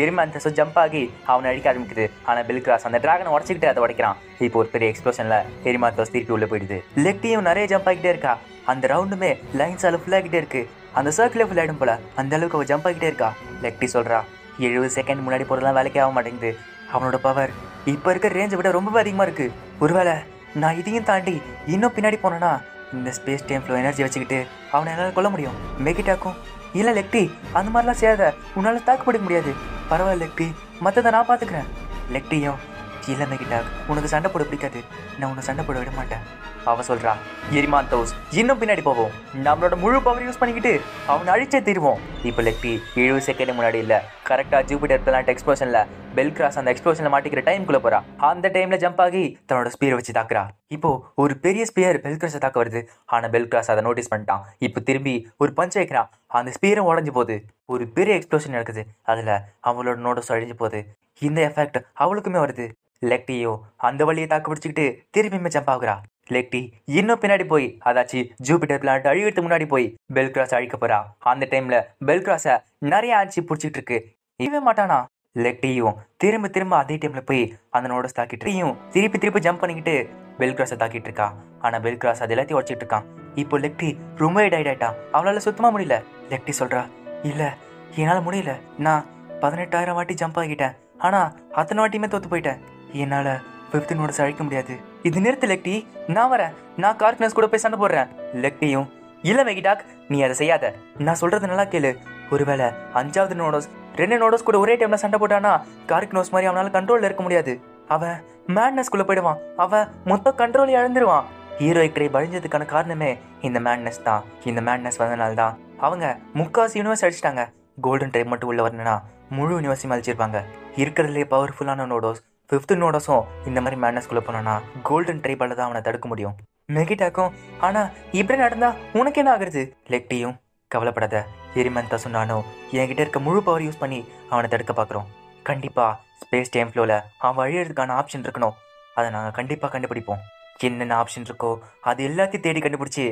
எரிமேந்தஸும் ஜம்ப் ஆகி அவனை அடிக்க ஆரம்பிக்குது. ஆனால் பெல்கிராஸ் அந்த டிராகனை உடச்சிக்கிட்டு அதை உடைக்கிறான். இப்போ ஒரு பெரிய எக்ஸ்ப்ளோஷனில் எரிமேந்தஸ் திருப்பி உள்ளே போயிடுது. லெக்டியும் நிறைய ஜம்ப் ஆகிட்டே இருக்கா. அந்த ரவுண்டுமே லைன்ஸால் ஃபுல்லாகிட்டே இருக்கு. அந்த சர்க்கிளே ஃபுல் ஆகிடும் போல, அந்த அளவுக்கு அவள் ஜம்ப் ஆகிட்டே இருக்கா. லெக்டி சொல்கிறா, 70 செகண்ட் முன்னாடி போகிறதுலாம் வேலைக்கே ஆக மாட்டேங்குது. அவனோட பவர் இப்போ இருக்க ரேஞ்சை விட ரொம்பவே அதிகமாக இருக்குது. ஒருவேளை நான் இதையும் தாண்டி இன்னும் பின்னாடி போனேன்னா இந்த ஸ்பேஸ் டைம் ஃப்ளோ எனர்ஜி வச்சுக்கிட்டு அவனை என்னால் கொல்ல முடியும். மெகிட்டாக்கும் இல்லை லெக்டி அந்த மாதிரிலாம் செய்யாத, உன்னால் தாக்குப்பிடிக்க முடியாது. பரவாயில்ல லெக்டி, மற்றதை நான் பார்த்துக்கிறேன். லெக்டியும் இல்லை மெகிட்டாக், உனக்கு சண்டை போட பிடிக்காது, நான் உன்னை சண்டை போட விட மாட்டேன். அவ சொல்கிறா, எரிமாந்தோஸ் இன்னும் பின்னாடி போவோம், நம்மளோட முழு பவர் யூஸ் பண்ணிக்கிட்டு அவனை அழிச்சே தீருவோம். இப்போ லெக்டி 70 செகண்ட் முன்னாடி இல்லை, கரெக்டாக ஜூபிட்டர் பிளானட் எக்ஸ்ப்ளோஷனில் பெல்கிராஸ் அந்த எக்ஸ்ப்ளோஷனில் மாட்டிக்கிற டைமுக்குள்ளே போகிறா. அந்த டைமில் ஜம்ப் ஆகி தன்னோட ஸ்பீரை வச்சு தாக்குறா. இப்போ ஒரு பெரிய ஸ்பியர் பெல்கிராஸை தாக்க வருது. ஆனால் பெல்கிராஸ் அதை நோட்டீஸ் பண்ணிட்டான். இப்போ திரும்பி ஒரு பஞ்ச் வைக்கிறான். அந்த ஸ்பீரும் உடஞ்சி போகுது. ஒரு பெரிய எக்ஸ்ப்ளோஷன் நடக்குது. அதில் அவளோட நோட்டஸ் அழிஞ்சு போகுது. இந்த எஃபெக்ட் அவளுக்குமே வருது. லெக்டியோ அந்த வழியை தாக்கு பிடிச்சிக்கிட்டு திரும்பியுமே ஜம்ப் ஆகுறா. லெக்டி இன்னும் பின்னாடி போய் அதாச்சு ஜூபிட்டர் பிளானட் அழிக்கிறதுக்கு முன்னாடி போய் பெல்கிராஸ் அழிக்க போறா. அந்த டைம்ல பெல்கிராஸை நிறைய ஆட்சி பிடிச்சிட்டு இருக்கு. இவன் மாட்டானா? லெக்டியும் திரும்ப அதே டைம்ல போய் அந்த நோட்டஸ் தாக்கிட்டு திருப்பி ஜம்ப் பண்ணிக்கிட்டு பெல்கிராஸை தாக்கிட்டு இருக்கா. ஆனா பெல்கிராஸ் அது எல்லாத்தையும் உடச்சிட்டு இருக்கான். இப்போ லெக்டி ரொம்ப டயர்ட் ஆயிட்டா. அவளால சுத்தமா முடியல. லெக்டி சொல்றா, இல்ல என்னால முடியல, நான் 18,000 வாட்டி ஜம்ப் ஆகிட்டேன், ஆனா அத்தனை வாட்டியுமே தோத்து போயிட்டேன், என்னால 5th நோட்டஸ் அழிக்க முடியாது. இது நிறுத்து லெக்டி, நான் வரேன், நான் கார்க்னஸ் கூட போய் சண்டை போடுறேன். லெக்டியும் இல்ல மெகிடாக், நீ அதை செய்யாத, நான் சொல்றது நல்லா கேளு. ஒருவேளை 5வது நோடோஸ் 2 நோடோஸ் கூட ஒரே டைம்ல சண்டை போட்டானா கார்க்னோஸ் மாதிரி அவனால கண்ட்ரோல்ல இருக்க முடியாது. அவன் மேட்னஸ்குள்ள போயிடுவான். அவன் மொத்த கண்ட்ரோலை இழந்துருவான். ஹீரோயிக் ட்ரைப் அழிஞ்சதுக்கான காரணமே இந்த மேட்னஸ் தான். இந்த மேட்னஸ் வந்தனால தான் அவங்க முக்காசி யூனிவர்ஸ் அடிச்சிட்டாங்க. கோல்டன் ட்ரைப் மட்டும் உள்ள வரணும்னா முழு யூனிவர்ஸையும் அழிச்சிருப்பாங்க. இருக்கிறதுலே பவர்ஃபுல்லான நோடோஸ் 5th நோடோஸும் இந்த மாதிரி மேட்னஸ்குள்ள போனானா கோல்டன் ட்ரைபால தான் அவனை தடுக்க முடியும். மெகிட்டாக்கும் ஆனா இப்படி நடந்தா உனக்கு என்ன ஆகுறது? லெக்டியும் கவலைப்படாத, எரிமந்தஸும் நானும் என்கிட்ட இருக்க முழு பவர் யூஸ் பண்ணி அவனை தடுக்க பார்க்குறோம். கண்டிப்பா ஸ்பேஸ் டைம் ஃப்ளோவில் அவன் அழியறதுக்கான ஆப்ஷன் இருக்கணும். அதை நாங்கள் கண்டிப்பாக கண்டுபிடிப்போம். என்னென்ன ஆப்ஷன் இருக்கோ அது எல்லாத்தையும் தேடி கண்டுபிடிச்சி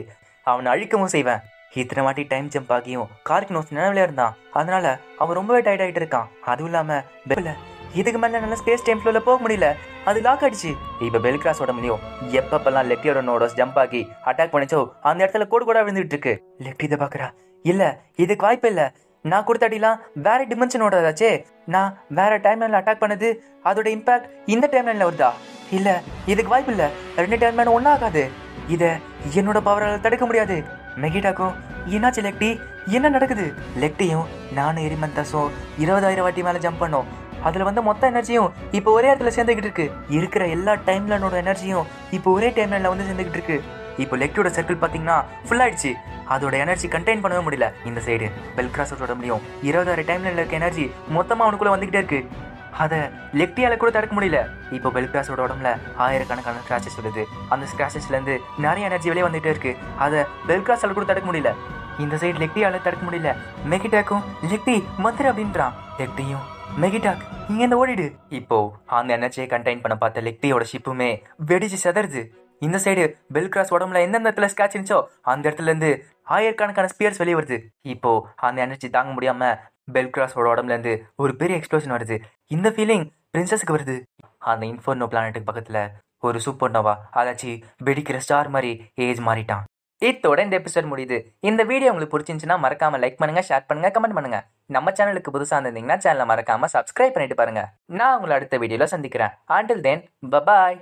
அவனை அழிக்கவும் செய்வேன். இத்தனை வாட்டி டைம் ஜம்ப் ஆகியும் காருக்கு நோஸ் நினைவுல இருந்தான். அதனால அவன் ரொம்பவே டயர்ட் ஆகிட்டு இருக்கான். அதுவும் இல்லாமல் பெல்ல இதுக்கு மேலே நல்லா ஸ்பேஸ் டைம் ஃப்ளோவில் போக முடியல, அது லாக் ஆயிடுச்சு. இப்போ பெல் கிராஸோட முடியும் எப்பப்பெல்லாம் லெக்டியோட நோடோஸ் ஜம்ப் ஆகி அட்டாக் பண்ணிச்சோ அந்த இடத்துல கோடு கூட விழுந்துட்டு இருக்கு. லெக்டி இதை பார்க்குறா. இல்லை, இதுக்கு வாய்ப்பு இல்லை. நான் கொடுத்தாட்டிலாம் வேற டிமென்ஷனோட ஏதாச்சே. நான் வேற டைம்லைனில் அட்டாக் பண்ணது அதோட இம்பாக்ட் இந்த டைம்லைனில் வருதா? இல்லை, இதுக்கு வாய்ப்பு இல்லை. 2 டைம்லைன் ஒன்றும் ஆகாது. இதை என்னோட பவரால் தடுக்க முடியாது. மெகிடாக்கும் என்னாச்சு லெக்டி? என்ன நடக்குது? லெக்டியும் நானும் எரிமந்தாஸும் 20,000 வாட்டி மேலே ஜம்ப் பண்ணோம். அதில் வந்து மொத்த எனர்ஜியும் இப்போ ஒரே இடத்துல சேர்ந்துக்கிட்டு இருக்கு. இருக்கிற எல்லா டைம்லைனோட எனர்ஜியும் இப்போ ஒரே டைம்லைனில் வந்து சேர்ந்துக்கிட்டு இருக்கு. இப்போ லெக்டியோட சர்க்கிள் பார்த்தீங்கன்னா ஃபுல் ஆயிடுச்சு. அதோட எனர்ஜி கண்டெயின் பண்ணவே முடியல. இந்த சைடு பெல்கிராஸோட முடியும் 20,000 டைம்லைனில் இருக்க எனர்ஜி மொத்தமாக அவனுக்குள்ளே வந்துக்கிட்டே இருக்கு. அதை லெக்டியால கூட தடுக்க முடியல. இப்போ பெல்கிராஸோட உடம்புல ஆயிரக்கணக்கான ஸ்கிராச்சஸ் வருது. அந்த ஸ்கிராச்சஸ்லேருந்து நிறைய எனர்ஜி வெளியே வந்துகிட்டே இருக்கு. அதை பெல்கிராஸால கூட தடுக்க முடியல. இந்த சைடு லெக்டியால தடுக்க முடியல. மெகிடாக்கும் லெக்டி மந்திர அப்படின்றான். லெக்டியும் மெகிடாக் இங்க இருந்து ஓடிடு. இப்போ அந்த எனர்ஜியை கண்டெயின் பண்ண பார்த்த லெக்டியோட ஷிப்புமே வெடிச்சு செதறுது. இந்த சைடு பெல்கிராஸ் உடம்புல எந்தெந்த இடத்துல ஸ்கிராச் இருந்துச்சோ அந்த இடத்துல இருந்து ஆயிரக்கணக்கான ஸ்பியர்ஸ் வெளியே வருது. இப்போ அந்த எனர்ஜி தாங்க முடியாம பெல்கிராஸோட உடம்புல இருந்து ஒரு பெரிய எக்ஸ்ப்ளோஷன் வருது. இந்த ஃபீலிங் பிரின்சஸுக்கு வருது. அந்த இன்ஃபர்னோ பிளானட்டுக்கு பக்கத்துல ஒரு சூப்பர் நோவா அதாச்சு வெடிக்கிற ஸ்டார் மாதிரி ஏஜ் மாறிட்டான். இதோட இந்த எபிசோட் முடியுது. இந்த வீடியோ உங்களுக்கு பிடிச்சிருந்துச்சுன்னா மறக்காம லைக் பண்ணுங்க, ஷேர் பண்ணுங்க, கமெண்ட் பண்ணுங்க. நம்ம சேனலுக்கு புதுசாக இருந்தீங்கன்னா சேனலை மறக்காம சப்ஸ்கிரைப் பண்ணிட்டு பாருங்க. நான் உங்களை அடுத்த வீடியோல சந்திக்கிறேன். Until then, bye bye.